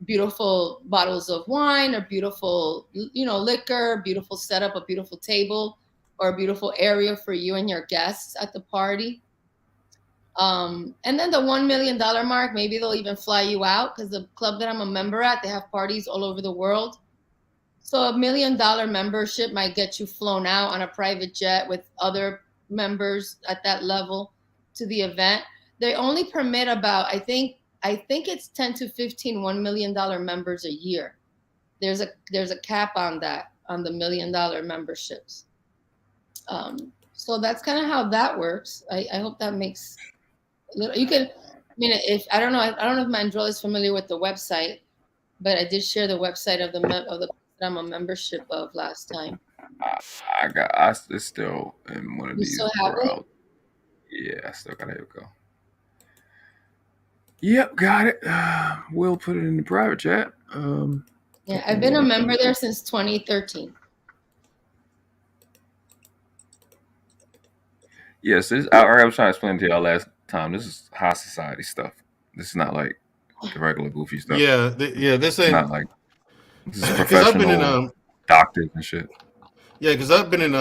beautiful bottles of wine or beautiful, liquor, beautiful setup, a beautiful table, or a beautiful area for you and your guests at the party. And then the $1 million mark, maybe they'll even fly you out, because the club that I'm a member at, they have parties all over the world. So $1 million membership might get you flown out on a private jet with other members at that level to the event. They only permit about, I think it's 10 to 15 $1 million members a year. There's a cap on that, on the $1 million memberships. So that's kind of how that works. I hope that makes a little. You can, I mean, if I don't know if Mandrell is familiar with the website, but I did share the website of the that I'm a membership of last time. It's still in one of these. You still have it? Yeah, I still got it. Here we go. Yep, got it. We'll put it in the private chat. Yeah, I've been a member there since 2013. Yes, I was trying to explain to y'all last time. This is high society stuff. This is not like the regular goofy stuff. Yeah, this ain't not like this is professional doctors and shit. Yeah, because I've been in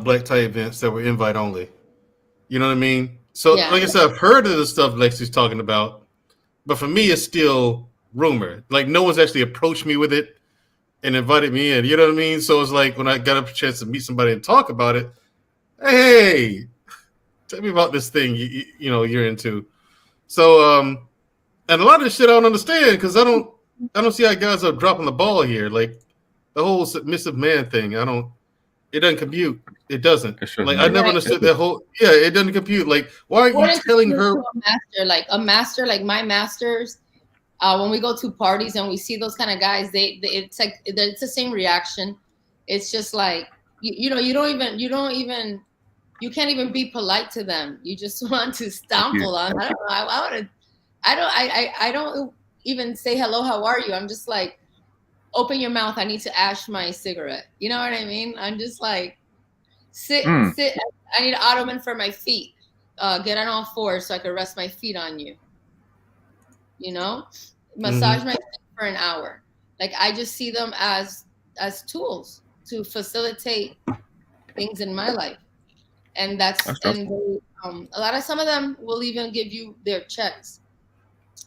black tie events that were invite only. You know what I mean? So, like I said, I've heard of the stuff Lexie's talking about, but for me, it's still rumor. Like, no one's actually approached me with it and invited me in. You know what I mean? So it's like when I got a chance to meet somebody and talk about it, hey, tell me about this thing you're into. So, and a lot of this shit I don't understand, because I don't see how guys are dropping the ball here. Like the whole submissive man thing, it doesn't compute. It doesn't. Like I never understood that whole. Yeah, it doesn't compute. Like, why are you telling her? A master, like my masters. When we go to parties and we see those kind of guys, it's like it's the same reaction. It's just like you can't even be polite to them. You just want to stomple on. I don't even say hello, how are you? I'm just like, open your mouth. I need to ash my cigarette. You know what I mean? I'm just like, sit. I need an ottoman for my feet. Get on all fours so I can rest my feet on you. Massage my feet for an hour. Like, I just see them as tools to facilitate things in my life. And some of them will even give you their checks,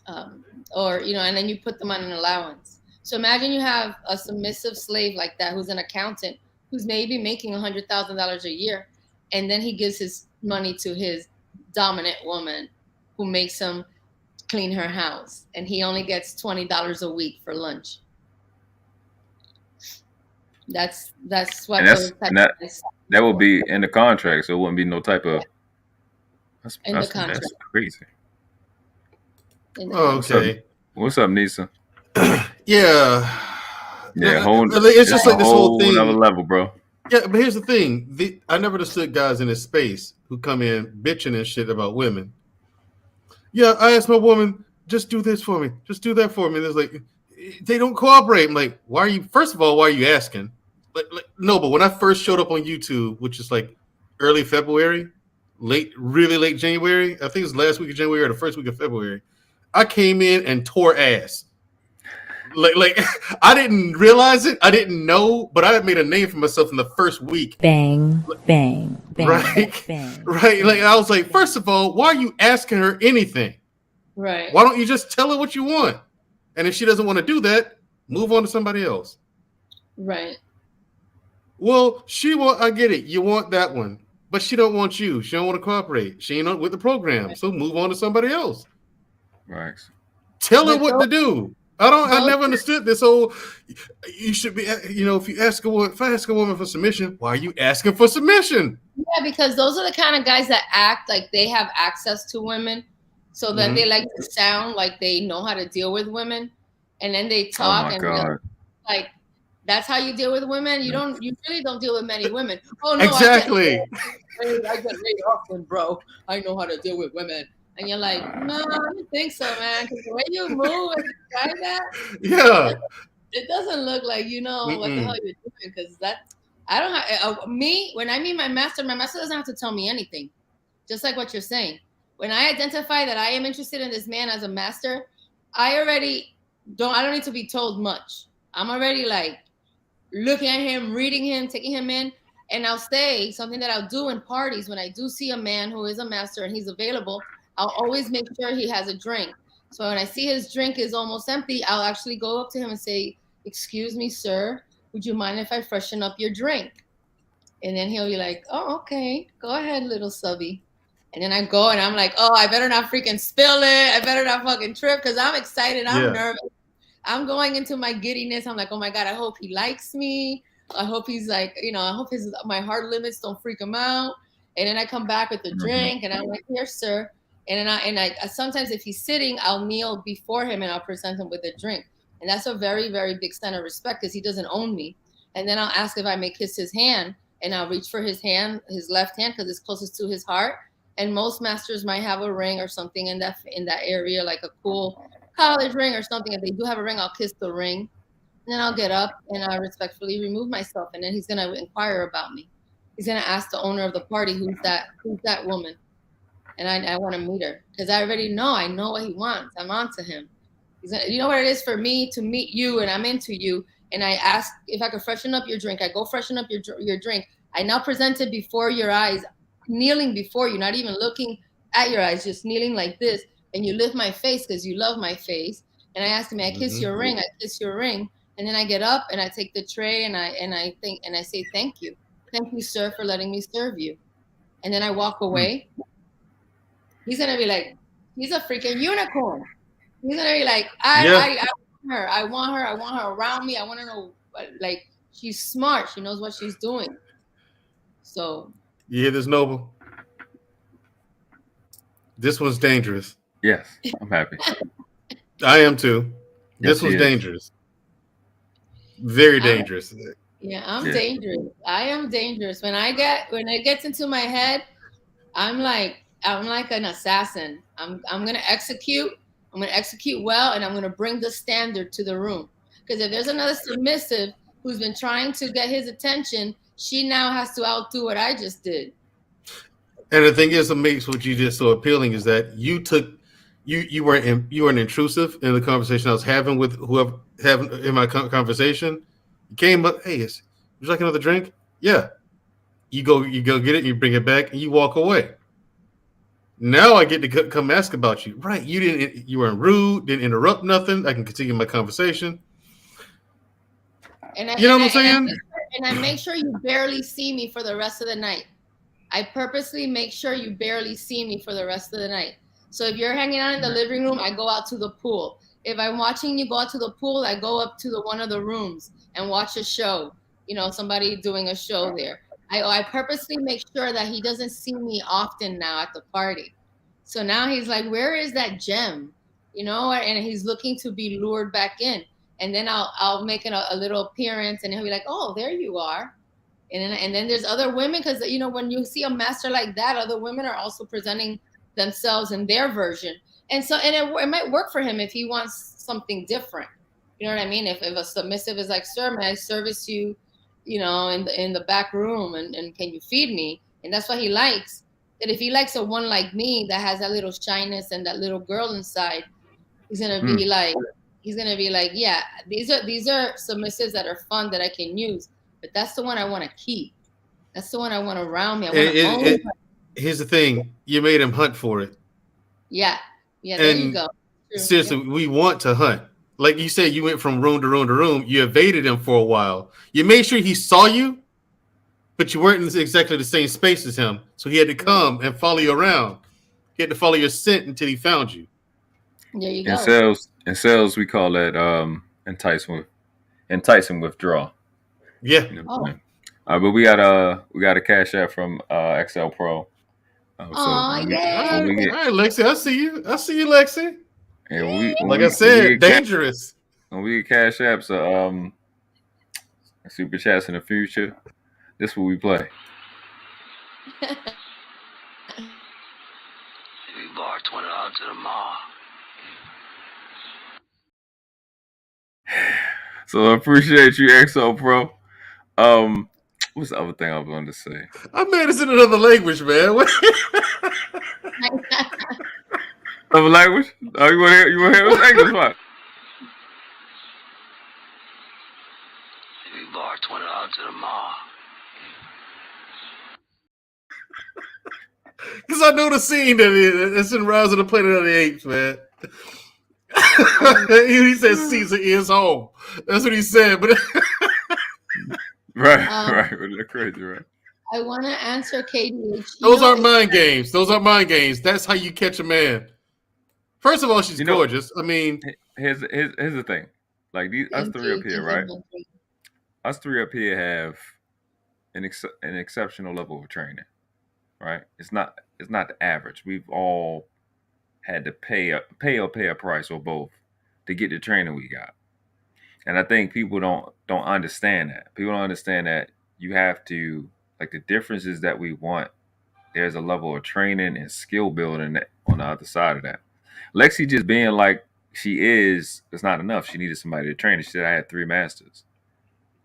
and then you put them on an allowance. So imagine you have a submissive slave like that, who's an accountant, who's maybe making $100,000 a year. And then he gives his money to his dominant woman who makes him clean her house. And he only gets $20 a week for lunch. That's what that will be in the contract, so it wouldn't be no type of. That's crazy. Okay. What's up, Nisa? Yeah. It's just like this whole thing. Another level, bro. Yeah, but here's the thing: I never understood guys in this space who come in bitching and shit about women. Yeah, I asked my woman, just do this for me, just do that for me. There's like, they don't cooperate. I'm like, why are you? First of all, why are you asking? No, but when I first showed up on YouTube, which is like early February, really late January, I think it was last week of January or the first week of February, I came in and tore ass. Like I didn't realize it, I didn't know, but I had made a name for myself in the first week. Bang, bang, bang, right, bang. Right. Like I was like, first of all, why are you asking her anything? Right. Why don't you just tell her what you want? And if she doesn't want to do that, move on to somebody else. Right. Well, I get it. You want that one, but she don't want you. She don't want to cooperate. She ain't with the program. Right. So move on to somebody else. Right. Tell her what to do. I never understood this whole, you should be, if I ask a woman for submission, why are you asking for submission? Yeah, because those are the kind of guys that act like they have access to women. So then they like to sound like they know how to deal with women. And then they talk like, that's how you deal with women. You really don't deal with many women. Oh no, exactly. I get laid often, bro. I know how to deal with women. And you're like, no, I don't think so, man. Because the way you move and describe that, Yeah. it doesn't look like you know what the hell you're doing. Because I don't have me when I meet my master doesn't have to tell me anything. Just like what you're saying. When I identify that I am interested in this man as a master, I don't need to be told much. I'm already like looking at him, reading him, taking him in. And I'll say something that I'll do in parties when I do see a man who is a master and he's available. I'll always make sure he has a drink. So when I see his drink is almost empty, I'll actually go up to him and say, "Excuse me, sir, would you mind if I freshen up your drink?" And then he'll be like, "Oh, okay, go ahead, little subby." And then I go and I'm like, "Oh, I better not freaking spill it. I better not fucking trip," because I'm excited. I'm nervous. I'm going into my giddiness. I'm like, "Oh my God, I hope he likes me. I hope he's like, I hope my heart limits don't freak him out." And then I come back with the drink and I'm like, "Here, sir." And then I sometimes if he's sitting, I'll kneel before him and I'll present him with a drink. And that's a very, very big sign of respect because he doesn't own me. And then I'll ask if I may kiss his hand and I'll reach for his hand, his left hand, because it's closest to his heart. And most masters might have a ring or something in that area, like a cool college ring or something. If they do have a ring, I'll kiss the ring. And then I'll get up and I respectfully remove myself. And then he's going to inquire about me. He's going to ask the owner of the party, who's that woman? And I want to meet her because I already know. I know what he wants. I'm on to him. You know what it is for me to meet you and I'm into you. And I ask if I could freshen up your drink. I go freshen up your drink. I now present it before your eyes, kneeling before you, not even looking at your eyes, just kneeling like this. And you lift my face because you love my face. And I ask him, "I kiss your ring. I kiss your ring." And then I get up and I take the tray and I say, "Thank you. Thank you, sir, for letting me serve you." And then I walk away. He's going to be like, he's a freaking unicorn. He's going to be like, I want her. I want her around me. I want to know, like, she's smart. She knows what she's doing. So. You hear this, Noble? This one's dangerous. Yes, I'm happy. I am too. This one's dangerous. Very dangerous. Yeah, I'm dangerous. I am dangerous. When it gets into my head, I'm like an assassin. I'm gonna execute. I'm gonna execute well, and I'm gonna bring the standard to the room. Because if there's another submissive who's been trying to get his attention, she now has to outdo what I just did. And the thing is, what makes what you did so appealing is that you weren't intrusive in the conversation I was having with whoever having in my conversation. You came up, "Hey, would you like another drink?" Yeah. You go get it, you bring it back, and you walk away. Now I get to come ask about you. Right. You weren't rude, didn't interrupt nothing. I can continue my conversation. And you know what I'm saying? And I make sure you barely see me for the rest of the night. I purposely make sure you barely see me for the rest of the night. So if you're hanging out in the living room, I go out to the pool. If I'm watching you go out to the pool, I go up to one of the rooms and watch a show. Somebody doing a show there. I purposely make sure that he doesn't see me often now at the party. So now he's like, "Where is that gem?" And he's looking to be lured back in. And then I'll make a little appearance and he'll be like, "Oh, there you are." And then there's other women because, when you see a master like that, other women are also presenting themselves in their version. And so, it might work for him if he wants something different. You know what I mean? If a submissive is like, "Sir, may I service you, in the back room and can you feed me?" And that's what he likes. That if he likes a one like me that has that little shyness and that little girl inside, he's going to be like, "Yeah, these are submissives that are fun that I can use. But that's the one I want to keep. That's the one I want around me. I want to own." Here's the thing. You made him hunt for it. Yeah. Yeah, there you go. True. Seriously, we want to hunt. Like you said, you went from room to room to room. You evaded him for a while. You made sure he saw you, but you weren't in exactly the same space as him. So he had to come and follow you around. He had to follow your scent until he found you. There you go. In sales, we call that entice and withdraw. Yeah. But we got a cash app from XL Pro. Yeah. All right, Lexie, I see you, Lexie. And I said, dangerous. When we get cash apps, super chats in the future, this is what we play. Bar $20 to the mall. So I appreciate you, XO Pro. What's the other thing I was going to say? I made this in another language, man. Another language? Oh, you want to hear? You want to hear this English? What? Bar $20 to the mall. Because I know the scene it's in Rise of the Planet of the Apes, man. He said Caesar is home. That's what he said. But right. They're crazy, right? I want to answer KDH. Those aren't mind games. Those are mind games. That's how you catch a man. First of all, she's gorgeous. I mean, here's the thing. Like us three up here, right? Us three up here have an exceptional level of training, right? It's not the average. We've all had to pay a price or both to get the training we got. And I think people don't understand that. People don't understand that you have to, like, the differences that we want. There's a level of training and skill building on the other side of that. Lexie just being like she is not enough. She needed somebody to train her. She said, I had 3 masters.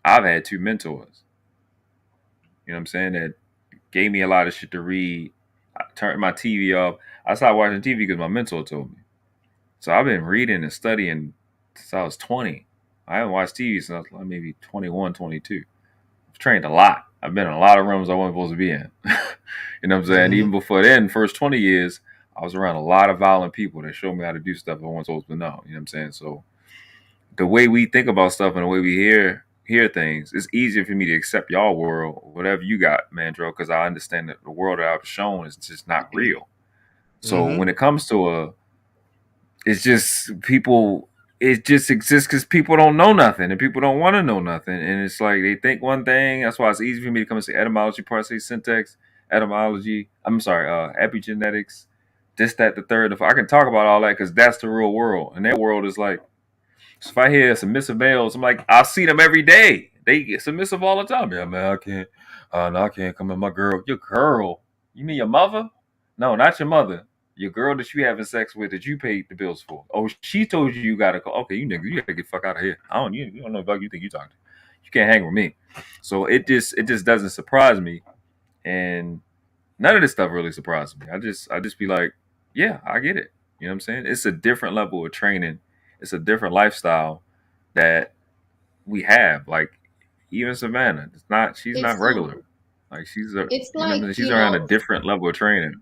I've had 2 mentors. You know what I'm saying? That gave me a lot of shit to read. I turned my TV off. I stopped watching TV because my mentor told me. So I've been reading and studying since I was 20. I haven't watched TV since I was like maybe 21, 22. I've trained a lot. I've been in a lot of rooms I wasn't supposed to be in. You know what I'm saying? Mm-hmm. Even before then, first 20 years, I was around a lot of violent people that showed me how to do stuff I wasn't supposed to know. You know what I'm saying? So the way we think about stuff and the way we hear things, it's easier for me to accept y'all world, whatever you got, Mandro, because I understand that the world that I've shown is just not real. So when it comes to it's just people, it just exists because people don't know nothing and people don't want to know nothing. And it's like they think one thing. That's why it's easy for me to come and say etymology, parsing, syntax, etymology. I'm sorry, epigenetics, this, that, the third. If I can talk about all that because that's the real world. And their world is like, so if I hear submissive males, I'm like, I see them every day. They get submissive all the time. Yeah, man, I can't. No, I can't come in. My girl. Your girl? You mean your mother? No, not your mother. Your girl that you having sex with that you paid the bills for. Oh, she told you gotta call. Okay, you nigga, you gotta get the fuck out of here. You don't know about you think you talking to. You can't hang with me. So it just doesn't surprise me. And none of this stuff really surprises me. I just be like, yeah, I get it. You know what I'm saying? It's a different level of training. It's a different lifestyle that we have. Like even Savannah, she's not regular. Like she's around a different level of training.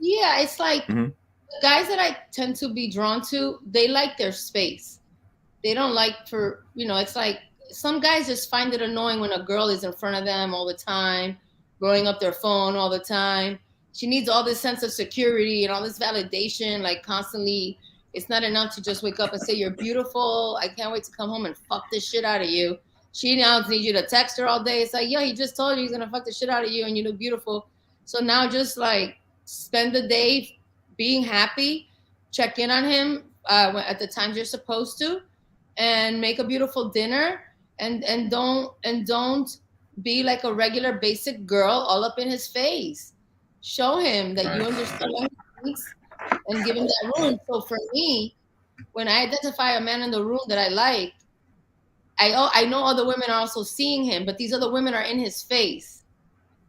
Yeah, it's like the guys that I tend to be drawn to, they like their space. They don't like it's like some guys just find it annoying when a girl is in front of them all the time, blowing up their phone all the time. She needs all this sense of security and all this validation, like constantly. It's not enough to just wake up and say, you're beautiful. I can't wait to come home and fuck this shit out of you. She now needs you to text her all day. It's like, yo, he just told you he's going to fuck the shit out of you and you look beautiful. So now just like spend the day being happy, check in on him at the times you're supposed to, and make a beautiful dinner and don't be like a regular basic girl all up in his face. Show him that you understand what he thinks and give him that room. So for me, when I identify a man in the room that I like, I know other women are also seeing him, but these other women are in his face.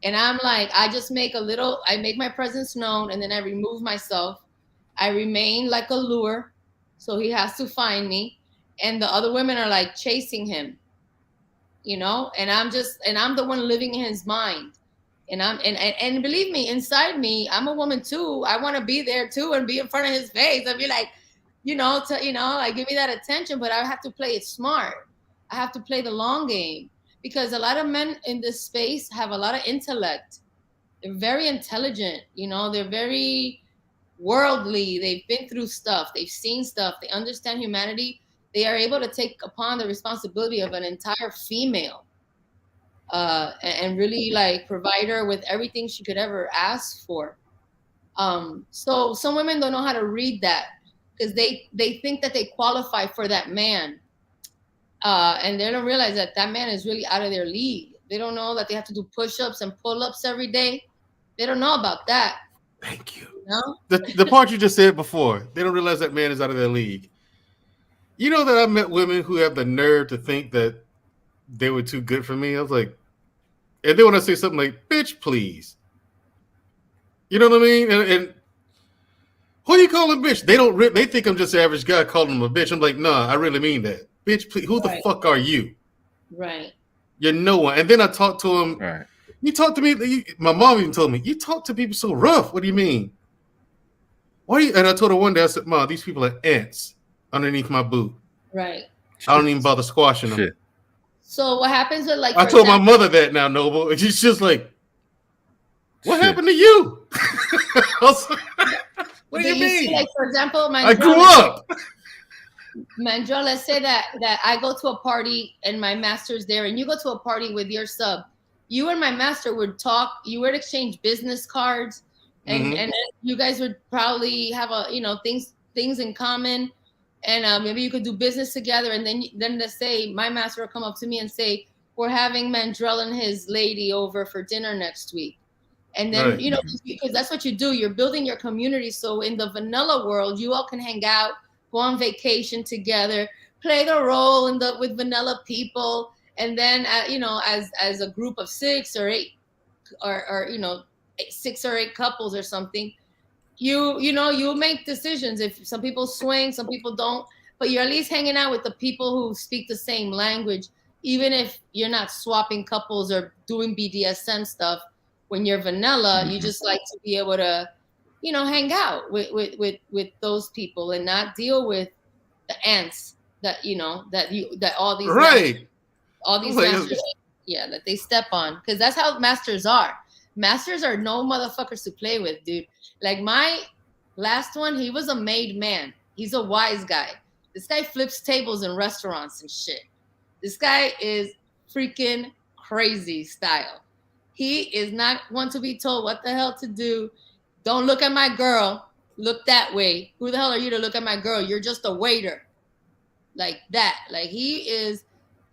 And I'm like, I make my presence known and then I remove myself. I remain like a lure. So he has to find me. And the other women are like chasing him, and I'm the one living in his mind. And believe me, inside me, I'm a woman too. I want to be there too and be in front of his face and be like, like give me that attention, but I have to play it smart. I have to play the long game because a lot of men in this space have a lot of intellect. They're very intelligent, they're very worldly. They've been through stuff. They've seen stuff. They understand humanity. They are able to take upon the responsibility of an entire female. And really like provide her with everything she could ever ask for. So some women don't know how to read that because they think that they qualify for that man. And they don't realize that man is really out of their league. They don't know that they have to do push-ups and pull-ups every day. They don't know about that. Thank you. No? The part you just said before, they don't realize that man is out of their league. You know that I met women who have the nerve to think that they were too good for me. I was like, and then when I say something like, bitch, please. You know what I mean? And who do you call a bitch? They think I'm just the average guy calling them a bitch. I'm like, nah, I really mean that. Bitch, please, who the fuck are you? Right. You're no one. And then I talked to him. Right. You talk to me. My mom even told me, you talk to people so rough. What do you mean? And I told her one day, I said, Mom, these people are ants underneath my boot. Right. I don't even bother squashing them. So what happens with like? I told my mother that now, Noble, and she's just like, "What happened to you?" What do you mean? See, like for example, I grew up. Mandra, let's say that I go to a party and my master's there, and you go to a party with your sub. You and my master would talk. You would exchange business cards, and you guys would probably have things in common. And maybe you could do business together. And then let's say my master will come up to me and say, we're having Mandrell and his lady over for dinner next week. And then, because that's what you do. You're building your community. So in the vanilla world, you all can hang out, go on vacation together, play the role with vanilla people. And then, as a group of 6 or 8 or 6 or 8 couples or something, you make decisions. If some people swing, some people don't, but you're at least hanging out with the people who speak the same language, even if you're not swapping couples or doing BDSM stuff. When you're vanilla, you just like to be able to, hang out with those people and not deal with the ants that all these masters, that they step on, because that's how masters are. Masters are no motherfuckers to play with, dude. Like my last one, he was a made man. He's a wise guy. This guy flips tables in restaurants and shit. This guy is freaking crazy style. He is not one to be told what the hell to do. Don't look at my girl. Look that way. Who the hell are you to look at my girl? You're just a waiter. Like that. Like he is,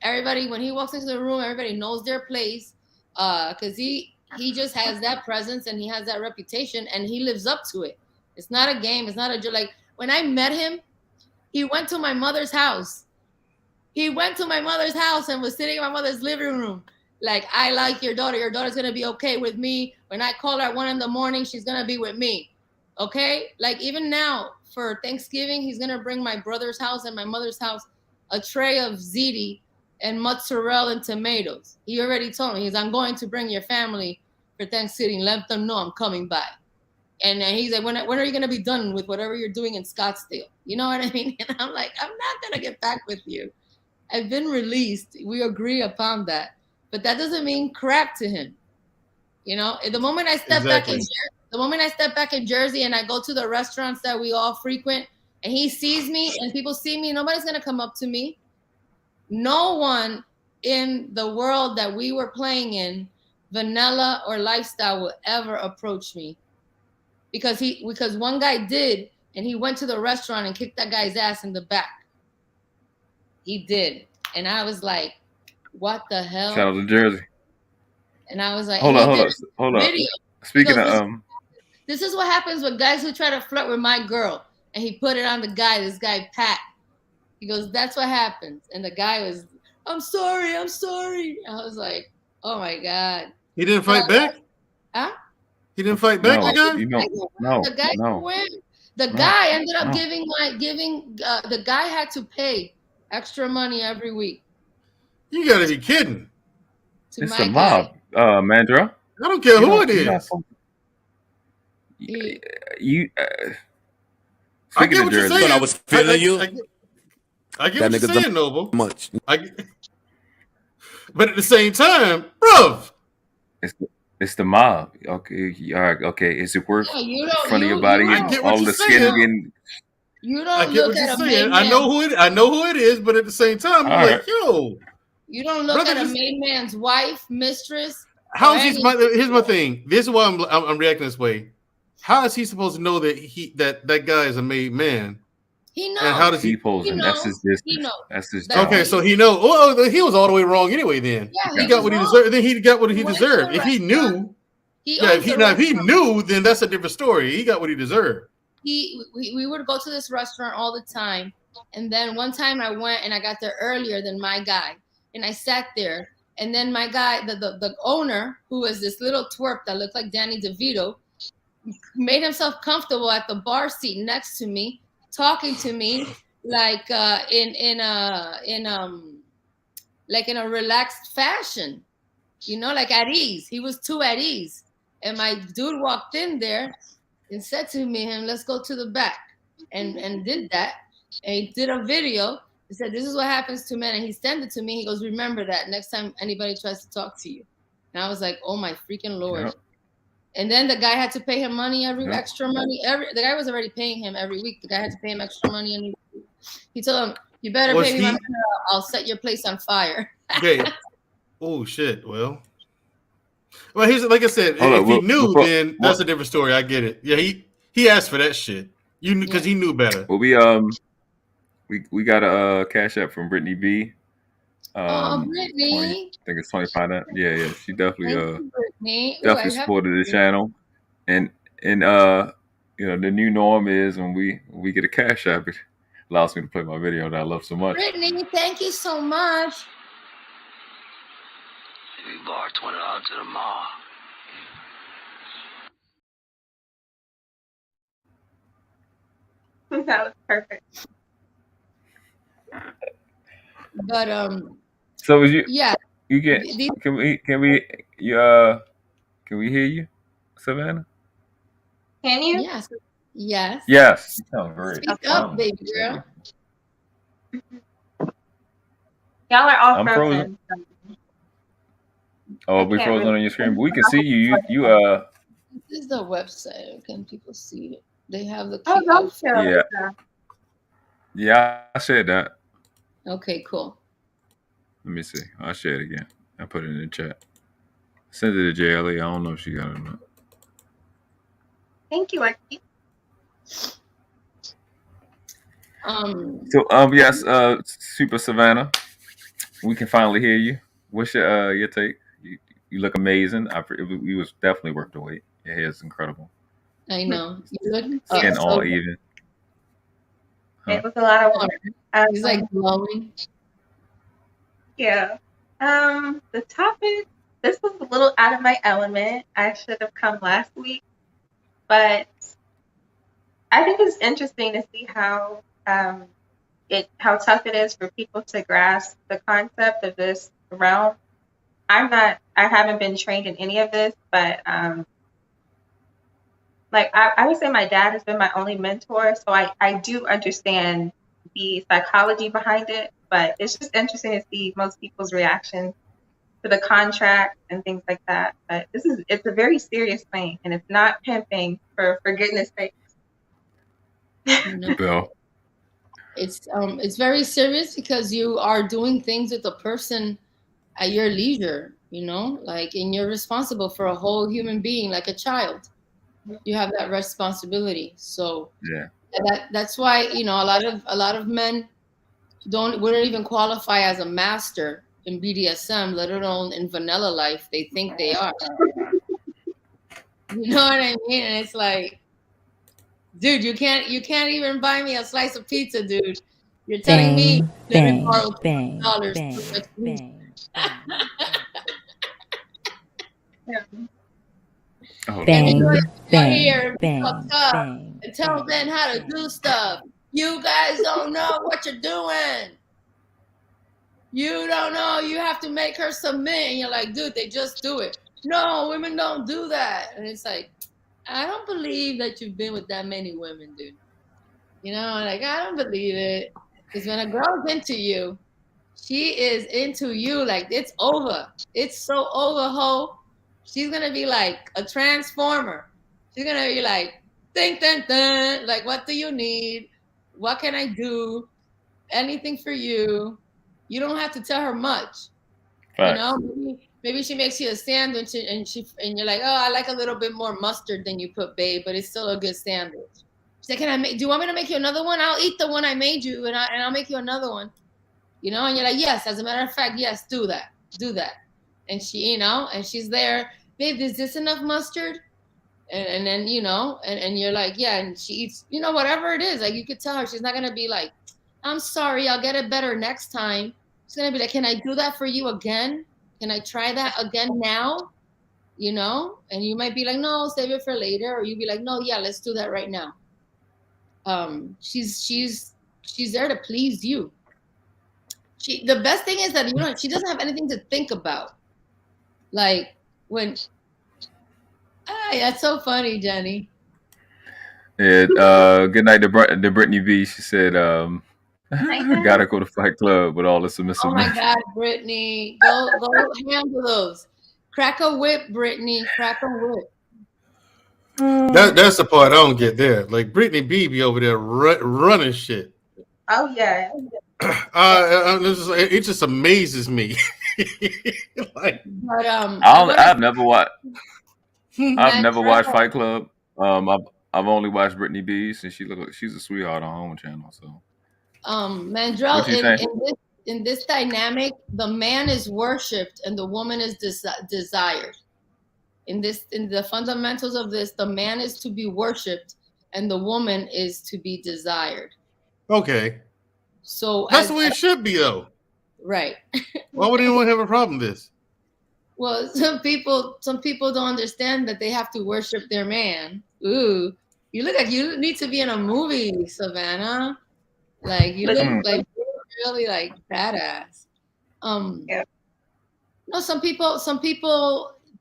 everybody, when he walks into the room, everybody knows their place. Because he just has that presence and he has that reputation and he lives up to it. It's not a game. It's not a joke. Like when I met him, he went to my mother's house. He went to my mother's house and was sitting in my mother's living room. Like, I like your daughter. Your daughter's going to be okay with me. When I call her at 1 a.m, she's going to be with me. Okay? Like even now for Thanksgiving, he's going to bring my brother's house and my mother's house a tray of ziti and mozzarella and tomatoes. He already told me, I'm going to bring your family for Thanksgiving. Let them know I'm coming by. And then he's like, when are you going to be done with whatever you're doing in Scottsdale? You know what I mean? And I'm like, I'm not going to get back with you. I've been released. We agree upon that. But that doesn't mean crap to him. The moment I step back in Jersey and I go to the restaurants that we all frequent and he sees me and people see me, nobody's going to come up to me. No one in the world that we were playing in, vanilla or lifestyle, will ever approach me. Because one guy did, and he went to the restaurant and kicked that guy's ass in the back. He did. And I was like, what the hell? Shout out to Jersey. And I was like, hold on. Speaking of this is what happens with guys who try to flirt with my girl. And he put it on this guy, Pat. He goes, that's what happens. And the guy was, I'm sorry. I was like, oh my God. He didn't fight back? Huh? He didn't fight back, no, The guy ended up the guy had to pay extra money every week. You gotta be kidding. It's the mob, Mandra. I don't care who it is. I get what you're saying. But I was feeling you. I get what you're saying, Noble. But at the same time, bruv. It's the mob. Okay, all right, okay. Is it worth in front of your body and all the skin getting? You don't look at a maid man. I know who it is, but at the same time, I'm like, yo. You don't look at a maid man's wife, mistress. Here's my thing. This is why I'm reacting this way. How is he supposed to know that that guy is a made man? He knows. And how does he pose him? That's his business. He knows. That's his job. Okay, so he knows. Well, he was all the way wrong anyway. Then he got what he deserved. Then he got what he deserved. If he knew, If he knew, then that's a different story. He got what he deserved. We would go to this restaurant all the time, and then one time I went and I got there earlier than my guy, and I sat there, and then my guy, the owner, who was this little twerp that looked like Danny DeVito, made himself comfortable at the bar seat next to me, talking to me like in a relaxed fashion, like at ease. He was too at ease. And my dude walked in there and said to me, let's go to the back, and did that. And he did a video. He said, this is what happens to men. And he sent it to me. He goes, remember that next time anybody tries to talk to you. And I was like, oh my freaking Lord. Yep. And then the guy had to pay him money, extra money. The guy was already paying him every week. The guy had to pay him extra money. And he told him, you better pay me money, I'll set your place on fire. Okay. Oh, shit. Well, here's, like I said, if he knew, then that's a different story. I get it. Yeah, he asked for that shit. Because he knew better. Well, we got a cash app from Brittany B. Brittany. I think it's 25. Yeah. She definitely supported the channel. And the new norm is when we get a cash app, it allows me to play my video that I love so much. Brittany, thank you so much. We bought $20 to the mall. That was perfect. But so is you? Yeah. You get? Can we hear you, Savannah? Can you? Yes. Yes. Yes. Oh, great. Speak up, baby girl. Y'all are all I'm frozen. Oh, we frozen on your screen, but we can see you. This is the website. Can people see it? They have the. Yeah, I shared that. Okay, cool. Let me see. I'll share it again. I put it in the chat. Send it to JLE. I don't know if she got it or not. Thank you, Lexie. Yes, Super Savannah. We can finally hear you. What's your take? You look amazing. You was definitely worth the wait. Your hair is incredible. I know. You look skin all even. It was a lot of work. He's like glowing. Yeah. The topic, this was a little out of my element. I should have come last week, but I think it's interesting to see how tough it is for people to grasp the concept of this realm. I haven't been trained in any of this, but I would say my dad has been my only mentor, so I do understand the psychology behind it, but it's just interesting to see most people's reactions to the contract and things like that. But it's a very serious thing, and it's not pimping for goodness sake. Bill. It's very serious because you are doing things with a person at your leisure, and you're responsible for a whole human being like a child. You have that responsibility. So yeah, that's why a lot of men wouldn't even qualify as a master in BDSM, let alone in vanilla life. They think they are. You know what I mean? And it's like, dude, you can't even buy me a slice of pizza, dude. You're telling me let me borrow $2. And tell men how to do stuff. You guys don't know what you're doing. You don't know. You have to make her submit. And you're like, dude, they just do it. No, women don't do that. And it's like, I don't believe that you've been with that many women, dude. I don't believe it. Because when a girl's into you, she is into you. Like, it's over. It's so over, ho. She's going to be like a transformer. She's going to be like, ding, ding, ding. Like, what do you need? What can I do? Anything for you. You don't have to tell her much. Right. Maybe she makes you a sandwich and you're like, oh, I like a little bit more mustard than you put, babe, but it's still a good sandwich. She's like, do you want me to make you another one? I'll eat the one I made you and I'll make you another one. And you're like, yes, as a matter of fact, yes, do that. And she, and she's there babe, is this enough mustard? And then, you know, and you're like, yeah, and she eats, you know, whatever it is. Like, you could tell her, she's not going to be like, I'm sorry, I'll get it better next time. She's going to be like, can I do that for you again? Can I try that again now? You know? And you might be like, no, save it for later. Or you'd be like, no, yeah, let's do that right now. She's there to please you. The best thing is that, you know, she doesn't have anything to think about. Like, when... that's so funny, Jenny. Yeah. Good night to Brittany B. She said, "Gotta go to Fight Club with all the submissive." Oh my God, Brittany, go handle those. Crack a whip, Brittany. Crack a whip. That's the part I don't get there. Like Brittany B be over there running shit. Oh yeah. It just amazes me. Like, but I've never watched. I've never watched Fight Club. I've only watched Brittany B. Since she's a sweetheart on her own channel. So, Mandrell, in this dynamic, the man is worshipped and the woman is desired. In the fundamentals of this, the man is to be worshipped and the woman is to be desired. Okay. So that's the way it should be, though. Right. Why would anyone have a problem with this? Well, some people don't understand that they have to worship their man. Ooh, you look like you need to be in a movie, Savannah. Like you look like really like badass. Yeah. No, some people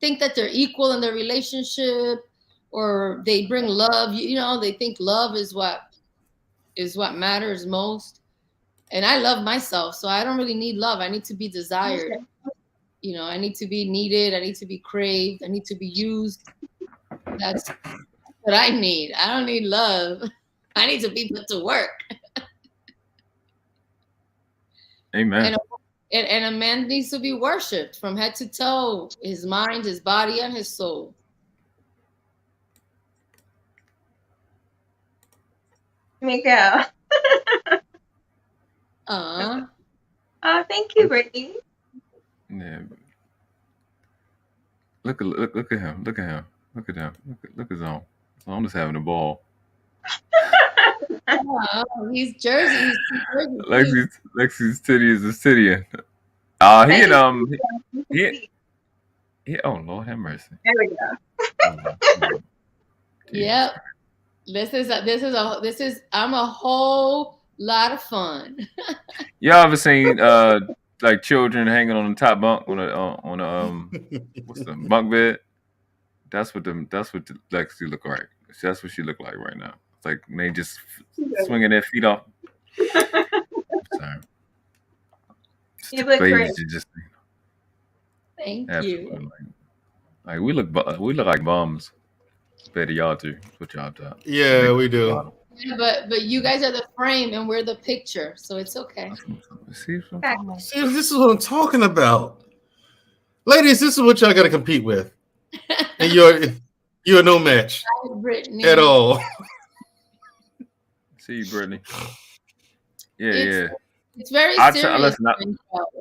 think that they're equal in their relationship, or they bring love. You know, they think love is what matters most. And I love myself, so I don't really need love. I need to be desired. You know, I need to be needed. I need to be craved. I need to be used. That's what I need. I don't need love. I need to be put to work. Amen. And a man needs to be worshipped from head to toe, his mind, his body, and his soul. Miguel. Thank you, Brittany. Yeah. Look at him. Look at him. Look at Zone. Zone is having a ball. Oh, he's Jersey. Lexie's titty is a titty. He oh Lord have mercy. There we go. Yep. This is I'm a whole lot of fun. Y'all ever seen like children hanging on the top bunk on a what's the bunk bed? That's what Lexie look like. That's what she look like right now. It's like they just swinging their feet off. Sorry. You look great. Thank you. Like we look like bums. Better y'all too. What y'all talk. Yeah, we do. Yeah, but you guys are the frame and we're the picture, so it's okay. See, this is what I'm talking about. Ladies, this is what y'all got to compete with. And you're no match at all. See you, Brittany. Yeah. It's very serious.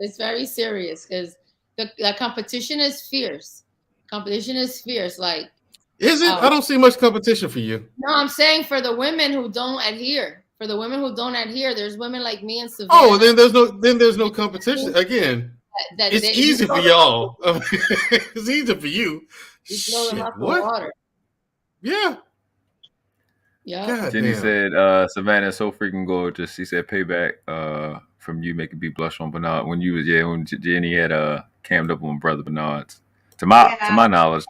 It's very serious because the competition is fierce. Competition is fierce. Like, is it? I don't see much competition for you. No, I'm saying for the women who don't adhere. For the women who don't adhere, there's women like me and Savannah. Oh, then there's no competition. Again, it's easy for y'all. It's easy for you. What? Water. Yeah. Yeah. Jenny said, Savannah is so freaking gorgeous. She said, payback from you making me blush on Bernard when Jenny had cammed up on Brother Bernard's. To my knowledge,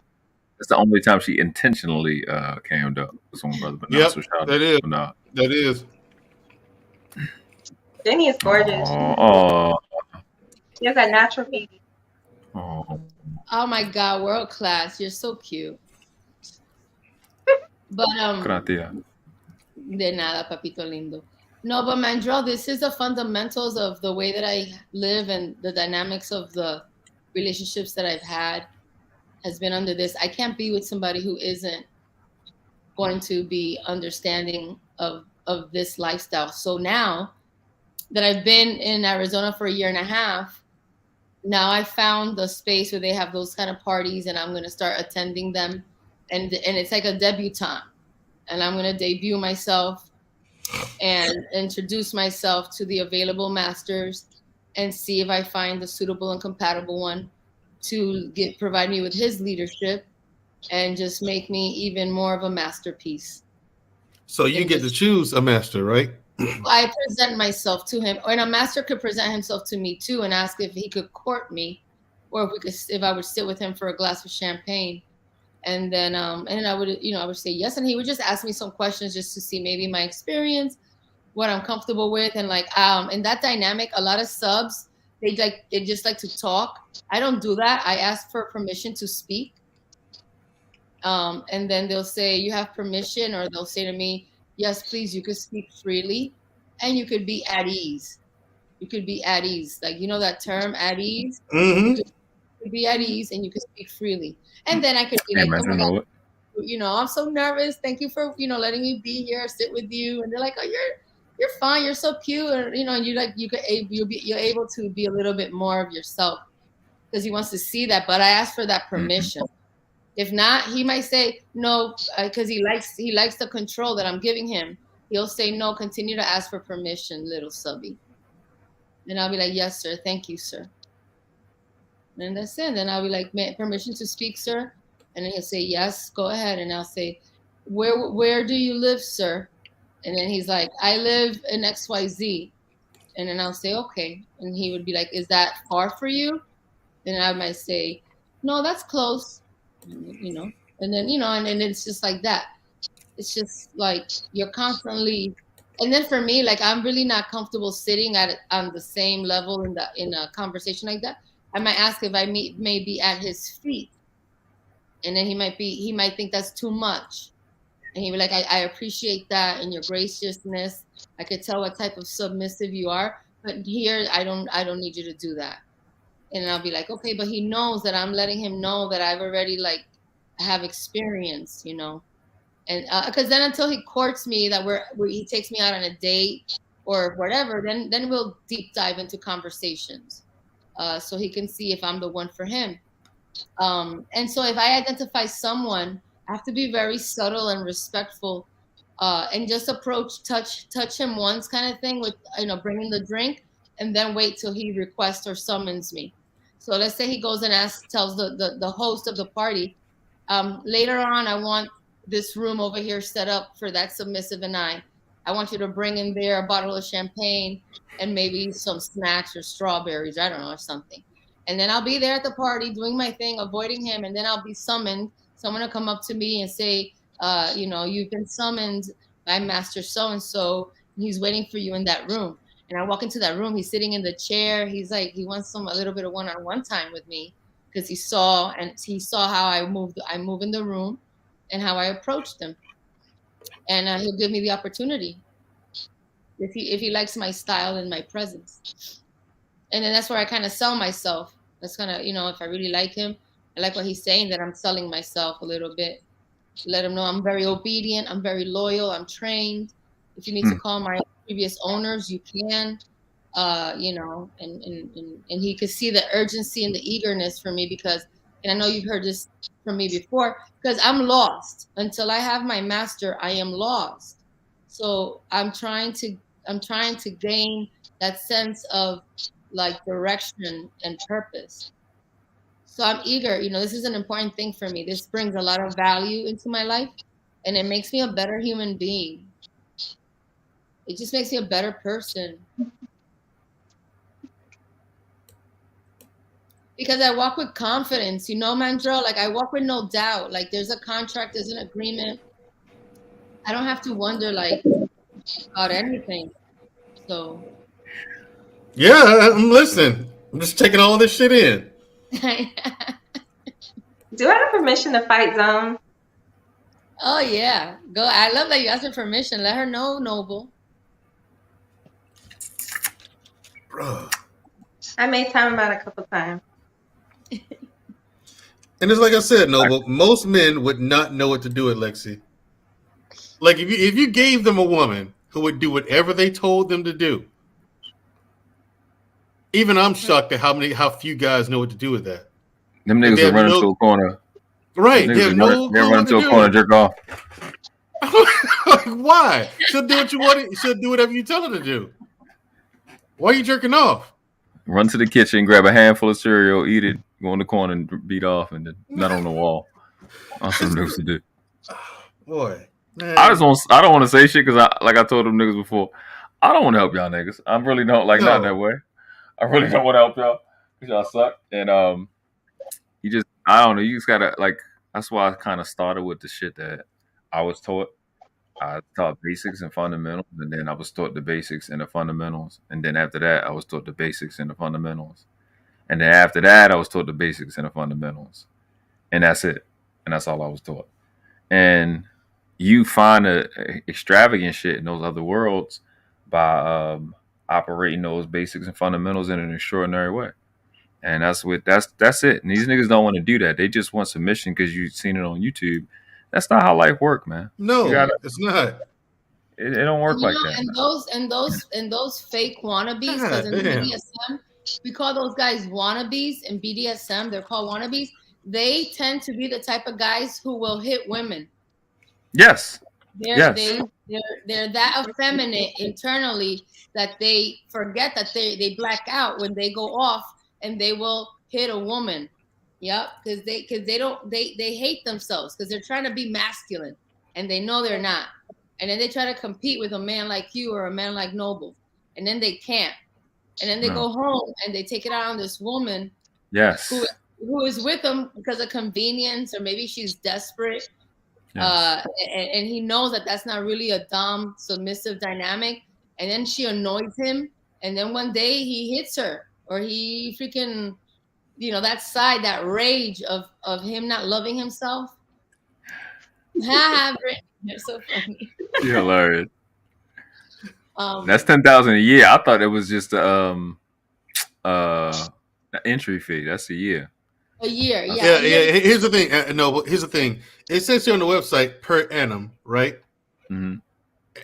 that's the only time she intentionally cammed up on Brother Bernard. Yep, so that is. Bernard. That is. Jenny is gorgeous. She has that natural beauty. Oh my God, world class! You're so cute. But Gracias. De nada, papito lindo. No, but Mandrell, this is the fundamentals of the way that I live and the dynamics of the relationships that I've had has been under this. I can't be with somebody who isn't going to be understanding of this lifestyle. So now that I've been in Arizona for 1.5 years, now I found the space where they have those kind of parties, and I'm going to start attending them. And it's like a debutante. And I'm going to debut myself and introduce myself to the available masters and see if I find the suitable and compatible one to provide me with his leadership and just make me even more of a masterpiece. So you get to choose a master, right? I present myself to him, and a master could present himself to me too and ask if he could court me, or if I would sit with him for a glass of champagne. And then I would say yes, and he would just ask me some questions just to see maybe my experience, what I'm comfortable with, and in that dynamic, a lot of subs they just like to talk. I don't do that. I ask for permission to speak, and then they'll say you have permission, or they'll say to me, yes, please, you could speak freely, and you could be at ease. You could be at ease, like that term, at ease. Mm-hmm. You could be at ease, and you could speak freely. And then I could be like, oh my God, I'm so nervous. Thank you for, letting me be here, sit with you. And they're like, oh, you're fine. You're so cute. And, and you're able to be a little bit more of yourself because he wants to see that. But I asked for that permission. If not, he might say no, because he likes the control that I'm giving him. He'll say no, continue to ask for permission, little subby. And I'll be like, yes, sir. Thank you, sir. And that's it. Then I'll be like, permission to speak, sir? And then he'll say, yes, go ahead. And I'll say, where do you live, sir? And then he's like, I live in XYZ. And then I'll say, okay. And he would be like, is that far for you? And I might say, no, that's close. And then, and it's just like that. It's just like you're constantly, and then for me, like I'm really not comfortable sitting on the same level in a conversation like that. I might ask if I may be at his feet, and then he might think that's too much, and he'd be like, I appreciate that and your graciousness. I could tell what type of submissive you are, but here I don't need you to do that. And I'll be like, okay, but he knows that I'm letting him know that I've already have experience, and because then until he courts me, that where he takes me out on a date or whatever, then we'll deep dive into conversations. So he can see if I'm the one for him. And so if I identify someone, I have to be very subtle and respectful, and just touch him once kind of thing with, bringing the drink, and then wait till he requests or summons me. So let's say he goes and tells the host of the party, later on, I want this room over here set up for that submissive and I want you to bring in there a bottle of champagne and maybe some snacks or strawberries, I don't know, or something. And then I'll be there at the party doing my thing, avoiding him. And then I'll be summoned. Someone will come up to me and say, you've been summoned by Master So-and-so. He's waiting for you in that room. And I walk into that room. He's sitting in the chair. He's like, he wants a little bit of one-on-one time with me because he saw how I move in the room and how I approached him. And he'll give me the opportunity if he likes my style and my presence. And then that's where I kind of sell myself. That's kind of, if I really like him, I like what he's saying, that I'm selling myself a little bit. Let him know I'm very obedient, I'm very loyal, I'm trained. If you need to call my previous owners, you can, and he could see the urgency and the eagerness for me because, and I know you've heard this from me before, because I'm lost. Until I have my master, I am lost. So I'm trying to gain that sense of direction and purpose. So I'm eager, this is an important thing for me. This brings a lot of value into my life and it makes me a better human being. It just makes me a better person. Because I walk with confidence, Mandro, I walk with no doubt. There's a contract, there's an agreement. I don't have to wonder about anything. So. Yeah, I'm listening. I'm just taking all this shit in. Do I have permission to fight Zone? Oh yeah, go. I love that you asked her permission. Let her know, Noble. Bruh. I made time about a couple times. And it's like I said, Noble, most men would not know what to do with Lexie. If you gave them a woman who would do whatever they told them to do, Even I'm shocked at how few guys know what to do with that. Them niggas will run into a corner. Right. They run into a corner, jerk off. Why? She'll do what you want. She'll do whatever you tell her to do. Why are you jerking off? Run to the kitchen, grab a handful of cereal, eat it, go in the corner and beat off, and then nut on the wall. That's what niggas to do. Boy, man. I don't want to say shit because I told them niggas before, I don't want to help y'all niggas. I really don't not that way. I really don't want to help y'all because y'all suck. And I don't know. You just gotta that's why I kind of started with the shit that I was taught. I taught basics and fundamentals, and then I was taught the basics and the fundamentals. And then after that, I was taught the basics and the fundamentals. And then after that, I was taught the basics and the fundamentals. And that's it. And that's all I was taught. And you find extravagant shit in those other worlds by operating those basics and fundamentals in an extraordinary way. And that's it. And these niggas don't want to do that. They just want submission because you've seen it on YouTube. That's not how life works, man. No, it's not. It don't work like that. And those fake wannabes, because in BDSM, we call those guys wannabes. In BDSM, they're called wannabes. They tend to be the type of guys who will hit women. Yes. They're that effeminate internally that they forget that they black out when they go off and they will hit a woman. Yep, because they hate themselves because they're trying to be masculine and they know they're not. And then they try to compete with a man like you or a man like Noble. And then they can't. And then they go home and they take it out on this woman. Yes. Who is with them because of convenience, or maybe she's desperate. Yes. And he knows that that's not really a dom submissive dynamic. And then she annoys him. And then one day he hits her, or he freaking, that side, that rage of him not loving himself. You're so funny. You're hilarious. That's $10,000 a year. I thought it was just an entry fee. That's a year. A year, yeah. Here's the thing. Here's the thing. It says here on the website per annum, right? Mm-hmm.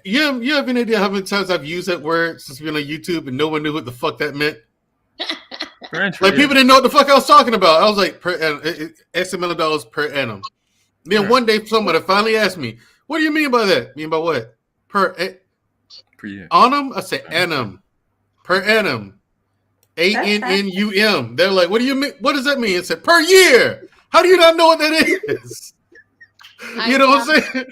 You have any idea how many times I've used that word since being on YouTube and no one knew what the fuck that meant? People didn't know what the fuck I was talking about. I was like, X amount of dollars per annum. Then one day somebody finally asked me, what do you mean by that? Mean by what? Per year. Annum? I said annum. Per annum. ANNUM. They're like, what do you mean? What does that mean? It said per year. How do you not know what that is? You know what I'm saying?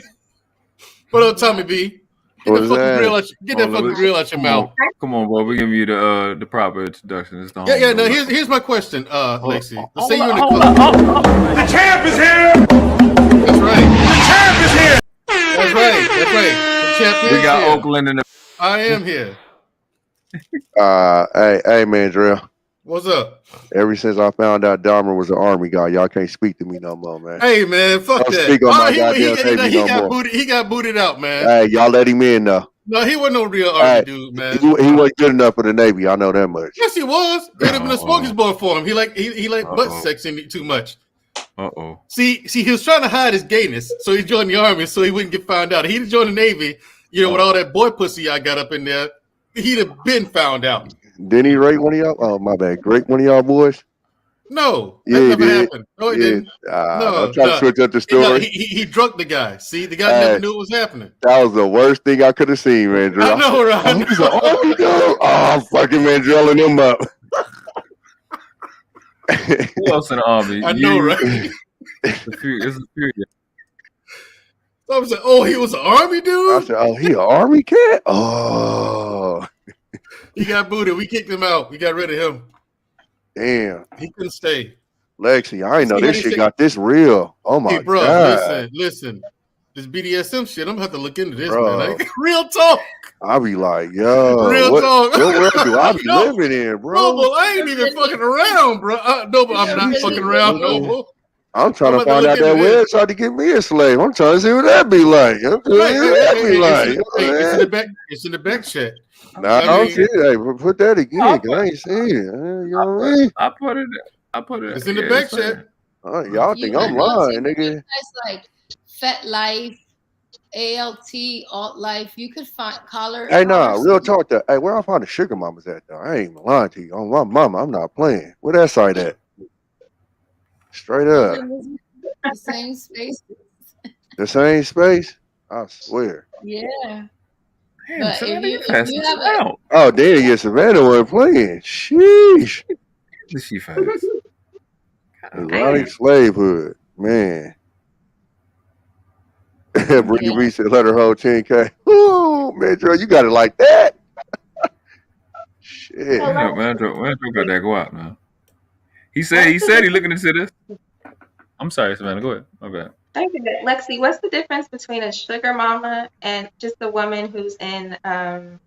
What up, Tommy B? Get that fucking grill out your mouth. Come on, bro. We give you the proper introduction. No, here's my question, Lexie. Let's say you're in the club. The champ is here. That's right. The champ is here. That's right. The champ is here. We got Oakland in the. I am here. Hey, man, Drill. What's up? Ever since I found out Dahmer was an Army guy, y'all can't speak to me no more, man. Hey, man, fuck that. Speak on my goddamn TV no more. He got booted out, man. Hey, y'all let him in, though. No, he wasn't no real Army dude, man. He wasn't good enough for the Navy. I know that much. Yes, he was. They'd have been a smorgasbord for him. He liked butt sex in it too much. See, he was trying to hide his gayness, so he joined the Army so he wouldn't get found out. He'd joined the Navy, with all that boy pussy I got up in there. He'd have been found out. Didn't he rape one of y'all? Oh, my bad. Rape one of y'all boys? No, that never happened. No, he didn't. I'm trying to switch up the story. He drugged the guy. See, the guy never knew what was happening. That was the worst thing I could have seen, man. I know, right? He's like, I'm fucking man drilling him up. Who else in the Army? I know, right? It's a few. So I was like, oh, he was an Army dude? I said, oh, he an Army cat? Oh. He got booted. We kicked him out. We got rid of him. Damn. He couldn't stay. Lexie, I ain't know this shit got this real. Oh, my God. Listen. This BDSM shit, I'm going to have to look into this, man. Real talk. I'll be like, yo. Real talk. What world do I be living in, bro? Noble, I ain't even fucking around, bro. Noble, I'm not fucking around, Noble. I'm trying to find out that website to get me a slave. I'm trying to see what that be like. It's in the back chat. Nah, I don't see it. Hey, put that again. I ain't seen it. You know what I mean? I put it. It's in the back chat. Y'all think I'm lying, nigga? Guys like FetLife, ALT, alt life. You could call her. Hey, nah, real talk. Hey, where I find the sugar mamas at though? I ain't even lying to you. On my mama, I'm not playing. Where that site at? Straight up. The same space. The same space? I swear. Yeah. Damn, But Savannah, if you have out. Oh, damn, yeah, Savannah wasn't playing. Sheesh. She fast. Erotic slavehood, man. Brittany Reed said, let her hold 10K. Ooh, man, Joe, you got it like that. Shit. When Andrew got that go out, man. He said he looking into this. I'm sorry, Savannah. Go ahead. My bad. Lexie, what's the difference between a sugar mama and just a woman who's in, I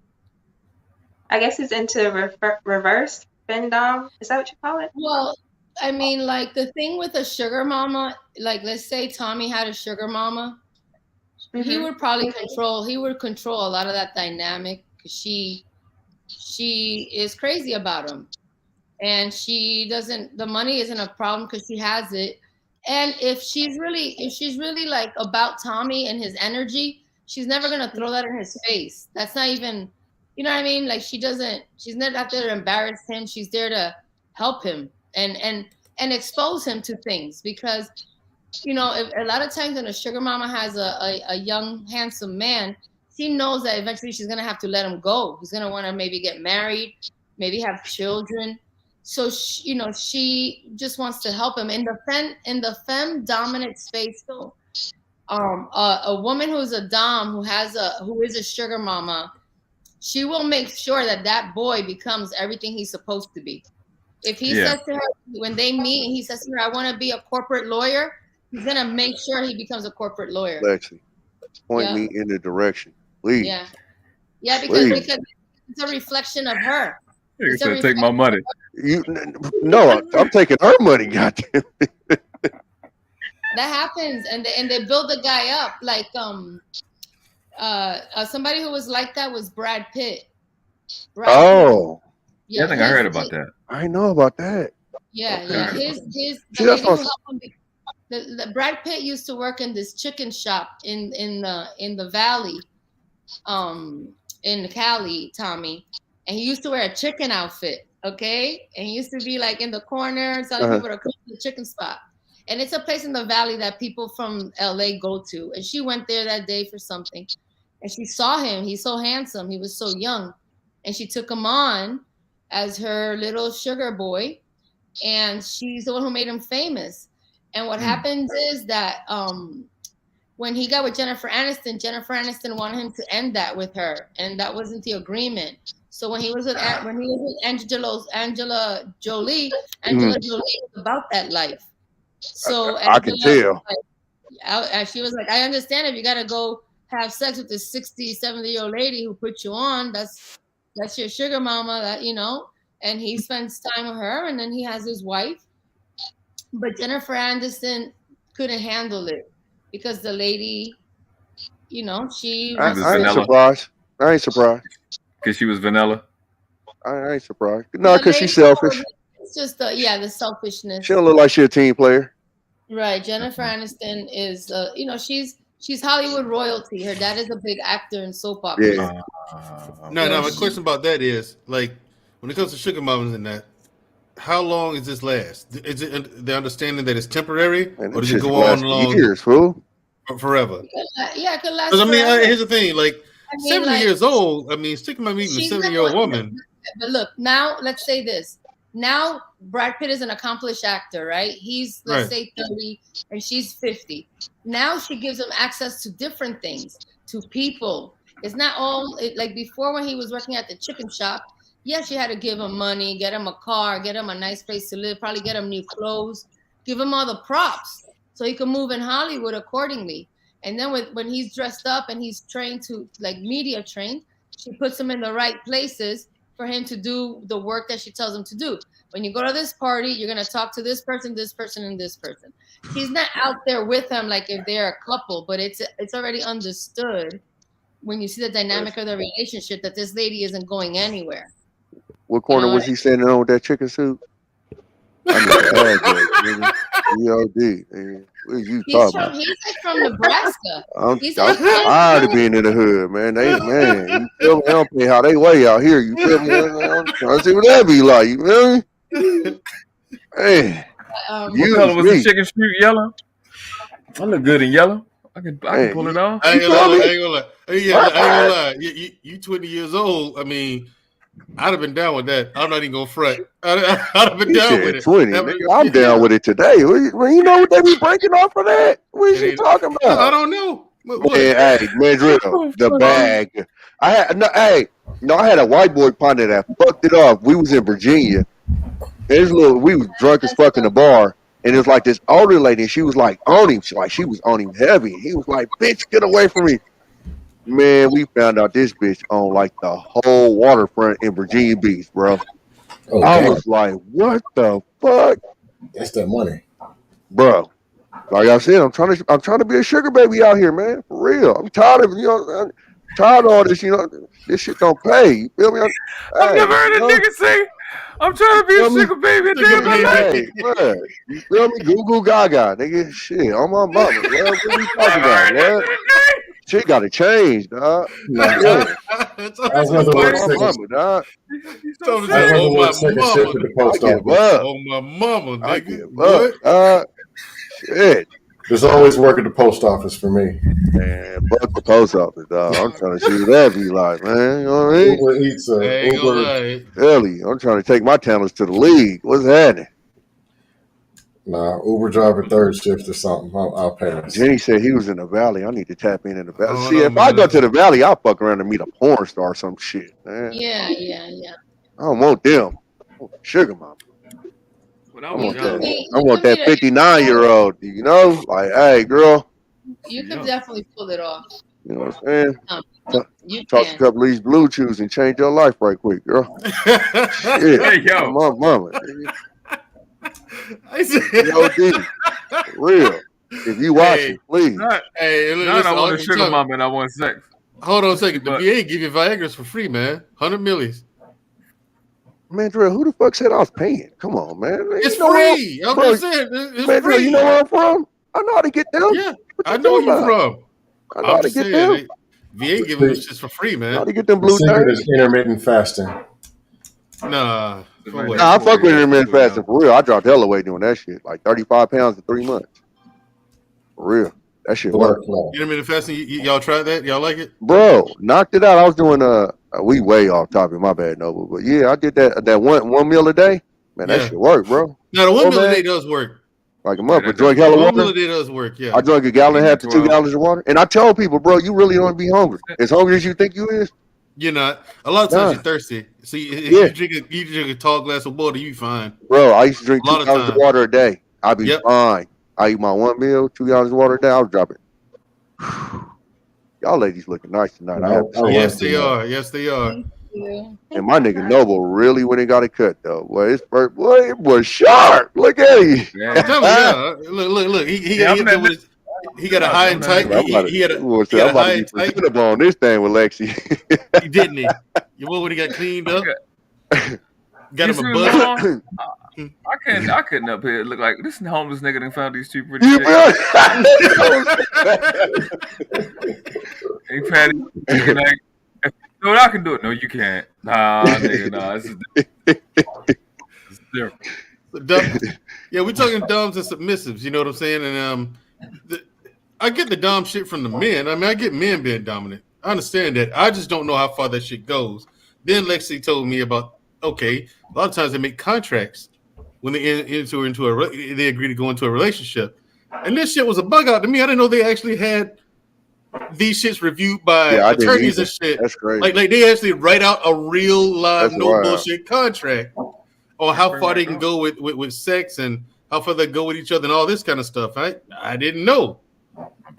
guess who's into reverse Femdom? Is that what you call it? Well, I mean, like the thing with a sugar mama, like let's say Tommy had a sugar mama, he would probably control a lot of that dynamic because she is crazy about him. And the money isn't a problem because she has it. And if she's really like about Tommy and his energy, she's never going to throw that in his face. That's not even, you know what I mean? Like she's not out there to embarrass him. She's there to help him and expose him to things because, you know, if, a lot of times when a sugar mama has a young, handsome man, she knows that eventually she's going to have to let him go. He's going to want to maybe get married, maybe have children. So she just wants to help him in the femme dominant space too. A woman who's a dom who is a sugar mama, she will make sure that boy becomes everything he's supposed to be. If he says to her when they meet and he says to her, "I want to be a corporate lawyer," he's gonna make sure he becomes a corporate lawyer. Lexie, point me in the direction, please. Yeah, because it's a reflection of her. You're gonna take my money. I'm taking her money. Goddamn. That happens, and they build the guy up like somebody who was like that was Brad Pitt. Oh, yeah, I think I heard about that. I know about that. Yeah, okay. The Brad Pitt used to work in this chicken shop in the valley, in Cali, Tommy. And he used to wear a chicken outfit, okay? And he used to be like in the corner telling people to come to the chicken spot. And it's a place in the valley that people from LA go to. And she went there that day for something. And she saw him. He's so handsome. He was so young. And she took him on as her little sugar boy. And she's the one who made him famous. And what happens is that when he got with Jennifer Aniston wanted him to end that with her. And that wasn't the agreement. So when he was with Angela Jolie was about that life. So I can tell. She was like, I understand if you got to go have sex with this 60, 70-year-old lady who put you on, that's your sugar mama, that, you know, and he spends time with her and then he has his wife. But Jennifer Aniston couldn't handle it because the lady, you know, I ain't surprised. Because she was vanilla. I ain't surprised. No, because she's selfish. It's just the selfishness. She don't look like she's a team player. Right. Jennifer Aniston is, you know, she's Hollywood royalty. Her dad is a big actor in soap operas. Yeah. My question about that is, like, when it comes to sugar mamas and that, how long is this last? Is it the understanding that it's temporary, or does it go on long years, fool? Forever? Yeah, it could last. Because I mean, forever. Here's the thing, like. 70 years old. I mean, sticking my meat in a 70-year-old woman. But look, now let's say this. Now Brad Pitt is an accomplished actor, right? He's let's say 30 and she's 50. Now she gives him access to different things, to people. It's not all like before when he was working at the chicken shop. Yes, she had to give him money, get him a car, get him a nice place to live, probably get him new clothes, give him all the props so he can move in Hollywood accordingly. And then when he's dressed up and he's trained to, like, media trained, she puts him in the right places for him to do the work that she tells him to do. When you go to this party, you're going to talk to this person, and this person. She's not out there with him like if they're a couple, but it's already understood when you see the dynamic of the relationship that this lady isn't going anywhere. What corner was he standing on with that chicken suit? I need an address, nigga. EOD, nigga. What are you talking about? He's like from Nebraska. I'm tired of being in the hood, man. You feel me? They don't pay how they weigh out here. You feel me? I'm trying to see what that be like. You feel me? Hey, what color was the chicken street? Yellow. I look good in yellow. I can pull it off. I ain't gonna lie. I ain't gonna lie. You 20 years old. I mean, I'd have been down with that. I'm not even gonna front. I'd have been down with it. 20. I'm down with it today. You know what they be breaking off for that? What is you talking about? I don't know. Man, Drill, the bag. I had a white boy partner that fucked it off. We was in Virginia. We was drunk as fuck in the bar. And it was like this older lady, and she was like on him. She was on him heavy. He was like, bitch, get away from me. Man, we found out this bitch on like the whole waterfront in Virginia Beach, bro. Oh, I was like, what the fuck? That's that money. Bro. Like I said, I'm trying to be a sugar baby out here, man. For real. I'm tired of tired of all this, this shit don't pay. You feel me? I've never heard a nigga say, I'm trying to be a sugar baby a day of my life. You feel me? Google Gaga, nigga. Shit, on my mama. What are you talking about, man? Shit got to change, dog. I was going to work second. Dog. On my mama, nigga. Shit. There's always work at the post office for me. Man, fuck the post office, dog. I'm trying to see what that be like, man. You know what I mean? Uber Eats, Uber. I'm trying to take my talents to the league. What's happening? Nah, Uber driver third shift or something. I'll pass. Jenny said he was in the valley. I need to tap in the valley. If I go to the valley, I'll fuck around and meet a porn star or some shit, man. Yeah. I don't want them. I want sugar mama. I want that 59-year-old, like, hey, girl. You can definitely pull it off. You know what I'm saying? Talk a couple of these blue chews and change your life right quick, girl. Shit. Hey, yo. My mama. Real. If you watch it, please. I want a sugar mama and I want sex. Hold on a second. The VA give you Viagra's for free, man. 100 millies. Man, Drill, who the fuck said I was paying? Come on, man. It's free. I'm just saying. It's free. Drill, you know where I'm from? I know how to get them. Yeah, I know where you're from. I know how to get them. VA giving us just for free, man. I know how to get them blue things. Is intermittent fasting. Nah, I fuck with intermittent fasting for real. I dropped hella weight doing that shit. Like 35 pounds in 3 months. For real. That shit worked. Intermittent fasting, y'all tried that? Y'all like it? Bro, knocked it out. I was doing we way off topic, my bad, Noble. But yeah, I did that one meal a day. Man, that shit worked, bro. Now the 1 meal a day does work. Like a month, but drink hella water. 1 meal a day does work, yeah. I drank a gallon and a half to 2 gallons of water. And I tell people, bro, you really don't be hungry. As hungry as you think you is. You're not. A lot of times you're thirsty. So you drink a tall glass of water, you fine. Bro, I used to drink 2 gallons of water a day. I'd be fine. I eat my 1 meal, 2 gallons of water a day. I was dropping. Y'all ladies looking nice tonight. Yes, they are. Yes, they are. And my nigga Noble really went and got it cut though. Boy, it was sharp. Look at you. Yeah. Look. He got a high and tight. He had a high and tight. Up on this thing with Lexie. He didn't he? When he got cleaned up. Got him a buzz. I couldn't up here look like this homeless nigga done found these two pretty chicks. Hey, Patty, like, you know what I can do it? No, you can't. Nah, nigga, nah. This is different. We're talking doms and submissives. You know what I'm saying? And I get the dom shit from the men. I mean, I get men being dominant. I understand that. I just don't know how far that shit goes. Then Lexie told me about a lot of times they make contracts when they they agree to go into a relationship, and this shit was a bug out to me. I didn't know they actually had these shits reviewed by attorneys and shit. That's great. Like they actually write out a real live bullshit contract on how far they can go with sex and how far they go with each other and all this kind of stuff. I didn't know.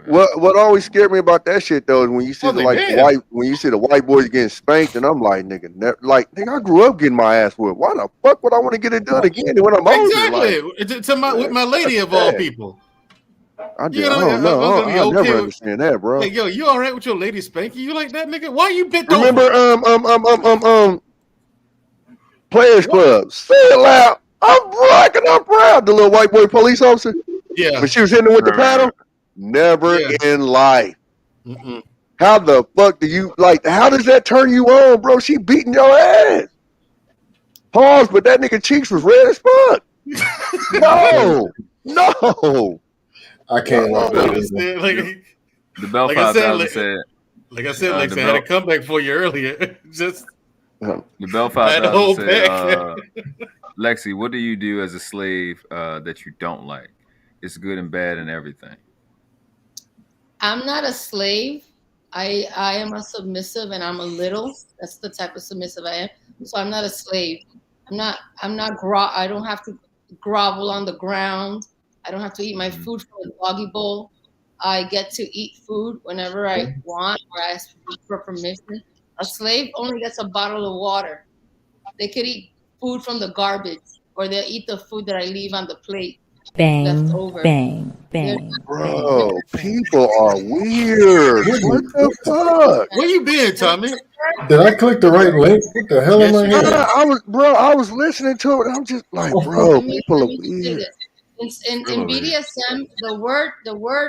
What always scared me about that shit though is when you see the white boys getting spanked, and I'm like, nigga, I grew up getting my ass whipped. Why the fuck would I want to get it done again when I'm older? Exactly. With my lady of all people. I don't know. I never understand that, bro. Like, yo, you all right with your lady spanking you like that, nigga? Why you bent over? Remember, Players Club. Say it loud. I'm rocking up proud. The little white boy police officer. Yeah. When she was hitting him with the paddle, never in life. Mm-mm. How the fuck do you like? How does that turn you on, bro? She beating your ass. Pause, but that nigga cheeks was red as fuck. No. I can't watch that. The Bell 5000 said. Like I said, Lexie, I had a comeback for you earlier. Just the Bell 5000 said, Lexie, what do you do as a slave that you don't like? It's good and bad and everything. I'm not a slave. I am a submissive, and I'm a little. That's the type of submissive I am. So I'm not a slave. I don't have to grovel on the ground. I don't have to eat my food from a doggy bowl. I get to eat food whenever I want or ask for permission. A slave only gets a bottle of water. They could eat food from the garbage, or they'll eat the food that I leave on the plate. Bang, left over. bang, bang. Bro, people are weird. What the fuck? Where you been, Tommy? Did I click the right link? What the hell am I here? I was listening to it. I'm just like, bro, people are weird. In BDSM, the word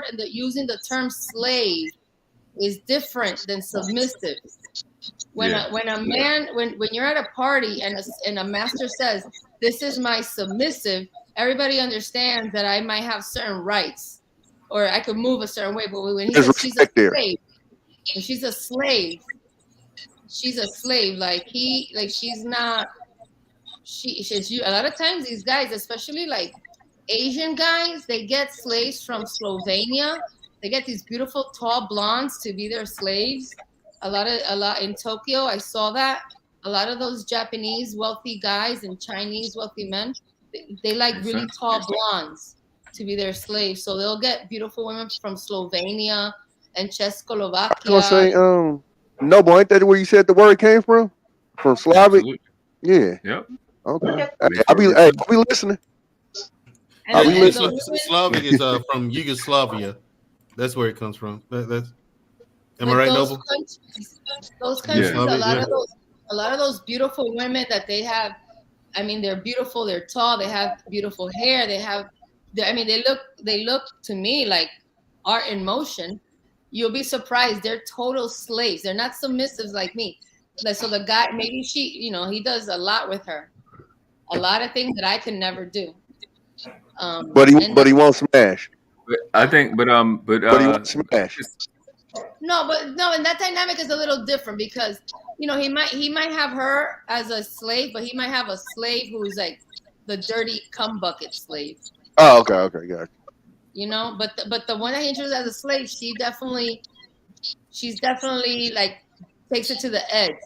and using the term slave is different than submissive. When you're at a party and a master says, "This is my submissive," everybody understands that I might have certain rights, or I could move a certain way. But when he says she's a slave, when she's a slave, she's a slave. She's not. She's a lot of times these guys, especially like Asian guys, they get slaves from Slovenia. They get these beautiful tall blondes to be their slaves. A lot in Tokyo, I saw that. A lot of those Japanese wealthy guys and Chinese wealthy men, they like really tall blondes to be their slaves. So they'll get beautiful women from Slovenia and Czechoslovakia. I was gonna say, Noble, ain't that where you said the word came from? From Slavic? Absolutely. Yeah. Yep. Okay. I'll be listening. I'll be listening. Slavic is from Yugoslavia. That's where it comes from. Am I right, Noble? Those countries, a lot of those beautiful women that they have. I mean, they're beautiful. They're tall. They have beautiful hair. They look to me like art in motion. You'll be surprised. They're total slaves. They're not submissives like me. So the guy, maybe he does a lot with her, a lot of things that I can never do. But he won't smash. I think, but he won't smash. No, and that dynamic is a little different because he might have her as a slave, but he might have a slave who's like the dirty cum bucket slave. Oh, okay, got you. But the one that he introduced as a slave, she's definitely like takes it to the edge.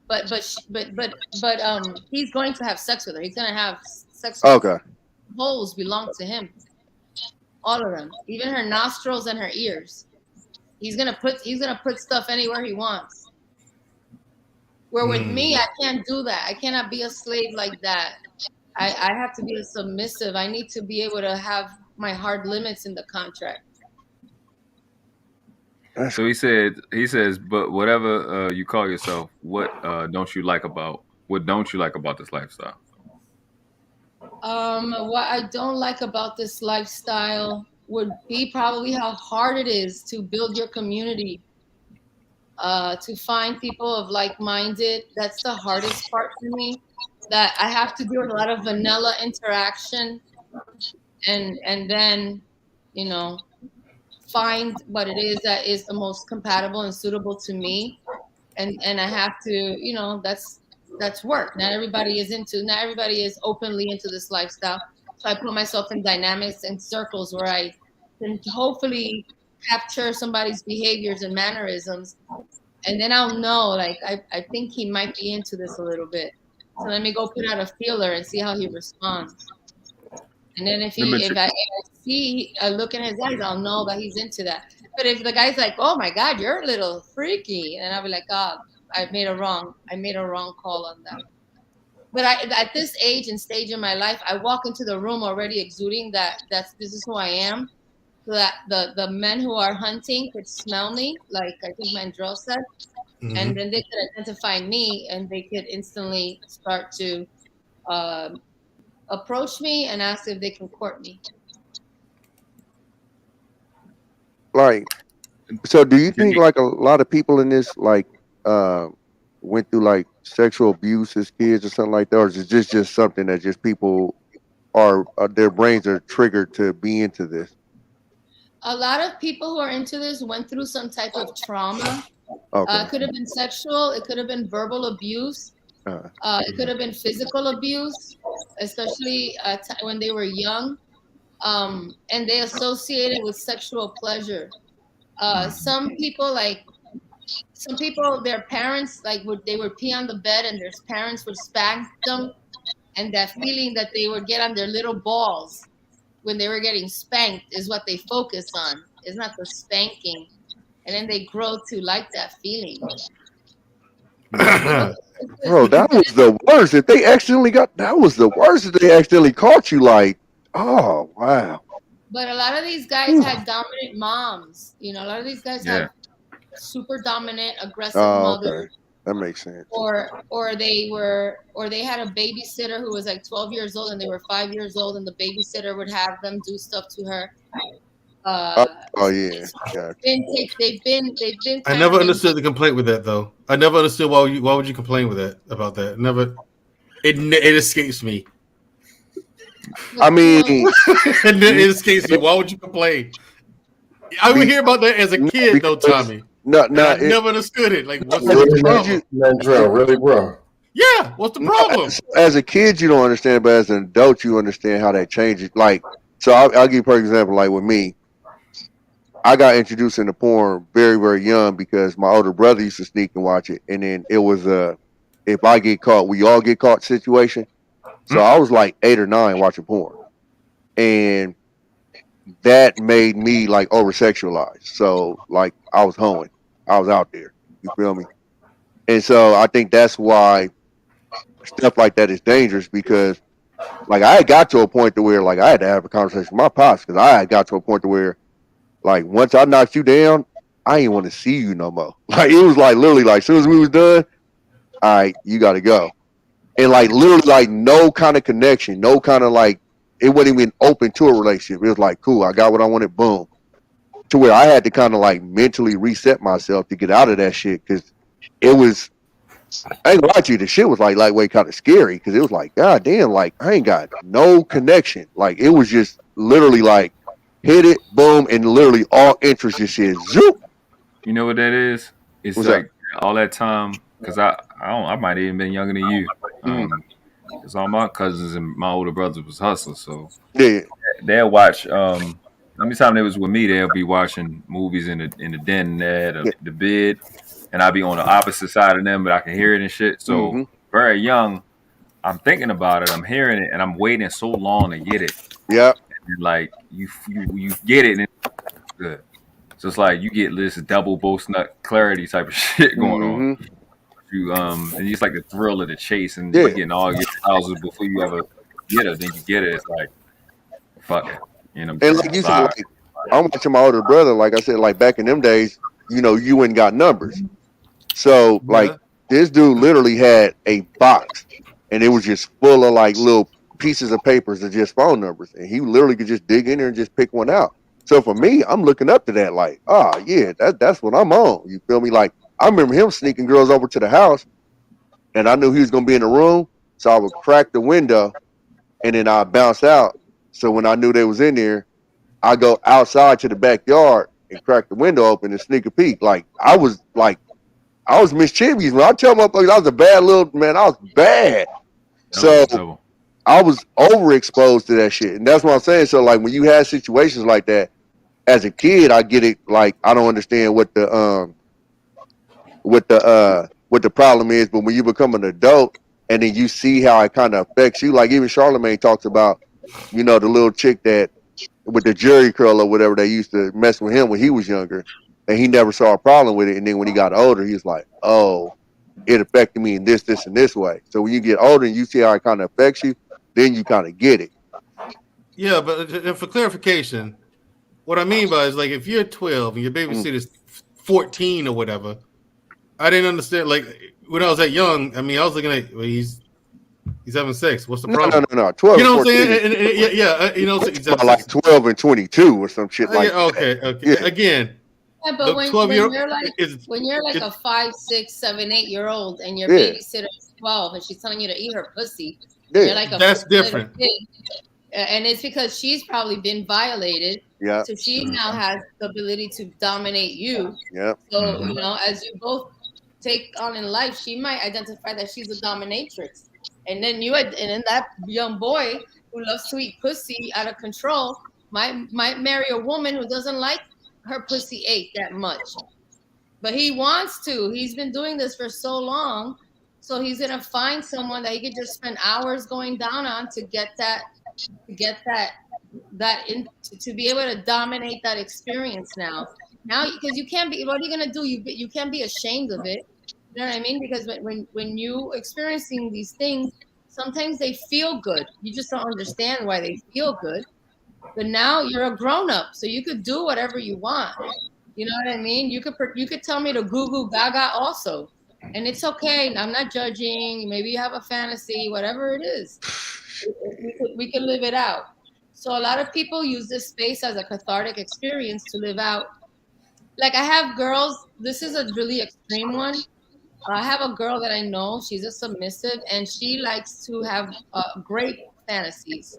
But he's going to have sex with her. He's gonna have sex with her. Okay. Holes belong to him. All of them, even her nostrils and her ears. He's gonna put stuff anywhere he wants. Where with me, I can't do that. I cannot be a slave like that. I have to be a submissive. I need to be able to have my hard limits in the contract. So he says, but whatever you call yourself, what don't you like about this lifestyle? What I don't like about this lifestyle would be probably how hard it is to build your community, to find people of like-minded. That's the hardest part for me, that I have to do a lot of vanilla interaction and then, find what it is that is the most compatible and suitable to me. And I have to, that's work. Not everybody is openly into this lifestyle. So I put myself in dynamics and circles where I can hopefully capture somebody's behaviors and mannerisms. And then I'll know, like, I think he might be into this a little bit. So let me go put out a feeler and see how he responds. And then if I see a look in his eyes, I'll know that he's into that. But if the guy's like, "Oh my God, you're a little freaky," and I'll be like, "God, I made a wrong call on that." But at this age and stage in my life, I walk into the room already exuding this is who I am, so that the men who are hunting could smell me, like I think Mandrell said, and then they could identify me, and they could instantly start to approach me and ask if they can court me. Like, so do you think like a lot of people in this like went through like sexual abuse as kids or something like that, or is this just something that just people are their brains are triggered to be into this? A lot of people who are into this went through some type of trauma. Okay. It could have been sexual. It could have been verbal abuse. It could have been physical abuse, especially when they were young. And they associate it with sexual pleasure. Some people, their parents, they would pee on the bed and their parents would spank them. And that feeling that they would get on their little balls when they were getting spanked is what they focus on. It's not the spanking. And then they grow to like that feeling. Bro, that was the worst. If they accidentally that was the worst. If they accidentally caught you, like, oh wow. But a lot of these guys had dominant moms. You know, a lot of these guys had super dominant, aggressive mothers. Okay. That makes sense. Or they had a babysitter who was like 12 years old and they were 5 years old, and the babysitter would have them do stuff to her. Yeah. They've been. I never understood the complaint with that, though. I never understood why would you complain with that about that. Never. It escapes me. I mean, it escapes me. Why would you complain? I would hear about that as a kid, though, Tommy. I never understood it. Like, what's the problem? Really, bro? Yeah, what's the problem? As a kid, you don't understand, but as an adult, you understand how that changes. Like, so I'll give you a perfect example. Like with me, I got introduced into porn very, very young because my older brother used to sneak and watch it, and then it was if I get caught, we all get caught situation. So I was like 8 or 9 watching porn, and that made me like over sexualized. So like I was hoeing, I was out there. You feel me? And so I think that's why stuff like that is dangerous, because like I had got to a point to where like I had to have a conversation with my pops, because I had got to a point to where like once I knocked you down, I didn't want to see you no more. Like it was like literally like as soon as we was done, all right, you got to go. And like literally like no kind of connection, no kind of like, it wasn't even open to a relationship. It was like, cool, I got what I wanted, boom. To where I had to kind of like mentally reset myself to get out of that shit, because it was, I ain't gonna lie to you, the shit was like lightweight kind of scary, because it was like, god damn, like I ain't got no connection. Like it was just literally like hit it, boom, and literally all interest just shit zoop. You know what that is? It's What's like all that time, because I might have even been younger than you. Because all my cousins and my older brothers was hustlers, so they'll watch. Anytime they was with me, they'll be watching movies in the den there, the bed, and I'll be on the opposite side of them, but I can hear it and shit. So very young, I'm thinking about it, I'm hearing it, and I'm waiting so long to get it. Yeah, and like you get it, and it's good. So it's like you get this double boast nut clarity type of shit going on. And it's like the thrill of the chase, and you're getting all your houses before you ever get it. Then you get it, it's like fuck it. You know, and like you said, like, I'm watching my older brother. Like I said, like back in them days, you know, you ain't got numbers. So like this dude literally had a box, and it was just full of like little pieces of papers of just phone numbers, and he literally could just dig in there and just pick one out. So for me, I'm looking up to that, like, that's what I'm on. You feel me? Like I remember him sneaking girls over to the house, and I knew he was gonna be in the room, so I would crack the window, and then I'd bounce out. So when I knew they was in there, I go outside to the backyard and crack the window open and sneak a peek. Like I was mischievous. When I tell motherfuckers I was a bad little man, I was bad. So I was overexposed to that shit, and that's what I'm saying. So like when you have situations like that, as a kid, I get it. Like I don't understand what the problem is, but when you become an adult and then you see how it kind of affects you, like even Charlamagne talks about, you know, the little chick that with the jerry curl or whatever, they used to mess with him when he was younger, and he never saw a problem with it. And then when he got older, he was like, oh, it affected me in this and this way. So when you get older and you see how it kind of affects you, then you kind of get it. Yeah, but for clarification, what I mean by is like if you're 12 and your babysitter's 14 or whatever, I didn't understand. Like when I was that young, I mean, I was looking at He's having sex. What's the problem? No. 12. You know what I'm saying? Yeah. You know, he's like 12 and 22 or some shit like that. Okay. Yeah. Again. Yeah, but when you're like a 5, 6, 7, 8-year-old and your babysitter is 12 and she's telling you to eat her pussy, you're like that's different. Kid. And it's because she's probably been violated. Yeah. So she now has the ability to dominate you. Yeah. So you know, as you both take on in life, she might identify that she's a dominatrix, and then that young boy who loves to eat pussy out of control might marry a woman who doesn't like her pussy ate that much, but he wants to. He's been doing this for so long, so he's gonna find someone that he could just spend hours going down on to get that to be able to dominate that experience now because you can't be. What are you gonna do? You can't be ashamed of it. You know what I mean? Because when you experiencing these things, sometimes they feel good. You just don't understand why they feel good. But now you're a grown up, so you could do whatever you want. You know what I mean? You could tell me to goo goo gaga also, and it's okay. I'm not judging. Maybe you have a fantasy, whatever it is. We could live it out. So a lot of people use this space as a cathartic experience to live out. Like I have girls. This is a really extreme one. I have a girl that I know. She's a submissive, and she likes to have great fantasies.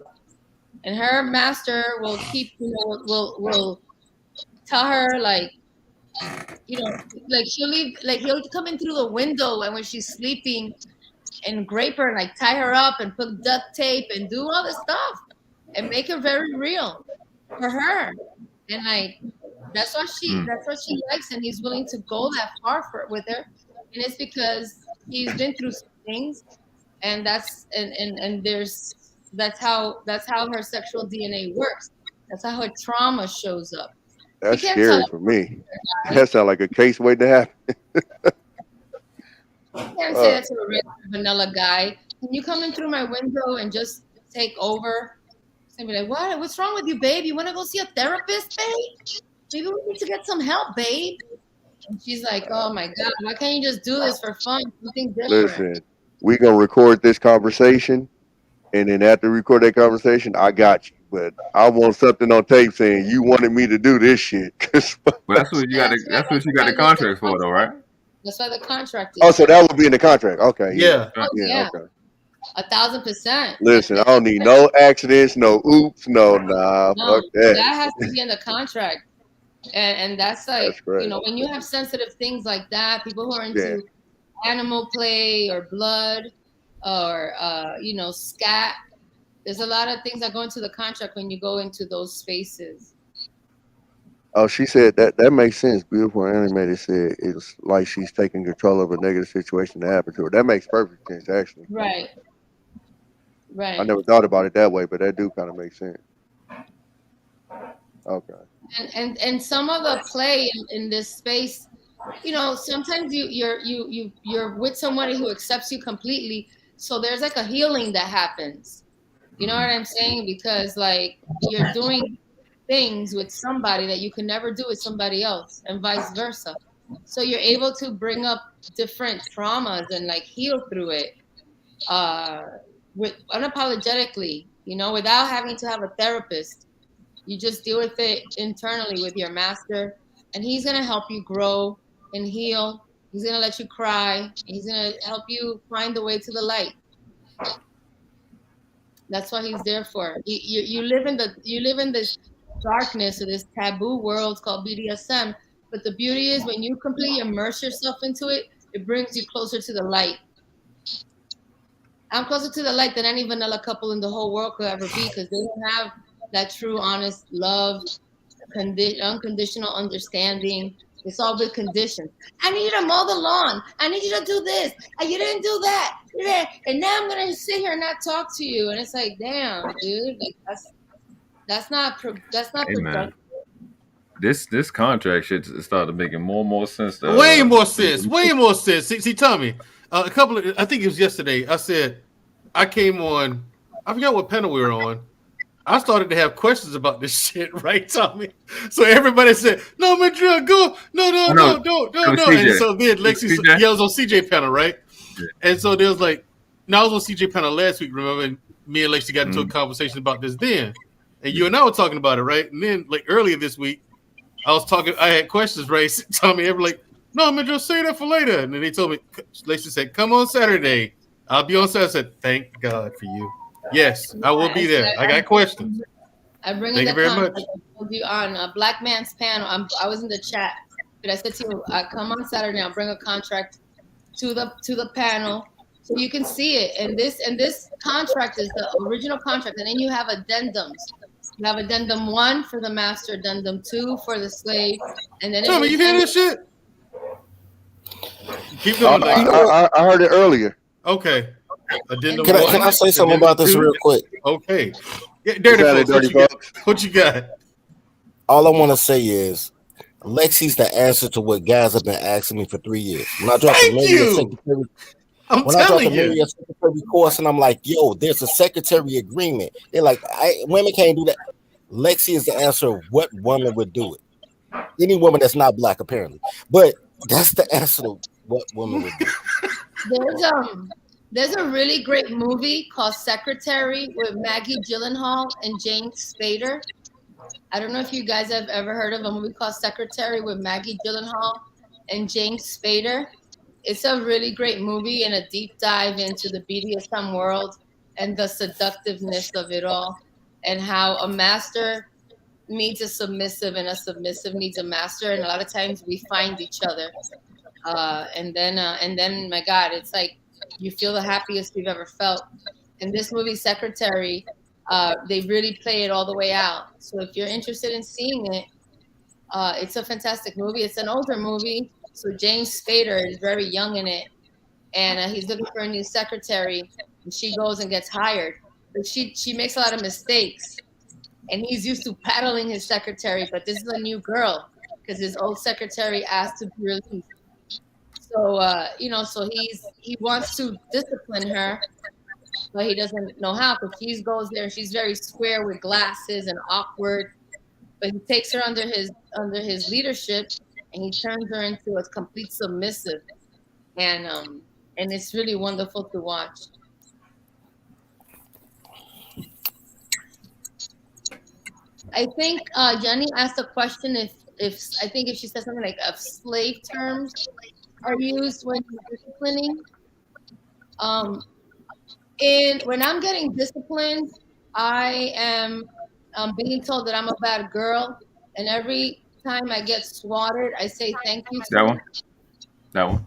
And her master will will tell her like she'll leave, like he'll come in through the window, and when she's sleeping, and grape her and like tie her up and put duct tape and do all this stuff and make it very real for her. And like that's what she likes, and he's willing to go that far with her. And it's because he's been through some things, and that's how her sexual DNA works. That's how her trauma shows up. That's scary for me. That sounds like a case waiting to happen. I can't say that to a regular vanilla guy. Can you come in through my window and just take over? And be like, what? What's wrong with you, babe? You want to go see a therapist, babe? Maybe we need to get some help, babe. And she's like, oh my God, why can't you just do this for fun? Something different. Listen, we're going to record this conversation, and then after we record that conversation, I got you. But I want something on tape saying you wanted me to do this shit. Well, that's what you got the contract for, though, right? That's why the contract is. Oh, so that would be in the contract. Okay. Yeah. Yeah. Okay. 1,000%. Listen, I don't need no accidents, no oops, no fuck that. That has to be in the contract. And that's like, when you have sensitive things like that, people who are into animal play or blood or, scat, there's a lot of things that go into the contract when you go into those spaces. Oh, she said that makes sense. Beautiful Animated said it's like she's taking control of a negative situation that happened to her. That makes perfect sense, actually. Right. I never thought about it that way, but that do kind of make sense. Okay. And some of the play in this space, sometimes you're with somebody who accepts you completely. So there's like a healing that happens. You know what I'm saying? Because like you're doing things with somebody that you can never do with somebody else, and vice versa. So you're able to bring up different traumas and like heal through it, with unapologetically, without having to have a therapist. You just deal with it internally with your master, and he's gonna help you grow and heal. He's gonna let you cry. He's gonna help you find the way to the light. That's what he's there for. You live in this darkness or this taboo world called BDSM, but the beauty is when you completely immerse yourself into it, it brings you closer to the light. I'm closer to the light than any vanilla couple in the whole world could ever be, because they don't have that true, honest love, unconditional understanding. It's all with conditions. I need you to mow the lawn. I need you to do this. You didn't do that. And now I'm gonna sit here and not talk to you. And it's like, damn, dude, like that's not productive. This contract shit started making more and more sense. Way more sense. See, Tommy, I think it was yesterday. I said I came on. I forgot what panel we were on. I started to have questions about this shit, right, Tommy? So everybody said, "No, Madrid, go, no, don't." And so then Lexie yells on CJ panel, right? Yeah. And so there was like, Now, I was on CJ panel last week, remember? And me and Lexie got into a conversation about this then. And you and I were talking about it, right? And then, like, earlier this week, I had questions, right? Tommy, they were like, no, man, just say that for later. And then they told me, Lexie said, come on Saturday. I'll be on Saturday. I said, thank God for you. Yes, I will be there. I got questions. I bring Thank you very much. I told you on a Black Man's panel. I was in the chat, but I said to you, come on Saturday. I'll bring a contract to the panel so you can see it. And this contract is the original contract, and then you have addendums. You have addendum 1 for the master, addendum 2 for the slave, and then. Tommy, you hear this shit? Keep going. I heard it earlier. Okay. Can I say something about this real quick? Okay. Yeah, dirty folks. What you got? All I want to say is, Lexie's the answer to what guys have been asking me for 3 years. When I dropped the secretary course, and I'm like, yo, there's a secretary agreement. They're like, women can't do that. Lexie is the answer of what woman would do it. Any woman that's not Black, apparently. But that's the answer to what woman would do. There's a really great movie called Secretary with Maggie Gyllenhaal and James Spader. I don't know if you guys have ever heard of a movie called Secretary with Maggie Gyllenhaal and James Spader. It's a really great movie and a deep dive into the BDSM world and the seductiveness of it all, and how a master needs a submissive and a submissive needs a master, and a lot of times we find each other. And then, my God, it's like you feel the happiest you've ever felt. In this movie, Secretary, they really play it all the way out. So if you're interested in seeing it, it's a fantastic movie. It's an older movie, so James Spader is very young in it, and he's looking for a new secretary, and she goes and gets hired. But she makes a lot of mistakes, and he's used to paddling his secretary, but this is a new girl because his old secretary asked to be released. So, so he wants to discipline her, but he doesn't know how, because she goes there and she's very square with glasses and awkward. But he takes her under his leadership, and he turns her into a complete submissive, and it's really wonderful to watch. I think Jenny asked a question if she said something like if slave terms are used when you're disciplining. When I'm getting disciplined, I am being told that I'm a bad girl, and every time I get swatted, I say thank you. That one. Yeah,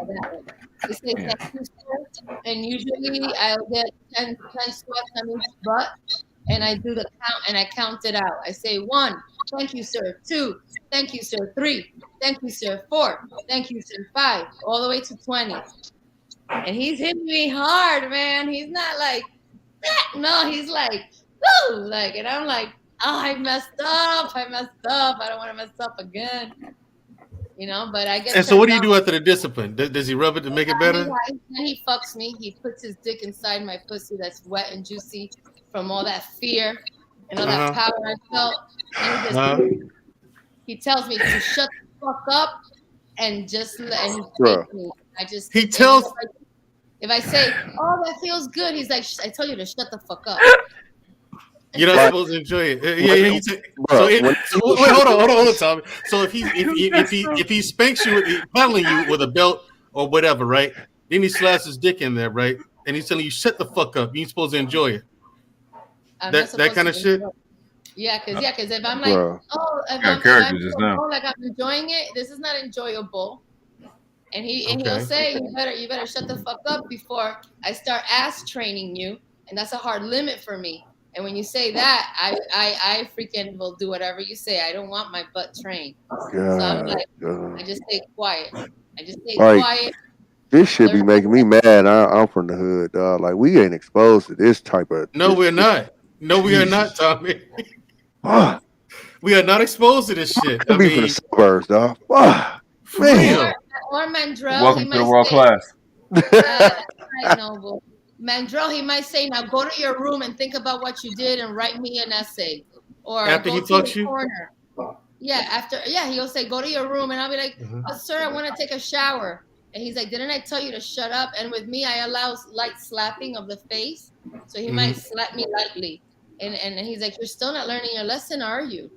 that one. I say thank you, sir. And usually I'll get 10 swats on each butt, and I do the count, and I count it out. I say 1, thank you, sir. 2, thank you, sir. 3, thank you, sir. 4, thank you, sir. 5, all the way to 20. And he's hitting me hard, man. He's not like, no, he's like, woo, like, and I'm like, oh, I messed up. I don't want to mess up again. But I get. And so, what do you do after the discipline? Does he rub it to make it better? Then he fucks me. He puts his dick inside my pussy that's wet and juicy from all that fear and all that power I felt. And he tells me to shut the fuck up and just let me. He tells. If I say, "Oh, that feels good," he's like, "I told you to shut the fuck up." You're not supposed to enjoy it. Yeah. Wait, hold on, Tommy. So if he spanks you, paddling you with a belt or whatever, right? Then he slaps his dick in there, right? And he's telling you, "Shut the fuck up." You ain't supposed to enjoy it. That kind of shit. Yeah, because if I'm like, like I'm enjoying it, this is not enjoyable. And he'll say, you better shut the fuck up before I start ass training you, and that's a hard limit for me. And when you say that, I freaking will do whatever you say. I don't want my butt trained. So I'm like, I just stay quiet. Quiet. This should be making me mad. I'm from the hood, dog. Like, we ain't exposed to this type of. No, we're not. No, we are not, Tommy. We are not exposed to this shit. I mean, from the suburbs, dog. Man. Or Mandrell. Welcome to the world class. I know, Mandrell, he might say, "Now go to your room and think about what you did and write me an essay." Or after he talks you. Yeah, he'll say, "Go to your room," and I'll be like, "Oh, sir, I want to take a shower." And he's like, didn't I tell you to shut up? And with me, I allow light slapping of the face. So he might slap me lightly. And he's like, you're still not learning your lesson, are you?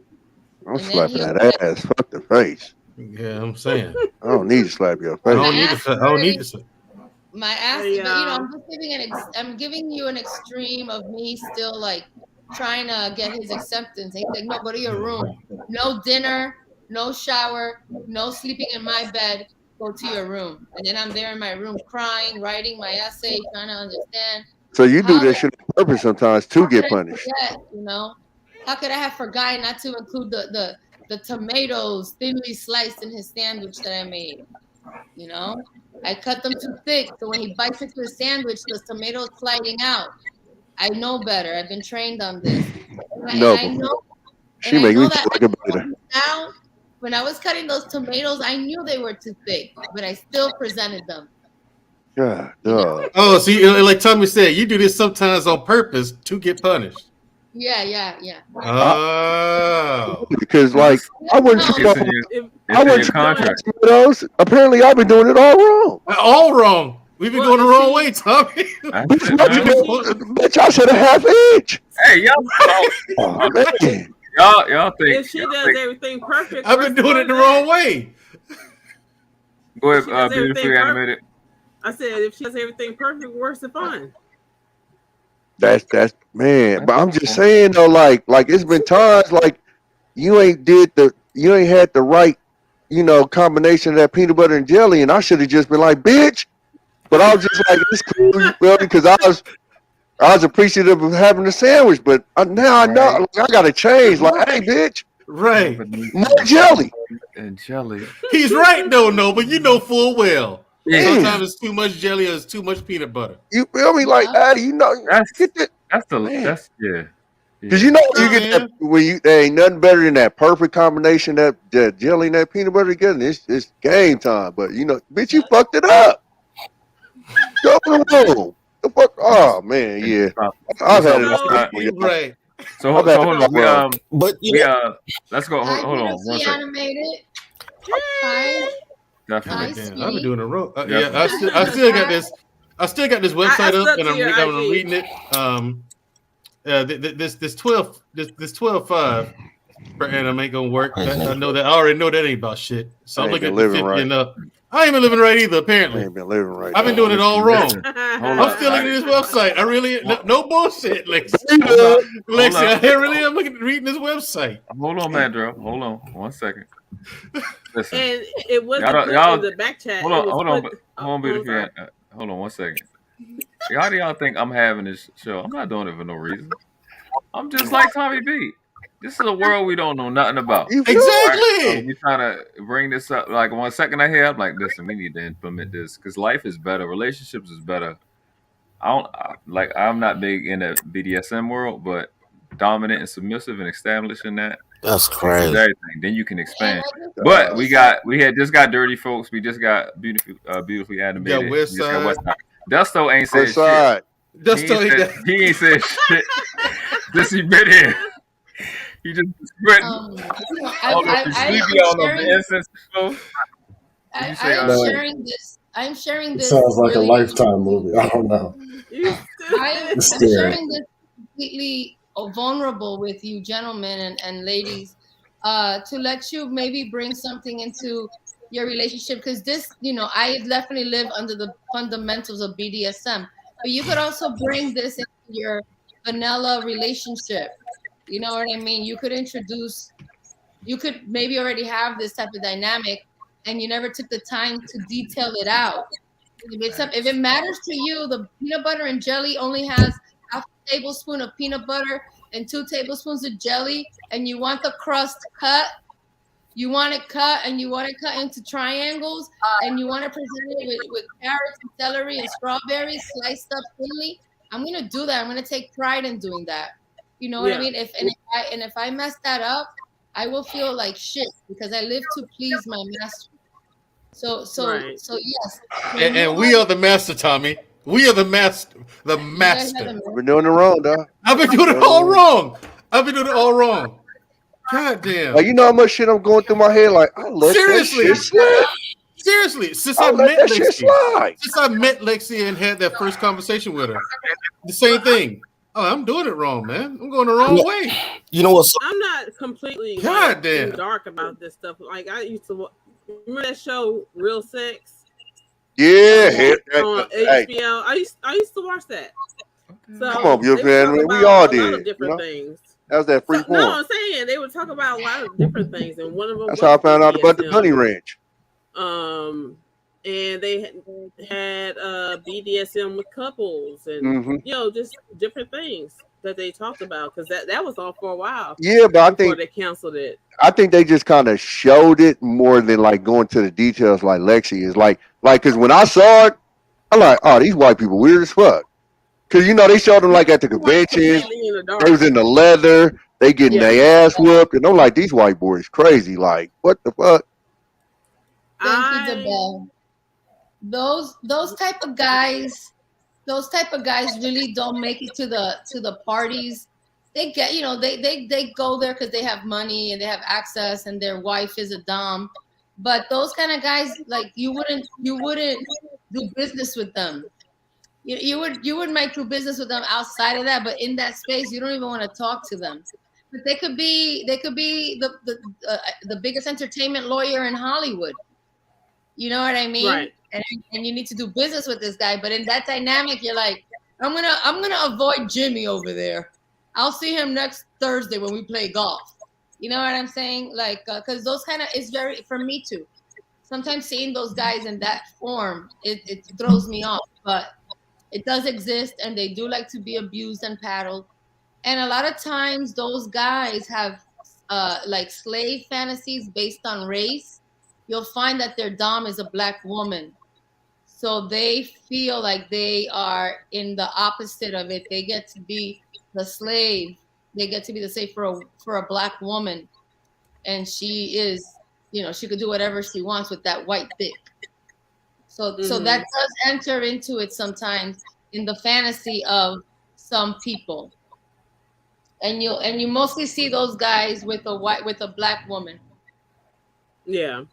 I'm slapping that ass. Fuck the face. Yeah, I'm saying. I don't need to slap your face. I don't need to slap. My ass, but you know, I'm giving you an extreme of me still like trying to get his acceptance. He's like, no, go to your room. No dinner, no shower, no sleeping in my bed. Go to your room. And then I'm there in my room crying, writing my essay, trying to understand. So you do that shit on purpose sometimes to get punished. You know, how could I have forgotten not to include the tomatoes thinly sliced in his sandwich that I made? You know, I cut them too thick, so when he bites into the sandwich, the tomatoes sliding out. I know better. I've been trained on this. I know. She make me feel like a beta. Now, when I was cutting those tomatoes, I knew they were too thick, but I still presented them. God, oh, see, like Tommy said, you do this sometimes on purpose to get punished. Yeah. Oh, because like I wouldn't contract. Those. Apparently, I've been doing it all wrong. All wrong. We've been going the wrong way, Tommy. Bitch, I said a half inch. Hey, y'all think if she does everything perfect, I've been doing it the wrong way. Go ahead, beautifully animated. I said if she does everything perfect, where's the fun? That's man. But I'm just saying though, like it's been times like you ain't had the right, combination of that peanut butter and jelly, and I should have just been like, bitch. But I was just like, it's cool, because I was appreciative of having the sandwich. But now I know like, I gotta change. Like, hey, bitch. Right. More jelly. And jelly. He's right though, but you know full well. Yeah. Sometimes it's too much jelly or it's too much peanut butter. You feel me? Like, hey, that's yeah. Because you get that when there ain't nothing better than that perfect combination that jelly and that peanut butter together. It's game time. But bitch, you fucked it up. Go to the room. The fuck? Oh man, yeah. I've had it. Right. So hold on. Let's go. Hold on. One second. Definitely. I've been doing a row. Yeah, I still got this. I still got this website up, and I'm reading it. This 12.5 per annum ain't gonna work. I know that. I already know that ain't about shit. So I'm looking at the 50 and up. I ain't been living right either. Apparently, I ain't been living right. I've been doing it all wrong. I'm still looking at this website. I really no bullshit, Lexie. I'm reading this website. Hold on, Mandro. Hold on, 1 second. Listen. And it wasn't y'all, in the back chat. Hold on, hold on 1 second. How do y'all think I'm having this show? I'm not doing it for no reason. I'm just like Tommy B. This is a world we don't know nothing about. Exactly. Right? So we trying to bring this up. Like 1 second I hear, I'm like, listen, we need to implement this because life is better. Relationships is better. I'm not big in the BDSM world, but dominant and submissive and establishing that. That's crazy. Everything. Then you can expand. But we had just got dirty folks. We just got beautifully animated. Yeah, West Side. Dusto ain't said shit. He ain't said shit. This he been here. He just went. I'm sharing this. Sounds like really a Lifetime movie. I don't know. I'm sharing this completely vulnerable with you, gentlemen and ladies, to let you maybe bring something into your relationship, because this, I definitely live under the fundamentals of BDSM, but you could also bring this into your vanilla relationship. You know what I mean? You could maybe already have this type of dynamic and you never took the time to detail it out. If it matters to you, the peanut butter and jelly only has half a tablespoon of peanut butter and 2 tablespoons of jelly, and you want the crust cut, you want it cut, and you want it cut into triangles, and you want to present it with carrots and celery and strawberries sliced up thinly, I'm going to do that. I'm going to take pride in doing that. You know what I mean? If I mess that up, I will feel like shit because I live to please my master. So yes. And we are the master, Tommy. We are the master. The master. I've been doing it wrong, dog. I've been doing it all wrong. God damn. Like, you know how much shit I'm going through my head? Like, I love seriously. that shit. Seriously, since I met Lexie and had that first conversation with her, the same thing. Oh, I'm doing it wrong, man. I'm going the wrong way. You know what? I'm not completely damn dark about this stuff. Like I used to remember that show, Real Sex. Yeah, on HBO. I used to watch that. So come on, beautiful man. We all did. A lot of different things. That was that free form. No, I'm saying they would talk about a lot of different things, and one of them. That's how I found out about the Bunny Ranch. And they had BDSM with couples, and just different things that they talked about, because that was on for a while. Yeah, but I think they canceled it. I think they just kind of showed it more than like going to the details. Like Lexie is like because when I saw it, I'm like, oh, these white people weird as fuck. Because they showed them like at the conventions, they was in the leather, they getting their ass whooped, and I'm like, these white boys crazy. Like, what the fuck? Thank you, Dalllas. Those type of guys really don't make it to the parties. They get, they go there because they have money and they have access, and their wife is a dom. But those kind of guys, like you wouldn't do business with them. You would make do business with them outside of that, but in that space, you don't even want to talk to them. But they could be the biggest entertainment lawyer in Hollywood. You know what I mean? Right. And you need to do business with this guy, but in that dynamic, you're like, I'm gonna avoid Jimmy over there. I'll see him next Thursday when we play golf. You know what I'm saying? Like, because those kind of is very for me too. Sometimes seeing those guys in that form, it throws me off, but it does exist, and they do like to be abused and paddled. And a lot of times, those guys have like slave fantasies based on race. You'll find that their dom is a black woman. So they feel like they are in the opposite of it. They get to be the slave. They get to be the slave for a black woman. And she is, she could do whatever she wants with that white dick. So that does enter into it sometimes in the fantasy of some people. And you mostly see those guys with a black woman. Yeah.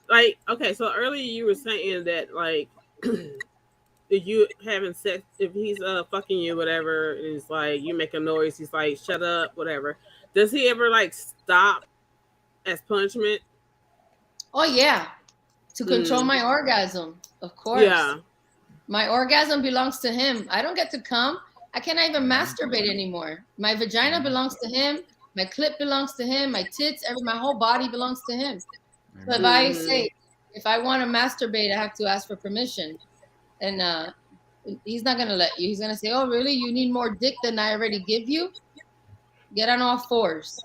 Like, okay, so earlier you were saying that, like, if you having sex, if he's fucking you, whatever, and it's like you make a noise, he's like, shut up, whatever. Does he ever like stop as punishment? Oh yeah, to control my orgasm, of course. Yeah, my orgasm belongs to him. I don't get to come. I can't even masturbate anymore. My vagina belongs to him. My clit belongs to him. My tits, my whole body belongs to him. So if I want to masturbate, I have to ask for permission, and he's not gonna let you. He's gonna say, "Oh, really? You need more dick than I already give you? Get on all fours,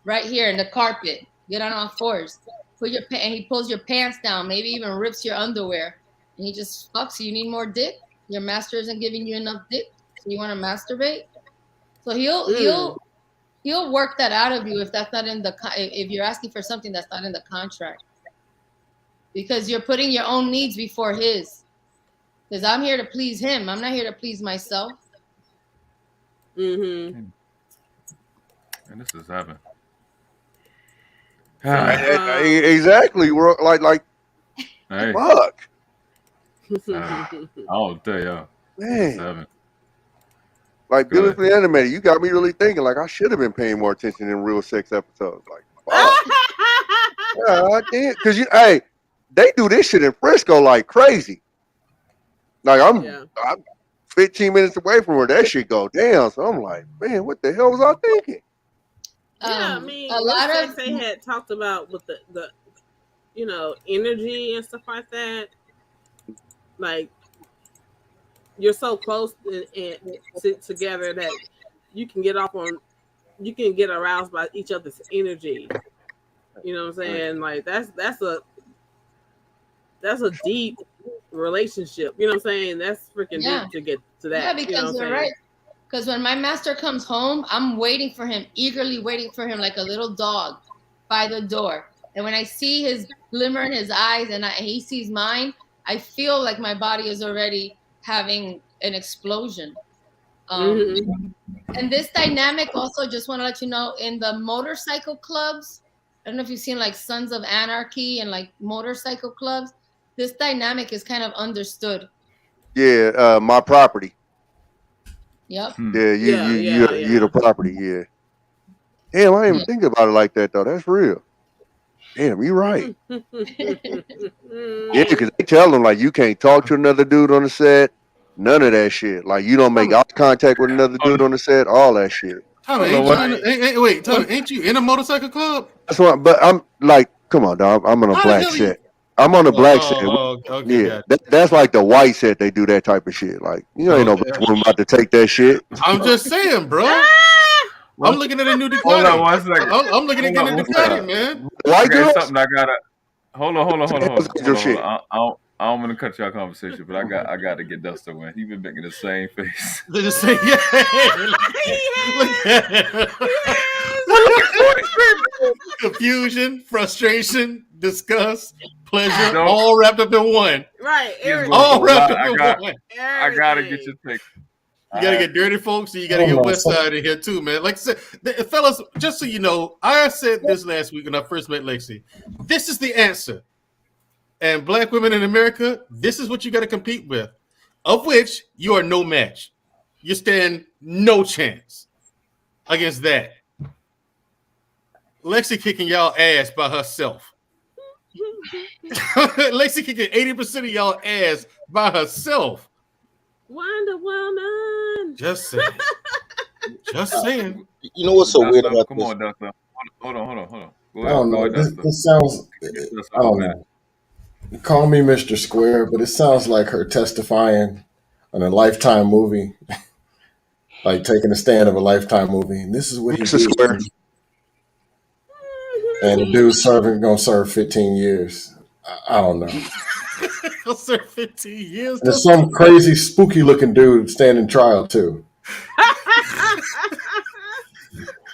right here in the carpet. Get on all fours. Put your and he pulls your pants down, maybe even rips your underwear, and he just fucks you. You need more dick. Your master isn't giving you enough dick, so you want to masturbate. So he'll work that out of you if that's not in if you're asking for something that's not in the contract, because you're putting your own needs before his. Because I'm here to please him. I'm not here to please myself. Mm-hmm. And this is happening. Exactly. We're like hey. Fuck. I'll tell y'all. Man. Like beautifully animated, you got me really thinking. Like I should have been paying more attention in real sex episodes. Like, fuck. Because they do this shit in Frisco like crazy. Like I'm 15 minutes away from where that shit go down. So I'm like, man, what the hell was I thinking? Yeah, I mean, a lot of they had talked about with the energy and stuff like that. Like, you're so close and together that you can get aroused by each other's energy. You know what I'm saying? Like that's a deep relationship. You know what I'm saying? That's freaking deep to get to that. Yeah, because you're right. Because when my master comes home, I'm waiting for him, eagerly waiting for him like a little dog by the door. And when I see his glimmer in his eyes and he sees mine, I feel like my body is already having an explosion. And this dynamic also, just want to let you know, in the motorcycle clubs, I don't know if you've seen like Sons of Anarchy and like motorcycle clubs. This dynamic is kind of understood. Yeah, My Property. Yep. Yeah, you're the property. Yeah. Damn, I didn't even think about it like that though. That's real. Damn, you're right. Yeah, because they tell them like you can't talk to another dude on the set. None of that shit. Like you don't make eye contact with another dude on the set. All that shit. Tommy, ain't you in a motorcycle club? That's why. But I'm like, come on, dog. I'm on a black set. I'm on a black set. Okay, yeah, that's like the white set. They do that type of shit. Like you ain't no black woman about to take that shit. I'm just saying, bro. I'm looking at a new Ducati. Hold on 1 second. I'm looking at getting a Ducati, man. White girl? Something I gotta. Hold on. I don't want to cut y'all conversation, but I got to get Dustin when he been making the same face. They just say, confusion, frustration, disgust, pleasure, all wrapped up in one. Right, all wrapped up in one. I gotta get your take. You gotta get dirty folks, and you gotta get West Side in here too, man. Like I said, fellas, just so you know, I said this last week when I first met Lexie. This is the answer. And black women in America, this is what you got to compete with, of which you are no match. You stand no chance against that. Lexie kicking y'all ass by herself. Lexie kicking 80% of y'all ass by herself. Wonder Woman. Just saying. Just saying. You know what's so weird about Come this? on, Dustin. Hold on. I don't know. This sounds. I don't know. Call me Mr. Square, but it sounds like her testifying on a Lifetime movie, like taking a stand of a Lifetime movie. And this is what he did. Square. And the dude's gonna serve 15 years. I don't know. He'll serve 15 years. There's some crazy, spooky looking dude standing trial too.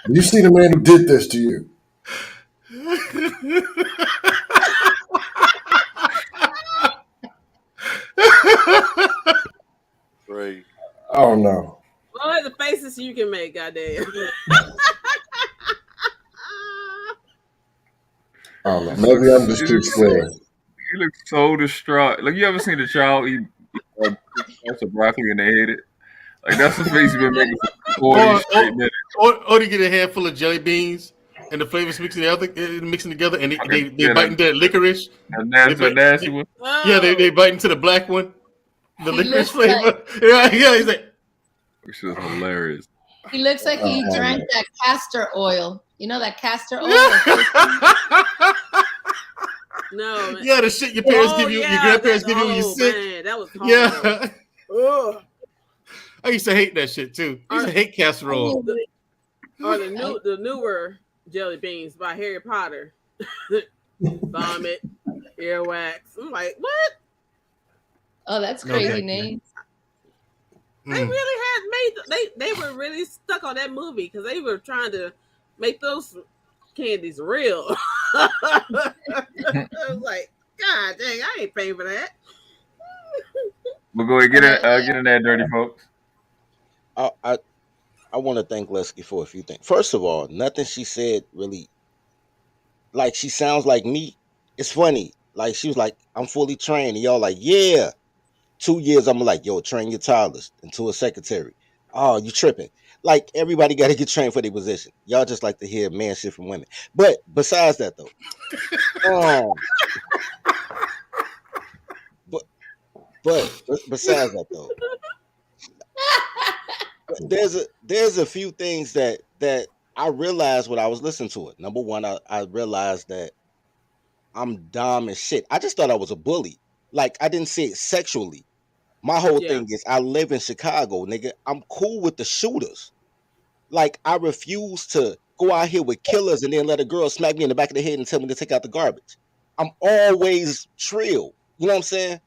You see the man who did this to you. Right. I don't know. Well, the faces you can make, goddamn. I don't know. Maybe I'm just too scared. You look so distraught. Like you ever seen a child eat some broccoli and they hate it? Like that's the face you've been making for 40 straight minutes. Or you get a handful of jelly beans and the flavors mixing together, and they bite into that licorice. That's a nasty one. Yeah, they bite into the black one, the licorice flavor. Yeah, he's like, which is hilarious. He looks like he drank that castor oil. You know that castor oil? No. Yeah, the shit your parents give you, your grandparents give you when you're sick. Man, that was horrible. Yeah. I used to hate that shit too. I used to hate castor oil. Or the newer jelly beans by Harry Potter. Vomit, earwax. I'm like, what? Oh, that's crazy name. They really had they were really stuck on that movie because they were trying to make those candies real. I was like, God dang, I ain't paying for that. But go ahead, get in there, dirty folks. I want to thank Lexie for a few things. First of all, nothing she said really, like, she sounds like me. It's funny. Like, she was like, I'm fully trained. And y'all like, yeah. 2 years, I'm like, yo, train your toddlers into a secretary. Oh, you tripping. Like, everybody got to get trained for their position. Y'all just like to hear man shit from women. But besides that, though, but besides that, though, there's a few things that I realized when I was listening to it. Number one, I realized that I'm dumb as shit. I just thought I was a bully. Like, I didn't see it sexually. My whole thing is I live in Chicago, nigga. I'm cool with the shooters. Like, I refuse to go out here with killers and then let a girl smack me in the back of the head and tell me to take out the garbage. I'm always trill. You know what I'm saying?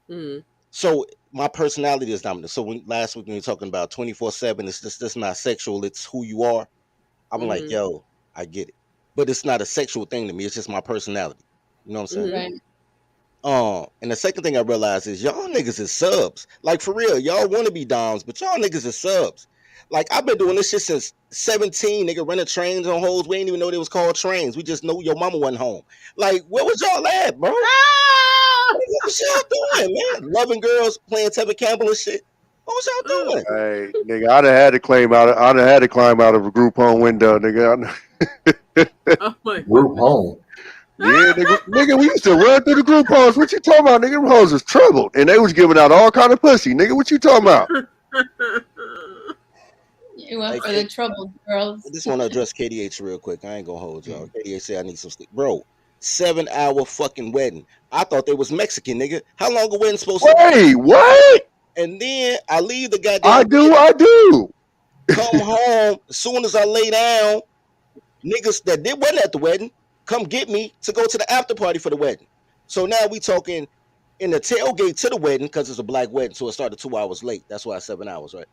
Mm-hmm. So my personality is dominant. So last week when we were talking about 24/7, it's just not sexual. It's who you are. I'm like, yo, I get it. But it's not a sexual thing to me. It's just my personality. You know what I'm saying? Right. And the second thing I realized is y'all niggas is subs. Like, for real, y'all want to be doms, but y'all niggas is subs. Like, I've been doing this shit since 17, nigga, running trains on hoes. We ain't even know they was called trains. We just know your mama wasn't home. Like, where was y'all at, bro? What was y'all doing, man? Loving girls, playing Tevin Campbell and shit. What was y'all doing? Hey, nigga, I'd have had to climb out of a group home window, nigga. Oh my Group home. Yeah, nigga, we used to run through the group homes. What you talking about, nigga? Them hoes was troubled, and they was giving out all kind of pussy, nigga. What you talking about? You went for the troubled girls. I just want to address KDH real quick. I ain't gonna hold y'all. KDH say I need some sleep, bro. 7-hour fucking wedding. I thought they was Mexican, nigga. How long a wedding supposed to be? Wait, what? And then I leave the goddamn. I do. Come home as soon as I lay down. Niggas that wasn't at the wedding come get me to go to the after party for the wedding. So now we talking in the tailgate to the wedding because it's a black wedding, so it started 2 hours late. That's why it's 7 hours, right?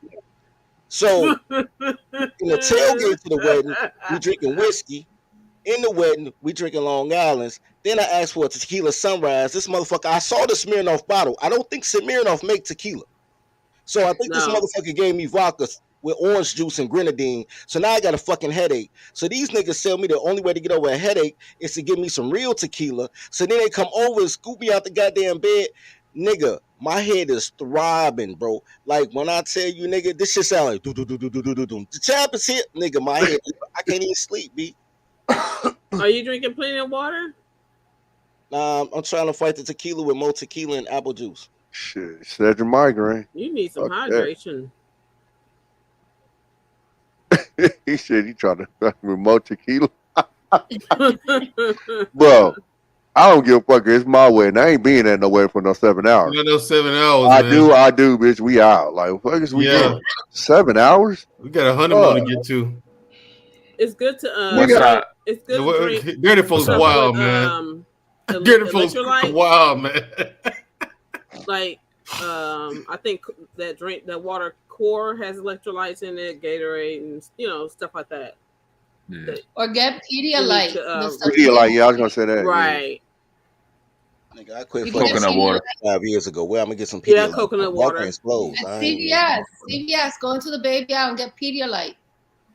So in the tailgate to the wedding, we drinking whiskey. In the wedding, we drinking Long Island's. Then I asked for a tequila sunrise. This motherfucker, I saw the Smirnoff bottle. I don't think Smirnoff make tequila. So I think this motherfucker gave me vodka with orange juice and grenadine. So now I got a fucking headache. So these niggas tell me the only way to get over a headache is to give me some real tequila. So then they come over and scoop me out the goddamn bed. Nigga, my head is throbbing, bro. Like when I tell you, nigga, this shit sound like do. The champ is hit, nigga. My head, I can't even sleep, B. Are you drinking plenty of water? I'm trying to fight the tequila with more tequila and apple juice. Shit, said your migraine. You need some hydration. He said he tried to fuck with more tequila. Bro, I don't give a fuck. It's my wedding. I ain't being at nowhere for no 7 hours. You know, those 7 hours. I do, bitch. We out. Like, what fuck is we doing? 7 hours? We got a honeymoon to get to. It's good to it's good to drink. Dirty folks wild, man. Dirty folks wild, man. Like, I think that water core has electrolytes in it, Gatorade, and stuff like that. Yeah. Or get Pedialyte. Pedialyte, yeah, I was gonna say that. Right. Yeah. Nigga, I quit coconut water 5 years ago. Well, I'm gonna get some Pedialyte. Yeah, coconut water. CVS, go into the baby aisle and get Pedialyte.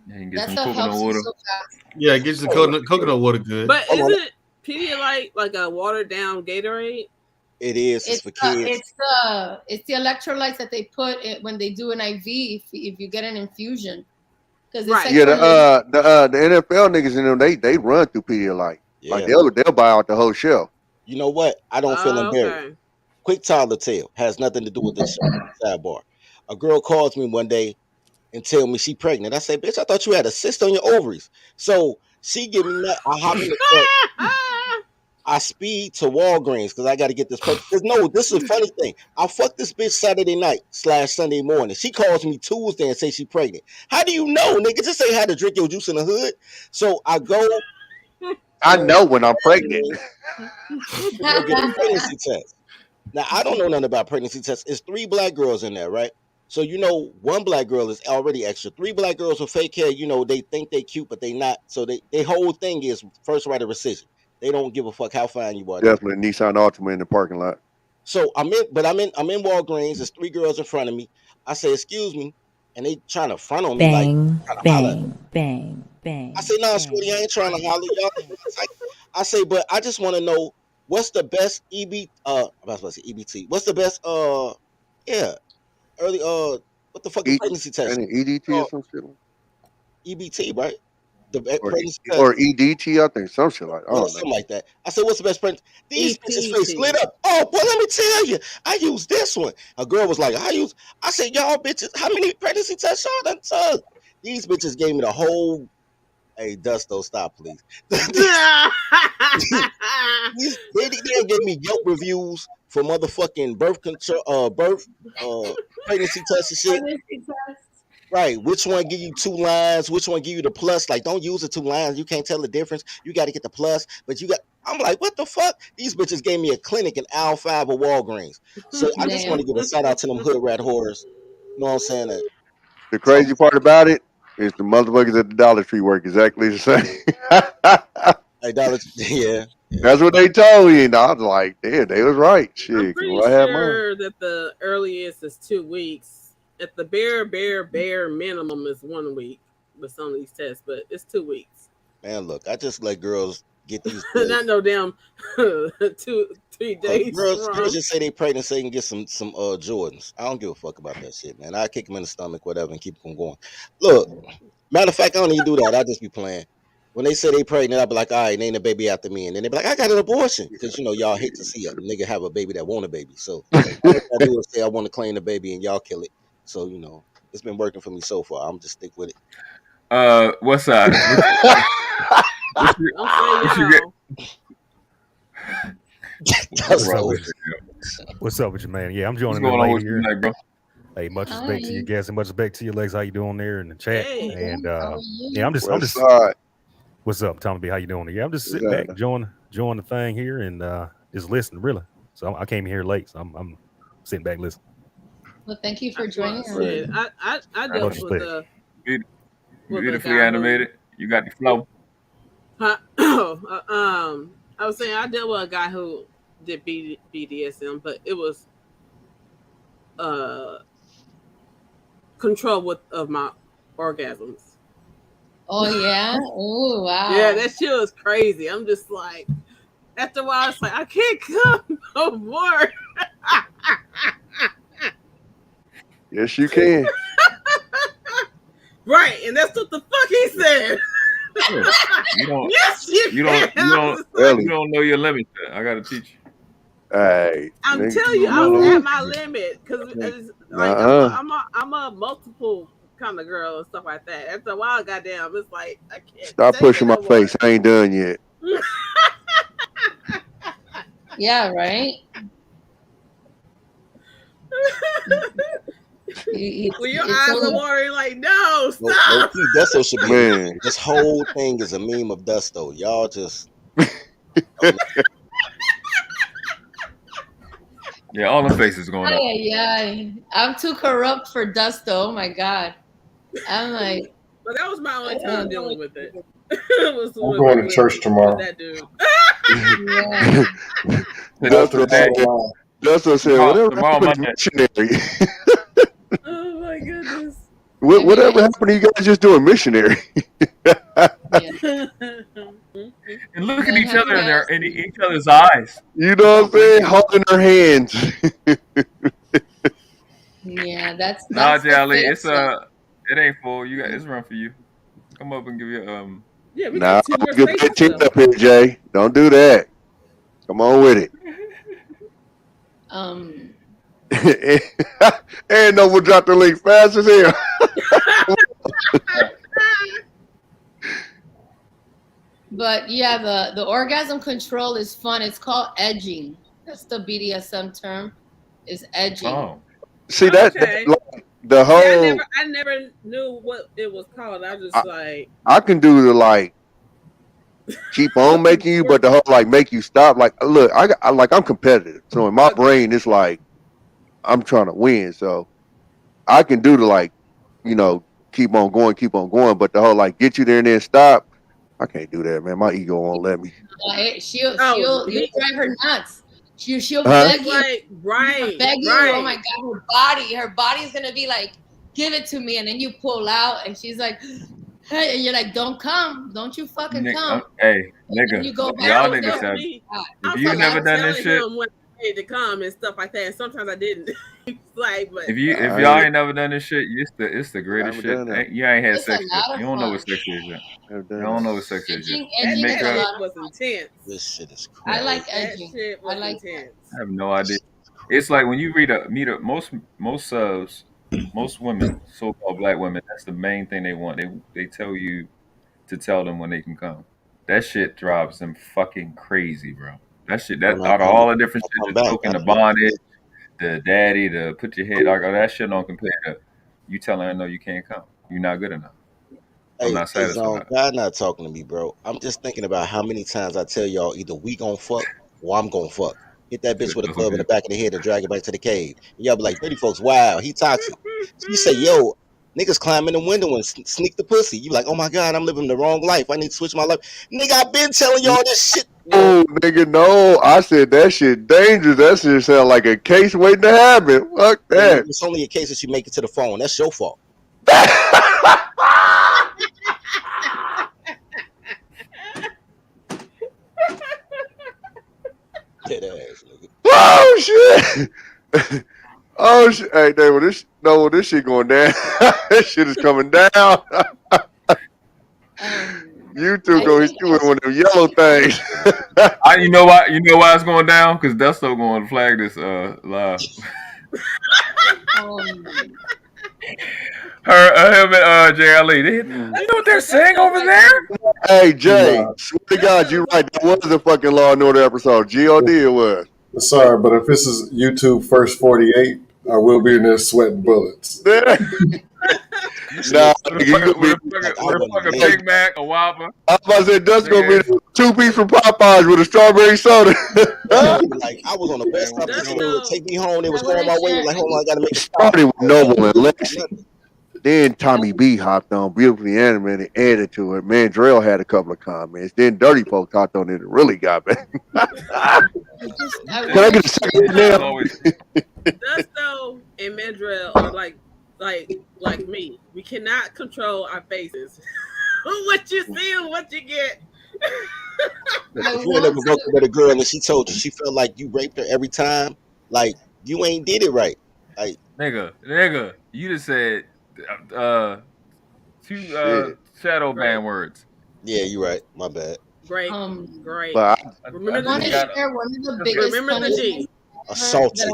That stuff helps you so fast. Yeah, get you the coconut water good. But isn't Pedialyte like a watered down Gatorade? It is. It's for kids. It's the electrolytes that they put when they do an IV if you get an infusion. Right. Yeah, the NFL niggas in them they run through Pedialyte. Yeah. Like they'll buy out the whole shelf. You know what? I don't feel embarrassed. Okay. Quick toddler tale has nothing to do with this sidebar. A girl calls me one day and tell me she pregnant. I say, bitch, I thought you had a cyst on your ovaries. So she give me that. I hop in the truck. I speed to Walgreens because I got to get this pregnant. No, this is a funny thing. I fucked this bitch Saturday night / Sunday morning. She calls me Tuesday and say she pregnant. How do you know, nigga? Just say how to drink your juice in the hood. So I go. I know when I'm pregnant. Go get a pregnancy test. Now I don't know nothing about pregnancy tests. It's 3 black girls in there, right? So one black girl is already extra. 3 black girls with fake hair. They think they cute, but they not. So they whole thing is first right of rescission. They don't give a fuck how fine you are. Definitely Nissan Altima in the parking lot. So I'm in Walgreens. There's 3 girls in front of me. I say, excuse me, and they trying to front on me bang. I say, no, sweetie, I ain't trying to holler. Y'all. I say, but I just want to know what's the best EBT. What's the best early what the fuck is pregnancy test? EDT or some shit. EBT, right? Or EDT, I think some shit like something like that. I said, "What's the best friend?" These bitches face split up. Oh, boy, let me tell you, I use this one. A girl was like, I said, y'all bitches, how many pregnancy tests y'all done took? These bitches gave me the whole. Hey, Dusto, stop, please. They gave me Yelp reviews for motherfucking birth control, pregnancy tests and shit. Pregnancy tests. Right, which one give you 2 lines? Which one give you the plus? Like, don't use the 2 lines. You can't tell the difference. You got to get the plus, but I'm like, what the fuck? These bitches gave me a clinic in aisle 5 of Walgreens. So I just want to give a shout out to them hood rat whores. You know what I'm saying? The crazy part about it is the motherfuckers at the Dollar Tree work exactly the same. Hey, Dollar Tree, yeah. That's what they told me, and I was like, damn, they was right. Shit, I'm pretty sure that the earliest is 2 weeks. at the bare minimum is 1 week with some of these tests, but it's 2 weeks. Man, look, I just let girls get these. Not no damn 2-3 days. Girls just say they pregnant so they can get some Jordans. I don't give a fuck about that shit, man. I kick them in the stomach, whatever, and keep them going. Look, matter of fact, I don't even do that. I just be playing. When they say they pregnant, I'll be like, all right, name a baby after me. And then they be like, I got an abortion. Because, you know, y'all hate to see a nigga have a baby that want a baby. So all I do is say I want to claim the baby and y'all kill it. So, you know, it's been working for me so far. I'm just stick with it. What's up? What's up with you, man? Yeah, I'm joining What's going on with here. you tonight, bro? Hey, much respect to you guys and much respect to your legs. How you doing there in the chat? Hey, and yeah, I'm just what's up, Tommy B? How you doing? Yeah, I'm just sitting back, enjoying the thing here and just listening, really. So I came here late, so I'm sitting back listening. Well, thank you for joining us. I dealt with the beautifully animated. You got the flow. I was saying I dealt with a guy who did BDSM, but it was control of my orgasms. Oh yeah. Oh wow. Yeah, that shit was crazy. I'm just like, after a while, it's like I can't come no more. Yes, you can. Right, and that's what the fuck he said. You don't know your limit. I gotta teach you. Hey, I'm telling you, I was at my limit because like I'm a multiple kind of girl and stuff like that. After a while, goddamn, it's like I can't. Stop pushing my face. I ain't done yet. Yeah, right. Well, your eyes are worried, like, no, stop. Dusto should be, man. This whole thing is a meme of Dusto. Y'all just. Yeah, all the faces going up. Yeah, I'm too corrupt for Dusto. Oh my god. I'm like. But that was my only time dealing with it. I'm going to church tomorrow. That dude. Dusto said, whatever happened to missionary? Oh my goodness. Whatever happened to you guys just doing missionary? And look at each other in each other's eyes. You know what I'm saying? Holding their hands. Yeah, that's Jolly. It ain't full. It's run for you. Come up and give you Yeah, we nah, got 2 more get that spaces, team up here, Jay. Don't do that. Come on with it. And no, we'll drop the link fast as hell. But yeah, the orgasm control is fun. It's called edging. That's the BDSM term. Is edging. Oh. See that the whole. Yeah, I never knew what it was called. I was just like. I can do the like. Keep on making you, but the whole like make you stop. Like, look, I'm competitive, so in my brain it's like I'm trying to win. So I can do the like, you know, keep on going, but the whole like get you there and then stop. I can't do that, man. My ego won't let me. She'll drive her nuts. She'll beg you, beg you. Oh my god, her body's gonna be like, give it to me, and then you pull out, and she's like, hey, and you're like, don't you fucking come. Hey, nigga, you go back y'all niggas said, if you never done this shit, to come and stuff like that, and sometimes I didn't. Like, but if y'all ain't never done this shit, it's the greatest shit. You ain't had sex yet. You don't know what sex is yet. You don't know what sex is yet. That was intense. This shit is crazy. I like edging. I like intense. I have no idea. It's like when you meet most subs, most women, so-called black women, that's the main thing they want. They tell you to tell them when they can come. That shit drives them fucking crazy, bro. That shit, out of all the different shit, the token, the bondage, the daddy, the put your head, like all that shit don't compare to you telling her no, you can't come. You're not good enough. I'm not satisfied. God not talking to me, bro. I'm just thinking about how many times I tell y'all either we gonna fuck or I'm gonna fuck. Hit that bitch with a club in the back of the head and drag it back to the cave. And y'all be like, pretty folks, wow, he toxic. You say, yo, niggas climb in the window and sneak the pussy. You like, oh my God, I'm living the wrong life. I need to switch my life. Nigga, I've been telling y'all this shit Oh, nigga, no. I said that shit dangerous. That shit sound like a case waiting to happen. Fuck that. It's only a case that you make it to the phone. That's your fault. Dead ass, nigga. Oh shit! Oh shit! Hey, David, this shit going down. This shit is coming down. YouTube going to with one of them yellow things. You know why it's going down? Because Desto going to flag this live. Him and JLE. You know what they're saying over there? Hey Jay, swear to God, you're right. That was a fucking Law and Order episode. G.O.D. it was. Sorry, but if this is YouTube first 48, I will be in there sweating bullets. Nah, you gonna be a Big Mac, a Whopper. I was about to say that's gonna be 2-piece from Popeyes with a strawberry soda. Like I was on the best stop. It would take me home. It was going my way. Like, hold on, I gotta make a stop. Started with Noble and Lexie. Then Tommy B hopped on, beautifully animated, added to it. Mandrell had a couple of comments. Then Dirty Folk hopped on it and really got me. Can I get a second now? Desto and Mandrell are like me. We cannot control our faces. What you see and what you get. You never broke up with a girl and she told you she felt like you raped her every time. Like you ain't did it right. Like nigga, you just said two shadow ban words. Yeah, you're right. My bad. Great. Great. But remember one of the biggest punishments assaulted.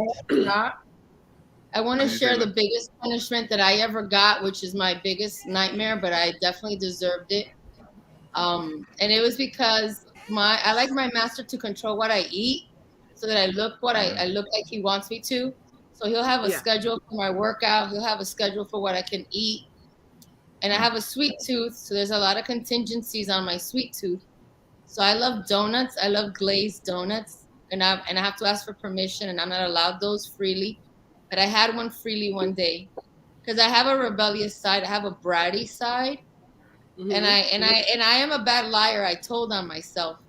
I want to share the biggest punishment that I ever got, which is my biggest nightmare, but I definitely deserved it. And it was because I like my master to control what I eat, so that I look like he wants me to. So he'll have a schedule for my workout. He'll have a schedule for what I can eat. And I have a sweet tooth, so there's a lot of contingencies on my sweet tooth. So I love donuts. I love glazed donuts, and I have to ask for permission, and I'm not allowed those freely. But I had one freely one day, because I have a rebellious side. I have a bratty side, and I am a bad liar. I told on myself.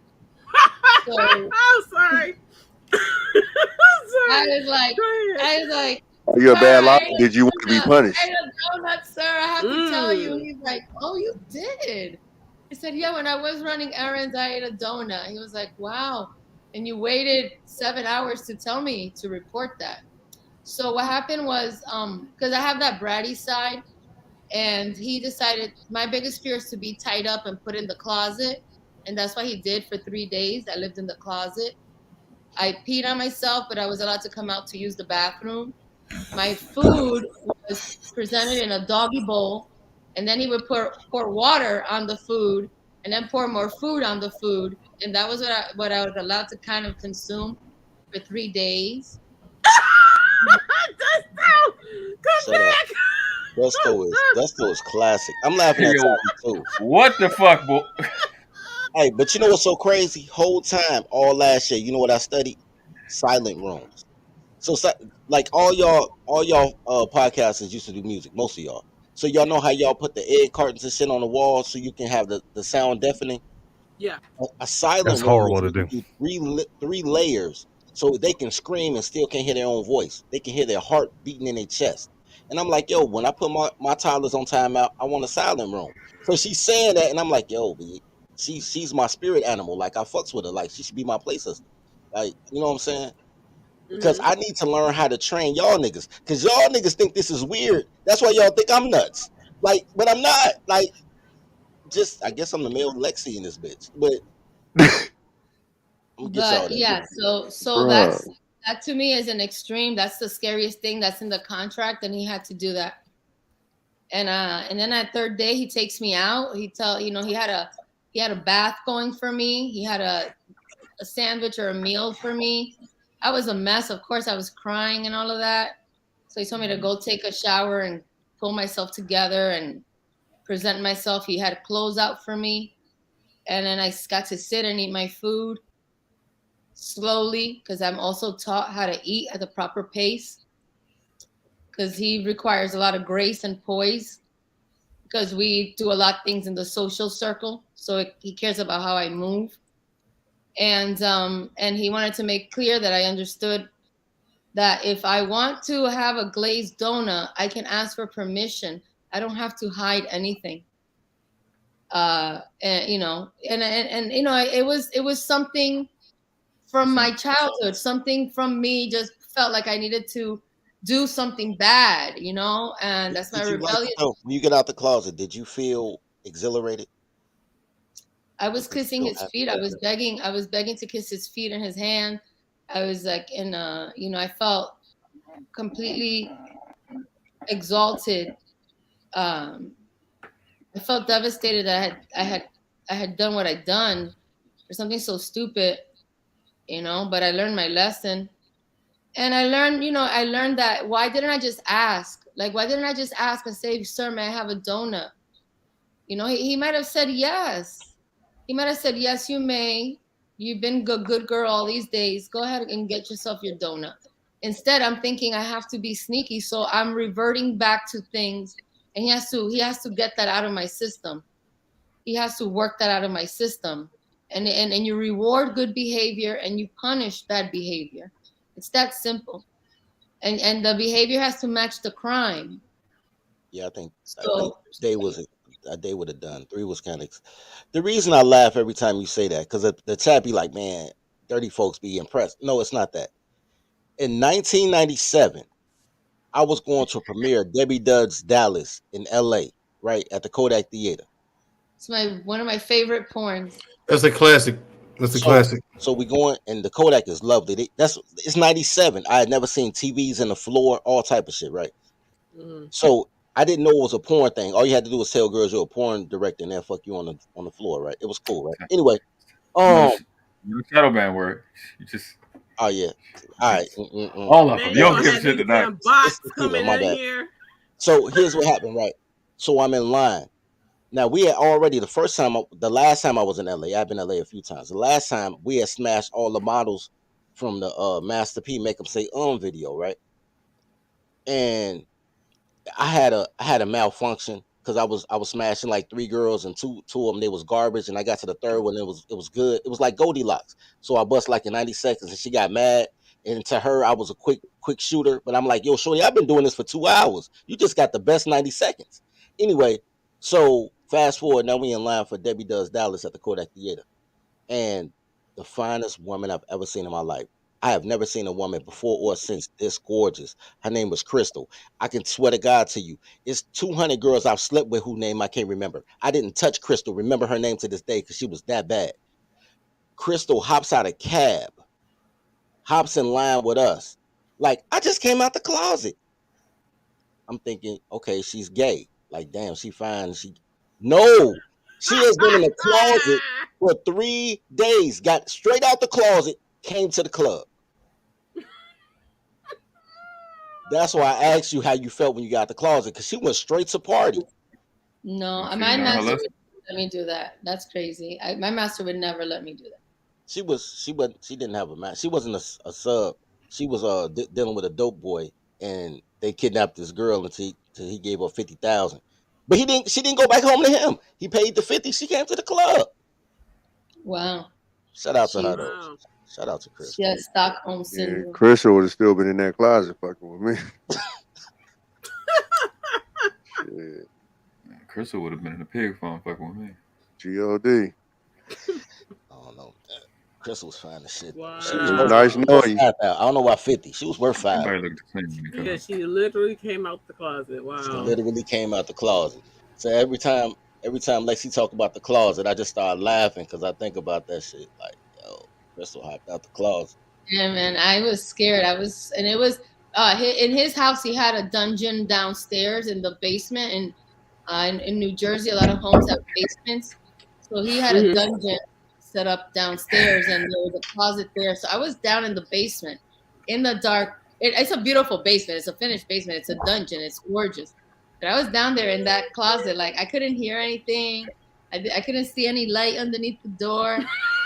So I'm sorry. I was like, are you a bad liar? Did you want to be punished? I ate a donut, sir. I have to tell you. He's like, oh, you did. I said, yeah, when I was running errands, I ate a donut. He was like, wow. And you waited 7 hours to tell me to report that. So what happened was, because I have that bratty side, and he decided my biggest fear is to be tied up and put in the closet. And that's what he did for 3 days. I lived in the closet. I peed on myself, but I was allowed to come out to use the bathroom. My food was presented in a doggy bowl, and then he would pour water on the food, and then pour more food on the food, and that was what I was allowed to kind of consume for 3 days. Come back. Desto is classic. I'm laughing at you too. What the fuck, boy? Hey, but you know what's so crazy? Whole time, all last year, you know what I studied? Silent rooms. So like all y'all podcasters used to do music, most of y'all. So y'all know how y'all put the egg cartons and shit on the wall so you can have the sound deafening? Yeah. A silent That's room horrible to do. Three layers so they can scream and still can't hear their own voice. They can hear their heart beating in their chest. And I'm like, yo, when I put my toddlers on timeout, I want a silent room. So she's saying that, and I'm like, yo, she's my spirit animal. Like, I fucks with her. Like, she should be my play sister. Like, you know what I'm saying? Because I need to learn how to train y'all niggas. Because y'all niggas think this is weird. That's why y'all think I'm nuts. Like, but I'm not. Like, I guess I'm the male Lexie in this bitch. But yeah, so that to me is an extreme. That's the scariest thing that's in the contract, and he had to do that. And then that third day he takes me out. He had a bath going for me. He had a sandwich or a meal for me. I was a mess. Of course, I was crying and all of that. So he told me to go take a shower and pull myself together and present myself. He had clothes out for me. And then I got to sit and eat my food slowly, because I'm also taught how to eat at the proper pace, because he requires a lot of grace and poise, because we do a lot of things in the social circle. So he cares about how I move. And he wanted to make clear that I understood that if I want to have a glazed donut, I can ask for permission. I don't have to hide anything. And you know, and you know, it was something from my childhood. Something from me just felt like I needed to do something bad, you know, and that's my rebellion. When you get out the closet, did you feel exhilarated? I was kissing his feet. I was begging to kiss his feet and his hand. I was like you know, I felt completely exalted. I felt devastated that I had done what I'd done for something so stupid, you know, but I learned my lesson. And I learned that why didn't I just ask? Like, why didn't I just ask and say, sir, may I have a donut? You know, he might have said yes. He might have said, yes, you may. You've been good girl all these days. Go ahead and get yourself your donut. Instead, I'm thinking I have to be sneaky. So I'm reverting back to things. And he has to get that out of my system. He has to work that out of my system. And you reward good behavior and you punish bad behavior. It's that simple. And the behavior has to match the crime. Yeah, I think Day would have done. 3 was kind of. The reason I laugh every time you say that, because the chat be like, man, dirty folks be impressed. No, it's not that. In 1997, I was going to premiere Debbie Dodd's Dallas in LA, right, at the Kodak Theater. It's one of my favorite porns. That's a classic. Classic. So we going, and the Kodak is lovely. It's 97. I had never seen TVs in the floor, all type of shit, right? Mm-hmm. So I didn't know it was a porn thing. All you had to do was tell girls you're a porn director and they'll fuck you on the floor, right? It was cool, right? Anyway, you shadow ban word. You just. Oh yeah. All right. All of them. You don't give shit tonight. My bad. So here's what happened, right? So I'm in line. Now we had already the last time I was in LA, I've been in LA a few times. The last time we had smashed all the models from the Master P Make 'Em Say video, right? And I had a malfunction because I was smashing like 3 girls and two of them they was garbage, and I got to the third one, it was good. It was like Goldilocks. So I bust like in 90 seconds and she got mad. And to her, I was a quick shooter, but I'm like, yo, shorty, I've been doing this for 2 hours. You just got the best 90 seconds. Anyway, so fast forward, now we in line for Debbie Does Dallas at the Kodak Theater. And the finest woman I've ever seen in my life. I have never seen a woman before or since this gorgeous. Her name was Crystal. I can swear to God to you, it's 200 girls I've slept with whose name I can't remember. I didn't touch Crystal, remember her name to this day because she was that bad. Crystal hops out of cab, hops in line with us. Like, I just came out the closet. I'm thinking, okay, she's gay. Like, damn, she fine. No, she has been in the closet for 3 days, got straight out the closet, came to the club. That's why I asked you how you felt when you got out the closet, because she went straight to party. No, my master would let me do that. That's crazy. My master would never let me do that. She didn't have a master. She wasn't a sub. She was dealing with a dope boy, and they kidnapped this girl until he gave her 50,000. But she didn't go back home to him. He paid the 50. She came to the club. Wow. Shout out to her though. Shout out to Chris. Yeah, Stockholm syndrome. Yeah, Crystal would have still been in that closet fucking with me. Shit. Crystal would have been in the pig farm fucking with me. G.O.D. I don't know. Crystal was fine as shit. Wow. She was nice knowing you. I don't know why 50. She was worth 5. Yeah, she literally came out the closet. Wow. She literally came out the closet. So every time Lexie talk about the closet, I just start laughing because I think about that shit. Like, yo, Crystal hopped out the closet. Yeah, man, I was scared. And it was in his house. He had a dungeon downstairs in the basement, and in New Jersey, a lot of homes have basements. So he had a dungeon set up downstairs, and there was a closet there. So I was down in the basement, in the dark. It's a beautiful basement. It's a finished basement. It's a dungeon. It's gorgeous. But I was down there in that closet, like I couldn't hear anything. I couldn't see any light underneath the door.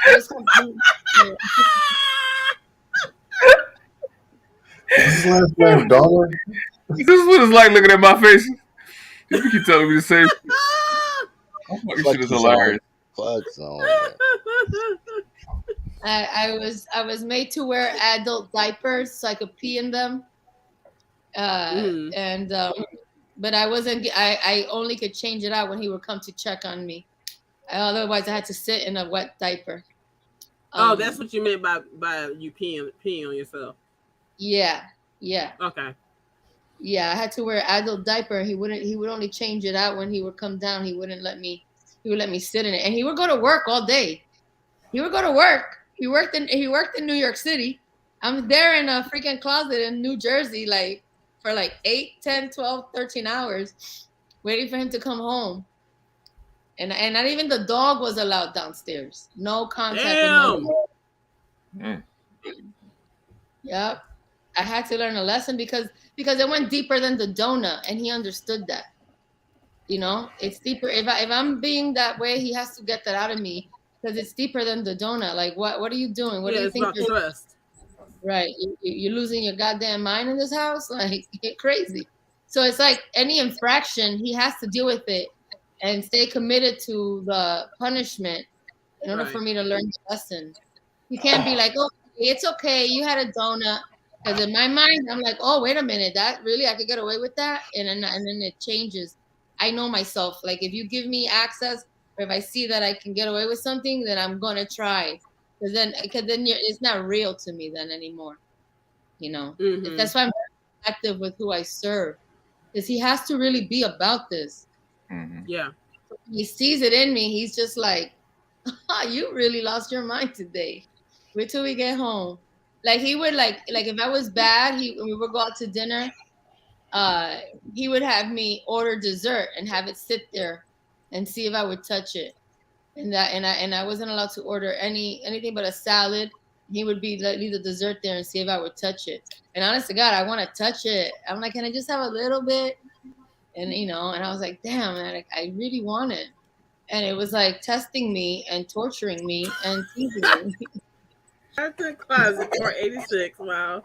It was complete. His last name Dollar. This is what it's like looking at my face. You keep telling me the same shit. This shit is hilarious. Fuck zone. I was made to wear adult diapers so I could pee in them. And but I wasn't. I only could change it out when he would come to check on me. Otherwise, I had to sit in a wet diaper. Oh, that's what you meant by you peeing on yourself. Yeah. Okay. Yeah, I had to wear adult diaper. He would only change it out when he would come down. He would let me sit in it, and he would go to work all day. He would go to work. He worked in New York City. I'm there in a freaking closet in New Jersey, like for like 8, 10, 12, 13 hours, waiting for him to come home. And not even the dog was allowed downstairs. No contact. Damn. With Yep. I had to learn a lesson because it went deeper than the donut, and he understood that. You know, it's deeper. If I'm being that way, he has to get that out of me because it's deeper than the donut. Like, what are you doing? What do you think you're doing? Right. You're losing your goddamn mind in this house? Like, get crazy. So it's like any infraction, he has to deal with it and stay committed to the punishment in order for me to learn the lesson. You can't be like, oh, it's okay, you had a donut. Because in my mind, I'm like, oh, wait a minute, that really, I could get away with that? And then it changes. I know myself. Like, if you give me access, or if I see that I can get away with something, then I'm going to try. Because then it's not real to me then anymore. You know? Mm-hmm. That's why I'm very active with who I serve. Because he has to really be about this. Mm-hmm. Yeah. He sees it in me. He's just like, oh, you really lost your mind today. Wait till we get home. Like he would like if I was bad, when we would go out to dinner, he would have me order dessert and have it sit there and see if I would touch it. And I wasn't allowed to order anything but a salad. He would leave the dessert there and see if I would touch it. And honest to God, I want to touch it. I'm like, can I just have a little bit? And and I was like, damn, man, I really want it. And it was like testing me and torturing me and teasing me. That's the closet 486. Wow.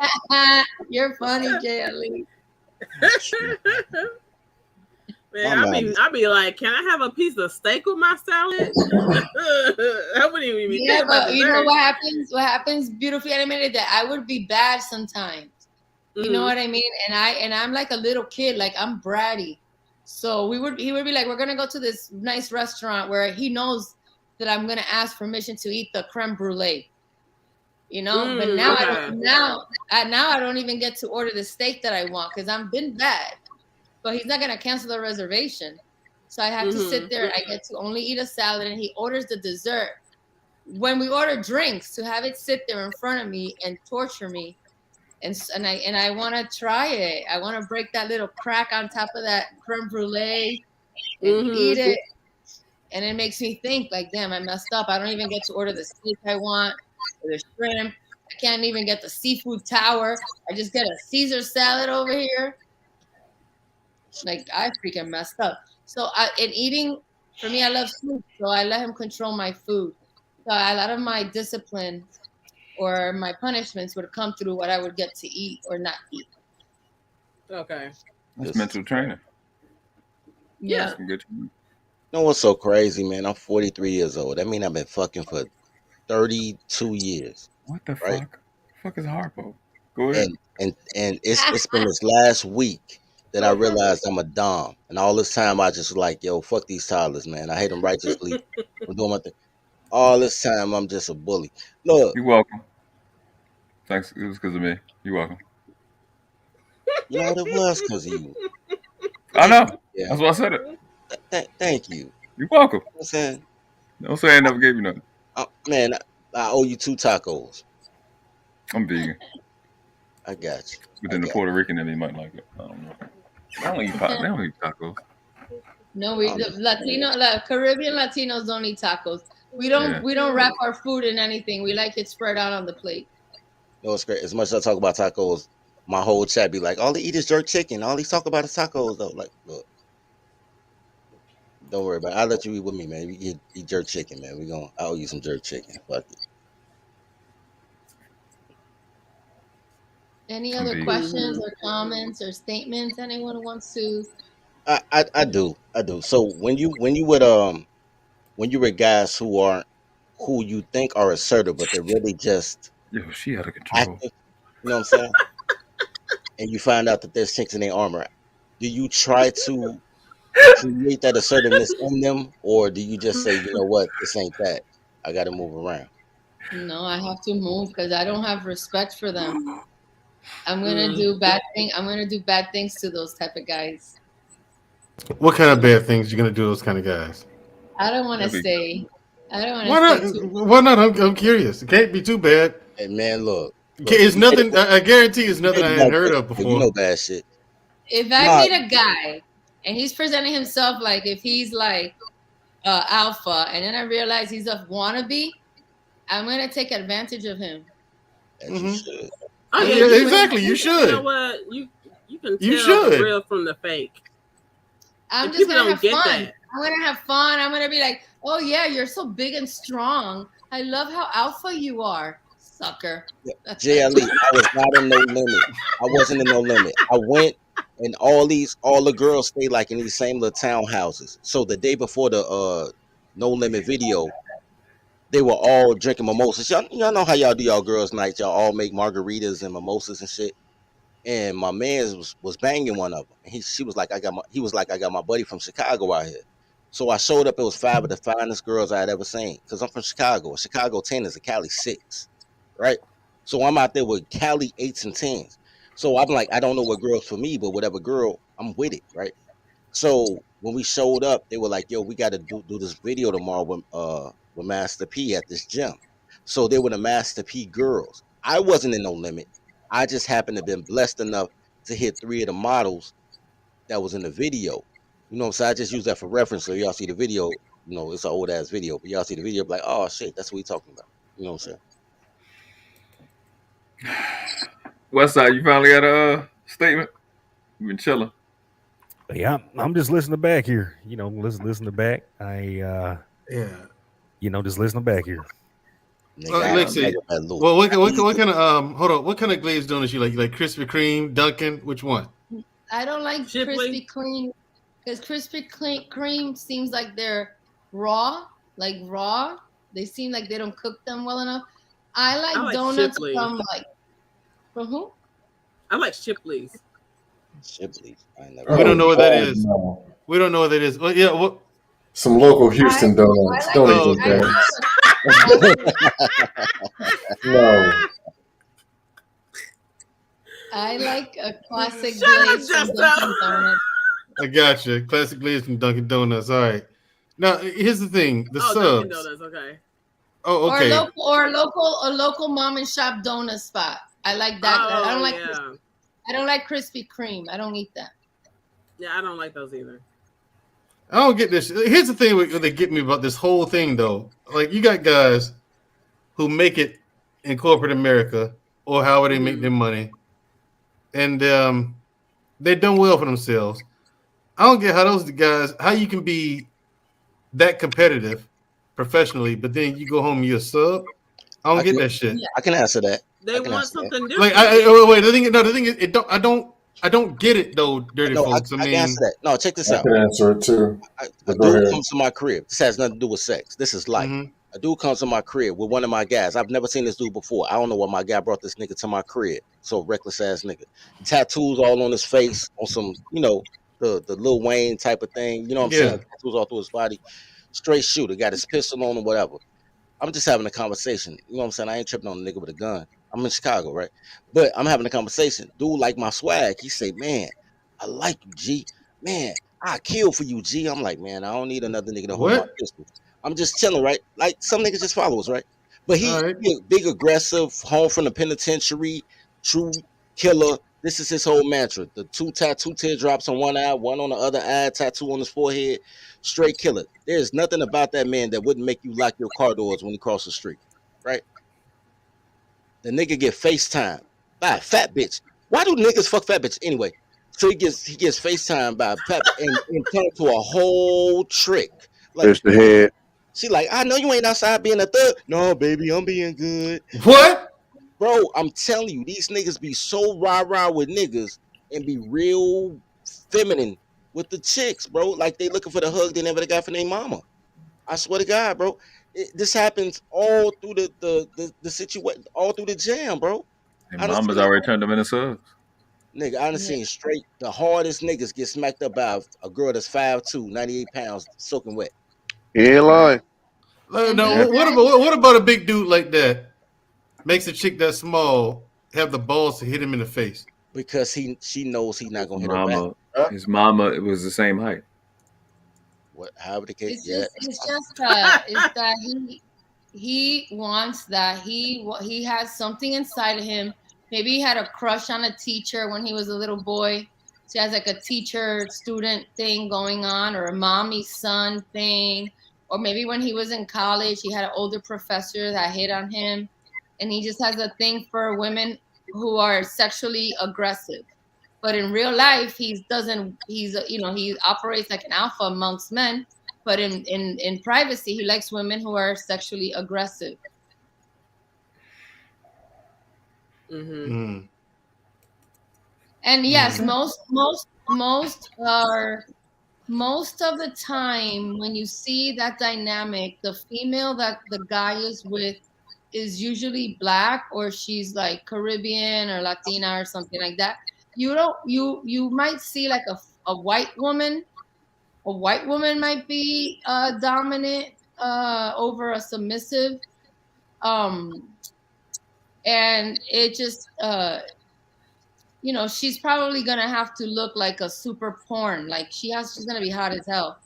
You're funny, JLE. Man, I'd be like, can I have a piece of steak with my salad? I wouldn't even be thinking about you know what happens? What happens, beautifully animated, that I would be bad sometimes. You know what I mean? And I'm like a little kid, like I'm bratty. So he would be like, we're gonna go to this nice restaurant where he knows that I'm gonna ask permission to eat the creme brulee. But now I don't even get to order the steak that I want because I've been bad. But he's not gonna cancel the reservation, so I have to sit there and I get to only eat a salad. And he orders the dessert. When we order drinks, to have it sit there in front of me and torture me, and I want to try it. I want to break that little crack on top of that creme brulee and eat it. And it makes me think like, damn, I messed up. I don't even get to order the steak I want. Or the shrimp. I can't even get the seafood tower. I just get a Caesar salad over here. Like, I freaking messed up. So in eating, for me, I love food. So I let him control my food. So a lot of my discipline or my punishments would come through what I would get to eat or not eat. Okay. That's mental training. Yeah. You know what's so crazy, man? I'm 43 years old. That means I've been fucking for 32 years. What the fuck? The fuck is Harpo? Go ahead. And it's been this last week that I realized I'm a dom. And all this time I just like, yo, fuck these toddlers, man. I hate them righteously. I'm doing my thing. All this time I'm just a bully. Look. You're welcome. Thanks. It was because of me. You're welcome. You know, it was because of you. I know. Yeah. That's why I said it. Thank you. You're welcome. You know what I'm saying? Don't say I never gave you nothing. Man, I owe you 2 tacos. I'm vegan. I got you. But then the Puerto Rican in me might like it. I don't know. They don't eat tacos. No, the Caribbean Latinos don't eat tacos. We don't wrap our food in anything. We like it spread out on the plate. No, it's great. As much as I talk about tacos, my whole chat be like, all they eat is jerk chicken. All they talk about is tacos, though. Like, look. Don't worry about it. I'll let you eat with me, man. You eat jerk chicken, man. I owe you some jerk chicken. Fuck it. Any other questions or comments or statements anyone wants to? I do. So when you with guys who aren't who you think are assertive, but they're really just she out of control. Active, you know what I'm saying? And you find out that there's chinks in their armor. Do you try to create that assertiveness in them, or do you just say, you know what, this ain't that? I got to move around. No, I have to move because I don't have respect for them. I'm gonna do bad things. I'm gonna do bad things to those type of guys. What kind of bad things you gonna do to those kind of guys? I don't want to say. I don't want to. Why not? Why not? I'm curious. It can't be too bad. Hey man, look it's nothing. I guarantee it's nothing I hadn't heard of before. You know bad shit. If I meet a guy and he's presenting himself like if he's like alpha, and then I realize he's a wannabe, I'm gonna take advantage of him. You should. Oh, yeah, exactly. You should. You know what? You can tell the real from the fake. I'm just gonna have fun. I'm gonna have fun. I'm gonna be like, oh yeah, you're so big and strong. I love how alpha you are, sucker. JLE, I was not in no limit. I wasn't in no limit. I went and all the girls stay like in these same little townhouses. So the day before the No Limit video, they were all drinking mimosas. Y'all know how y'all do y'all girls' night. Y'all all make margaritas and mimosas and shit. And my man was banging one of them. And he was like, I got my buddy from Chicago out here. So I showed up. It was 5 of the finest girls I had ever seen. Because I'm from Chicago. A Chicago 10 is a Cali 6. Right? So I'm out there with Cali 8s and 10s. So I'm like, I don't know what girl's for me, but whatever girl, I'm with it. Right? So when we showed up, they were like, yo, we got to do this video tomorrow with Master P at this gym. So they were the Master P girls. I wasn't in No Limit. I just happened to have been blessed enough to hit 3 of the models that was in the video. You know, so I just use that for reference. So y'all see the video, you know, it's an old ass video, but y'all see the video, like, oh shit, that's what we talking about. You know what I'm saying? Westside, you finally got a statement? You've been chilling. Yeah, I'm just listening back here. You know, listening back. Just listening back here. Lexie, well, what kind of hold on? What kind of glazed donuts you like? You like Krispy Kreme, Dunkin'? Which one? I don't like Krispy Kreme because Krispy Kreme seems like they're raw. They seem like they don't cook them well enough. I like donuts from who? I like Shipley's. Shipley's. We don't know what that is. No. We don't know what that is. Well, yeah, what? Some local Houston donuts. Don't eat those guys. No. I like a classic glaze from Dunkin' Donuts. I got you. Classic glaze from Dunkin' Donuts. All right. Now here's the thing: the subs. Dunkin' Donuts, okay. Oh, okay. Or local mom and shop donut spot. I like that. I don't like Krispy Kreme. I don't eat that. Yeah, I don't like those either. I don't get this. Here's the thing they get me about this whole thing, though. Like, you got guys who make it in corporate America or however they make their money, and they've done well for themselves. I don't get how you can be that competitive professionally, but then you go home and you're a sub. I don't get that shit. I can answer that. They want something different. Like, the thing is, I don't get it though, dirty folks. I mean, can answer that. No, check this out. I can answer it too. A dude comes to my crib. This has nothing to do with sex. This is life. A dude comes to my crib with one of my guys. I've never seen this dude before. I don't know why my guy brought this nigga to my crib. So reckless ass nigga. Tattoos all on his face, on some, the Lil Wayne type of thing. You know what I'm saying? Tattoos all through his body. Straight shooter. Got his pistol on or whatever. I'm just having a conversation. You know what I'm saying? I ain't tripping on a nigga with a gun. I'm in Chicago, right? But I'm having a conversation. Dude like my swag. He say, man, I like you, G. Man, I kill for you, G. I'm like, man, I don't need another nigga to hold my pistol. I'm just chilling, right? Like, some niggas just follow us, right? But he big, aggressive, home from the penitentiary, true killer. This is his whole mantra. The 2 tattoo teardrops on one eye, one on the other eye, tattoo on his forehead. Straight killer. There's nothing about that man that wouldn't make you lock your car doors when he crosses the street, right? The nigga get FaceTime by a fat bitch. Why do niggas fuck fat bitch anyway? So he gets FaceTime by a fat bitch and turn to a whole trick. Like, Mr. Head. She like, I know you ain't outside being a thug. No, baby, I'm being good. What? Bro, I'm telling you, these niggas be so rah-rah with niggas and be real feminine with the chicks, bro. Like, they looking for the hug they never got from their mama. I swear to God, bro. This happens all through the situation, all through the jam, bro. And Mama's already turned them into subs. Nigga, I done seen straight the hardest niggas get smacked up by a girl that's 5'2", 98 pounds, soaking wet. He ain't lying. No, what about a big dude like that makes a chick that small have the balls to hit him in the face? Because she knows he's not gonna hit her back. His mama was the same height. What? However the case, It's just that he wants that he has something inside of him. Maybe he had a crush on a teacher when he was a little boy. So he has like a teacher-student thing going on, or a mommy-son thing. Or maybe when he was in college, he had an older professor that hit on him. And he just has a thing for women who are sexually aggressive. But in real life, he operates like an alpha amongst men. But in privacy, he likes women who are sexually aggressive. Mm-hmm. And yes, most of the time when you see that dynamic, the female that the guy is with is usually black, or she's like Caribbean or Latina or something like that. You might see like a white woman. A white woman might be dominant over a submissive. And it just, she's probably going to have to look like a super porn. Like she's going to be hot as hell.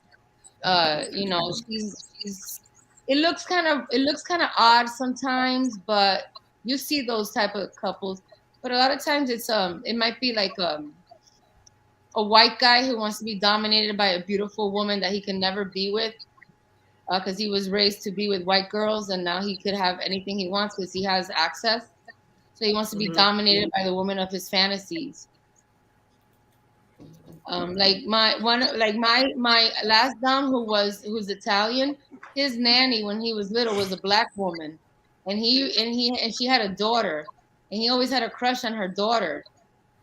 It looks kind of odd sometimes, but you see those type of couples. But a lot of times it might be like a white guy who wants to be dominated by a beautiful woman that he can never be with, because he was raised to be with white girls, and now he could have anything he wants because he has access. So he wants to be dominated by the woman of his fantasies. Like my last dom who's Italian, his nanny when he was little was a black woman, and she had a daughter, and he always had a crush on her daughter.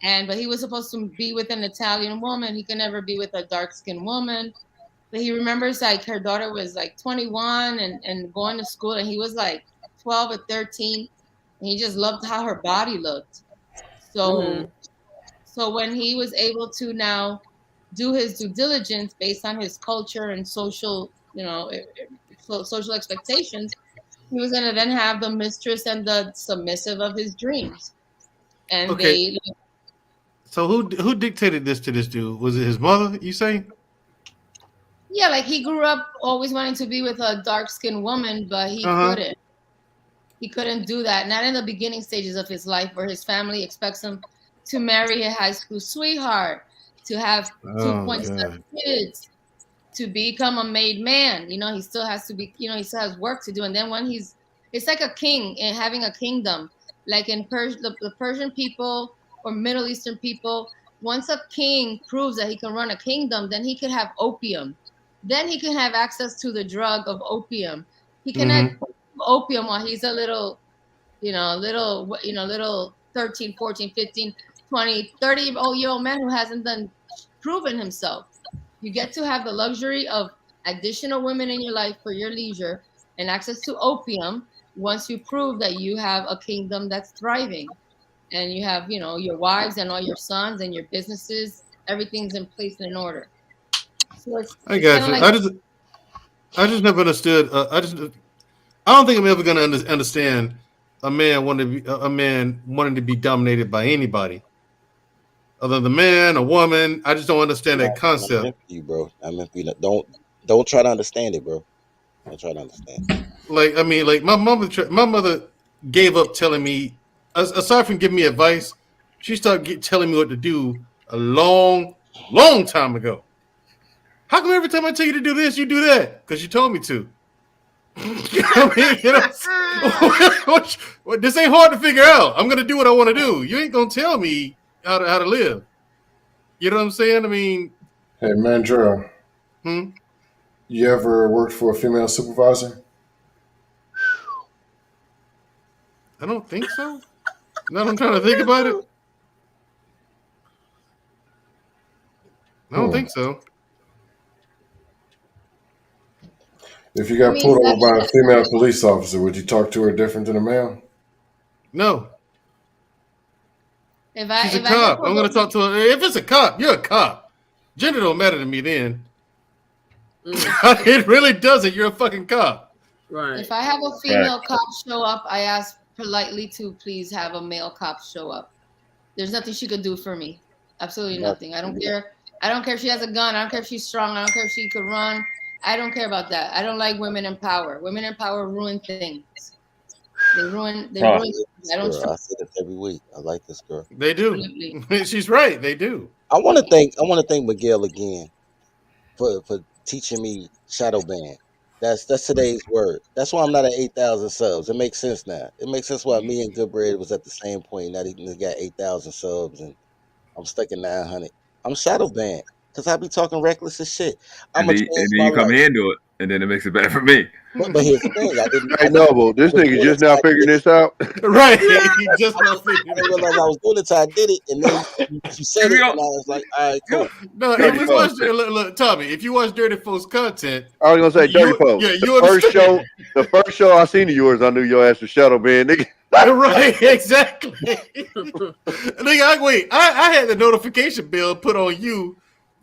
But he was supposed to be with an Italian woman. He could never be with a dark-skinned woman. But he remembers like her daughter was like 21 and going to school, and he was like 12 or 13. And he just loved how her body looked. So when he was able to now do his due diligence based on his culture and social, social expectations, he was going to then have the mistress and the submissive of his dreams. And So who dictated this to this dude? Was it his mother, you say? Yeah, like he grew up always wanting to be with a dark-skinned woman, but he couldn't. He couldn't do that. Not in the beginning stages of his life, where his family expects him to marry a high school sweetheart, to have 2.7 kids, to become a made man. He still has to be, he still has work to do. And then when it's like a king and having a kingdom. Like in the Persian people or Middle Eastern people, once a king proves that he can run a kingdom, then he can have opium. Then he can have access to the drug of opium. He can have opium while he's a little 13, 14, 15, 20, 30-year-old man who hasn't proven himself. You get to have the luxury of additional women in your life for your leisure and access to opium once you prove that you have a kingdom that's thriving, and you have, your wives and all your sons and your businesses, everything's in place and in order. So I got you. I just never understood. I don't think I'm ever going to understand a man wanting to be dominated by anybody other than the man, a woman. I just don't understand that concept. I'm you, bro. Don't try to understand it, bro. Don't try to understand. Like my mother gave up telling me. Aside from giving me advice, she started telling me what to do a long time ago. How come every time I tell you to do this, you do that? Because you told me to. This ain't hard to figure out. I'm gonna do what I want to do. You ain't gonna tell me how to live. You know what I'm saying? I mean, hey Mandrell, you ever worked for a female supervisor? I don't think so. Now I'm trying to think about it. I don't think so. If you got pulled over by a female police officer, would you talk to her different than a male? No. She's a cop. I'm going to talk to her. If it's a cop, you're a cop. Gender don't matter to me then. It really doesn't. You're a fucking cop. Right. If I have a female cop show up, I ask politely to please have a male cop show up. There's nothing she could do for me. Absolutely nothing. I don't care. I don't care if she has a gun. I don't care if she's strong. I don't care if she could run. I don't care about that. I don't like women in power. Women in power ruin things. They ruin. I don't I say this every week. I like this girl. They do. She's right. They do. I want to thank Miguel again for teaching me shadow ban. That's today's word. That's why I'm not at 8,000 subs. It makes sense now. It makes sense why me and Goodbread was at the same point. Now he got 8,000 subs and I'm stuck at 900. I'm shadow banned because I be talking reckless as shit. And then you come here and do it, and then it makes it better for me. But here's the thing, I didn't. Hey, Noble, this nigga just now figuring this out. Right. He just now figuring I didn't realize I was doing it until I did it, and then you said it, and I was like, all right, cool. No, look, Tommy, if you watch Dirty Folks content, I was gonna say Dirty Folks. Yeah, the first show I seen of yours, I knew your ass was shadow banned, nigga. Right, exactly. Nigga, I had the notification bill put on you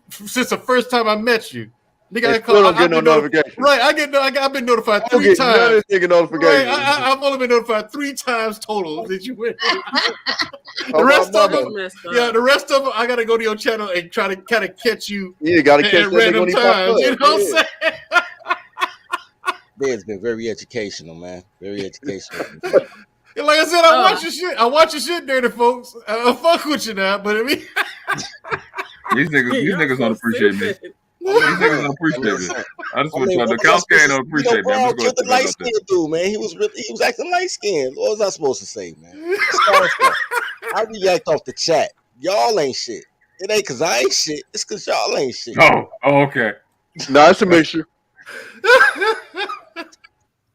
since the first time I met you. Nigga, I get no notification. Right, I've been notified 3 times. Right, I've only been notified 3 times total that you went. The rest of them, I gotta go to your channel and try to kind of catch you. Yeah, gotta catch at random times. You know what I'm saying? It's been very educational, man. Very educational. Like I said, I watch your shit, Dirty Folks. I fuck with you now, but I mean, these niggas don't appreciate me. These niggas don't appreciate me. I just want y'all. The Calscan don't appreciate me. I'm just the light skinned dude, man. He was acting light skinned. What was I supposed to say, man? I react off the chat. Y'all ain't shit. It ain't because I ain't shit. It's because y'all ain't shit. Oh, okay. No, it's a mixture.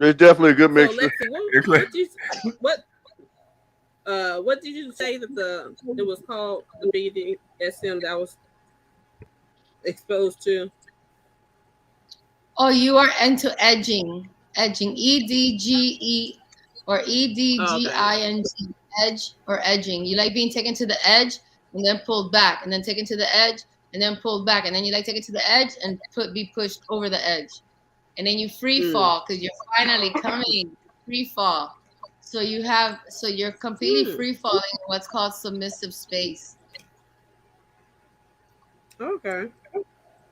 It's definitely a good mixture. So, what did you say that it was called, the BDSM that was exposed to? Oh, you are into edging, EDGE or EDGING, edge or edging. You like being taken to the edge and then pulled back, and then taken to the edge and then pulled back, and then you like taken to the edge and be pushed over the edge, and then you free fall because you're finally coming free fall. So you're completely free falling in what's called submissive space. Okay.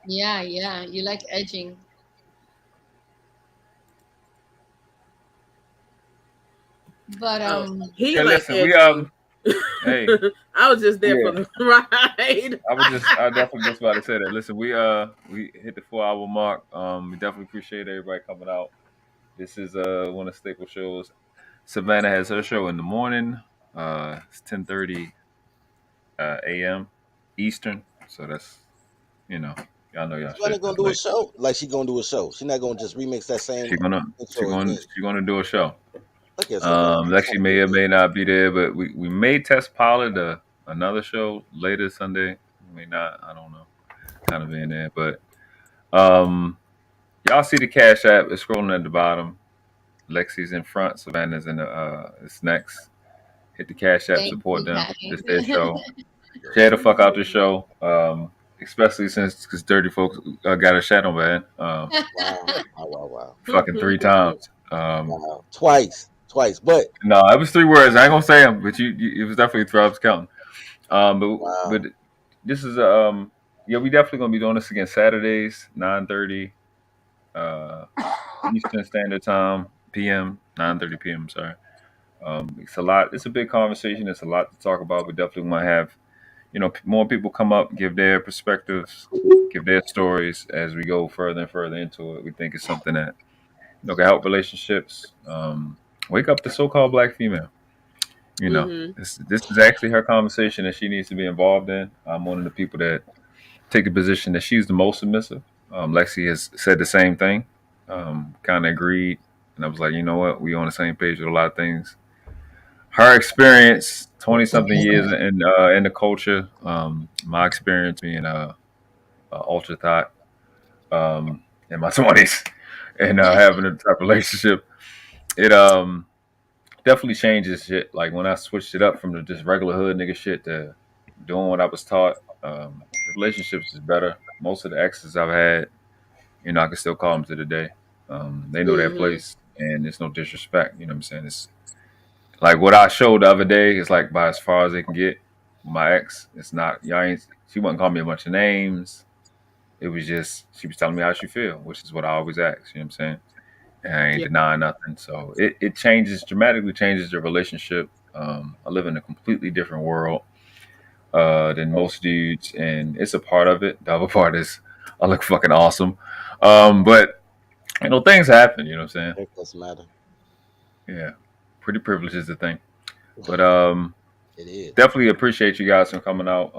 Yeah, you like edging. But he like edging. Hey, I was just there for the ride. I definitely just about to say that. Listen, we hit the 4-hour mark. We definitely appreciate everybody coming out. This is one of the staple shows. Savannah has her show in the morning. It's 10:30 a.m. Eastern. So that's, y'all know y'all. She's gonna do a show. Like she's gonna do a show. She's not gonna just remix that same. She's gonna do a show. Lexie may or may not be there, but we may test pilot another show later Sunday. We may not. I don't know. Kind of in there, but y'all see the Cash App. It's scrolling at the bottom. Lexie's in front. Savannah's in the it's next. Hit the Cash App. Support them. It's their show. Share the fuck out the show. Especially because Dirty Folks got a shadow ban. Wow. Fucking 3 times. Twice, but no, it was 3 words. I ain't gonna say them, but it was definitely 3. I was counting. But this is we definitely gonna be doing this again Saturdays, 9:30 Eastern Standard Time, PM, 9:30 PM. Sorry. It's a lot. It's a big conversation. It's a lot to talk about. We definitely want to have, more people come up, give their perspectives, give their stories as we go further and further into it. We think it's something that can help relationships. Wake up the so-called Black female. This is actually her conversation that she needs to be involved in. I'm one of the people that take the position that she's the most submissive. Lexie has said the same thing. Kind of agreed, and I was like, you know what? We on the same page with a lot of things. Her experience, 20-something years in the culture. My experience being ultra thought in my 20s. and having a type of relationship, it definitely changes shit. Like when I switched it up from the just regular hood nigga shit to doing what I was taught, the relationships is better. Most of the exes I've had, you know, I can still call them to the day. They know their place, and there's no disrespect. You know what I'm saying? It's like what I showed the other day is like by as far as they can get. My ex, it's not. She wouldn't call me a bunch of names. It was just she was telling me how she feel, which is what I always ask. You know what I'm saying? And I ain't denying nothing. So it dramatically changes the relationship. I live in a completely different world than most dudes, and it's a part of it. The other part is I look fucking awesome. But you know, things happen. You know what I'm saying? It doesn't matter. Yeah, pretty privilege is the thing. But it is. Definitely appreciate you guys for coming out.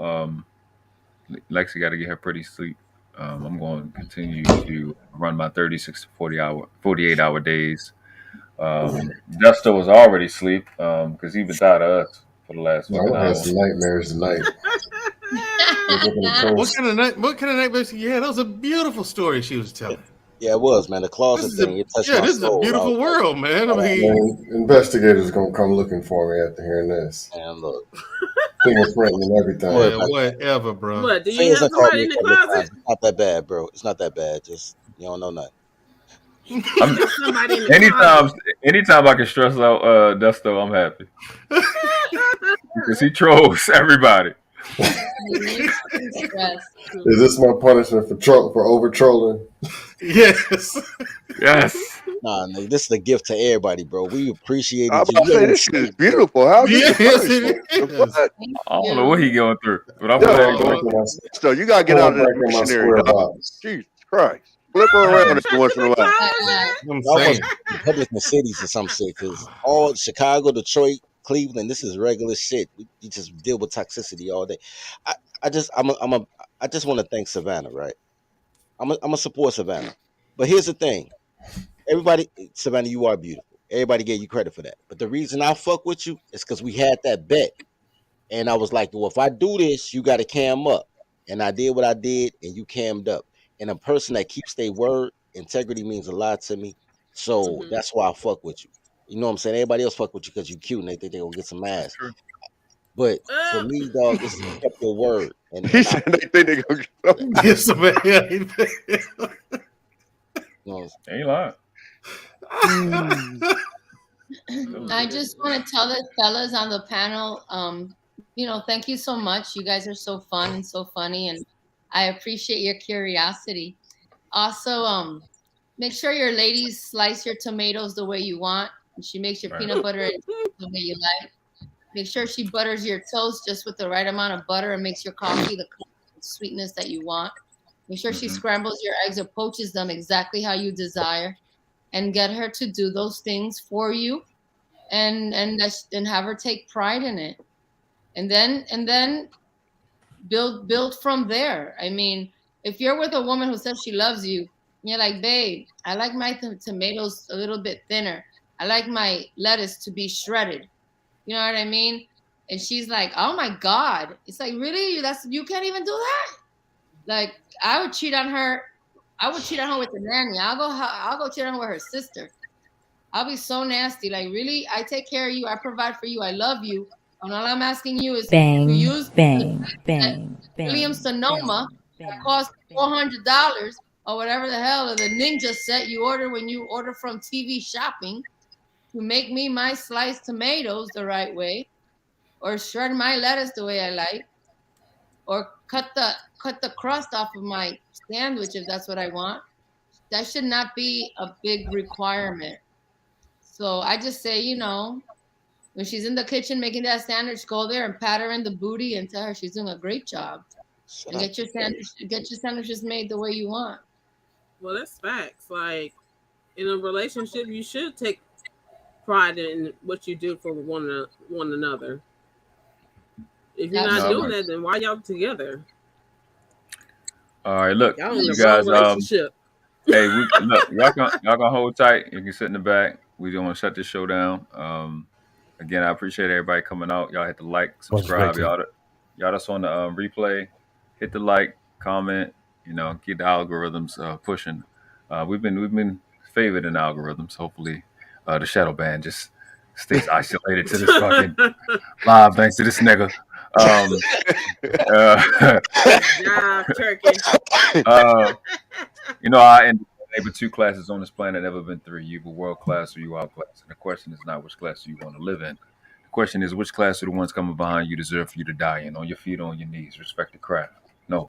Lexie got to get her pretty sleep. I'm going to continue to run my 36 to 48 hour days. Justo was already asleep because he been tired of us for the last fucking hour. I had some nightmares tonight. What kind of nightmares you had? That was a beautiful story she was telling. Yeah, it was, man. The closet thing. This is a beautiful world, man. I mean, investigators are gonna come looking for me after hearing this. And look, fingerprinting and everything. Whatever, bro. What? Do you have somebody in the closet? It's not that bad, bro. It's not that bad. Just you don't know nothing. Anytime I can stress out Dusto, I'm happy because he trolls everybody. Is this my punishment for over trolling? Yes. Nah, this is a gift to everybody, bro. We appreciate it. I'm about to say this shit is beautiful. How it is. I don't know what he going through, but I'm going. So you gotta get out of the dictionary. Jesus Christ. Flip her around every once in a while. Almost Republican cities or some shit, because all Chicago, Detroit, Cleveland, this is regular shit. You just deal with toxicity all day. I just want to thank Savannah, right? I'm gonna support Savannah, but here's the thing: everybody, Savannah, you are beautiful. Everybody gave you credit for that, but the reason I fuck with you is because we had that bet, and I was like, well, if I do this, you got to cam up, and I did what I did, and you cammed up. And a person that keeps their word, integrity means a lot to me. So that's why I fuck with you. You know what I'm saying? Everybody else fuck with you because you cute and they think they're going to get some ass. But for me, dog, this is kept your word. And he said they think they're going to get some ass. Ain't lying. I just want to tell the fellas on the panel, you know, thank you so much. You guys are so fun and so funny, and I appreciate your curiosity. Also, make sure your ladies slice your tomatoes the way you want. And she makes your peanut butter the way you like. Make sure she butters your toast just with the right amount of butter and makes your coffee the sweetness that you want. Make sure she scrambles your eggs or poaches them exactly how you desire, and get her to do those things for you, and have her take pride in it, and then build from there. I mean, if you're with a woman who says she loves you, you're like, babe, I like my tomatoes a little bit thinner. I like my lettuce to be shredded. You know what I mean? And she's like, oh my God. It's like, really? You can't even do that? Like, I would cheat on her. I would cheat on her with the nanny. I'll go cheat on her with her sister. I'll be so nasty. Like, really? I take care of you. I provide for you. I love you. And all I'm asking you is to use Williams Sonoma that costs $400 or whatever the hell, or the ninja set you order when you order from TV shopping, to make me my sliced tomatoes the right way, or shred my lettuce the way I like, or cut the crust off of my sandwich if that's what I want. That should not be a big requirement. So I just say, you know, when she's in the kitchen making that sandwich, go there and pat her in the booty and tell her she's doing a great job. And get your sandwiches made the way you want. Well, that's facts. Like, in a relationship, you should take pride in what you do for one another. If you're not doing that, then why y'all together? All right, look, you guys. Hey, look, y'all can hold tight. You can sit in the back. We don't want to shut this show down. Again, I appreciate everybody coming out. Y'all hit the like, subscribe. Y'all that's on the replay. Hit the like, comment. You know, keep the algorithms pushing. We've been favored in algorithms. Hopefully, the shadow ban just stays isolated to this fucking live. Thanks to this nigga. Turkey. I ended with 2 classes on this planet, never been 3. You were world class or you outclass. And the question is not which class do you want to live in. The question is which class are the ones coming behind you deserve for you to die in. On your feet, on your knees. Respect the craft.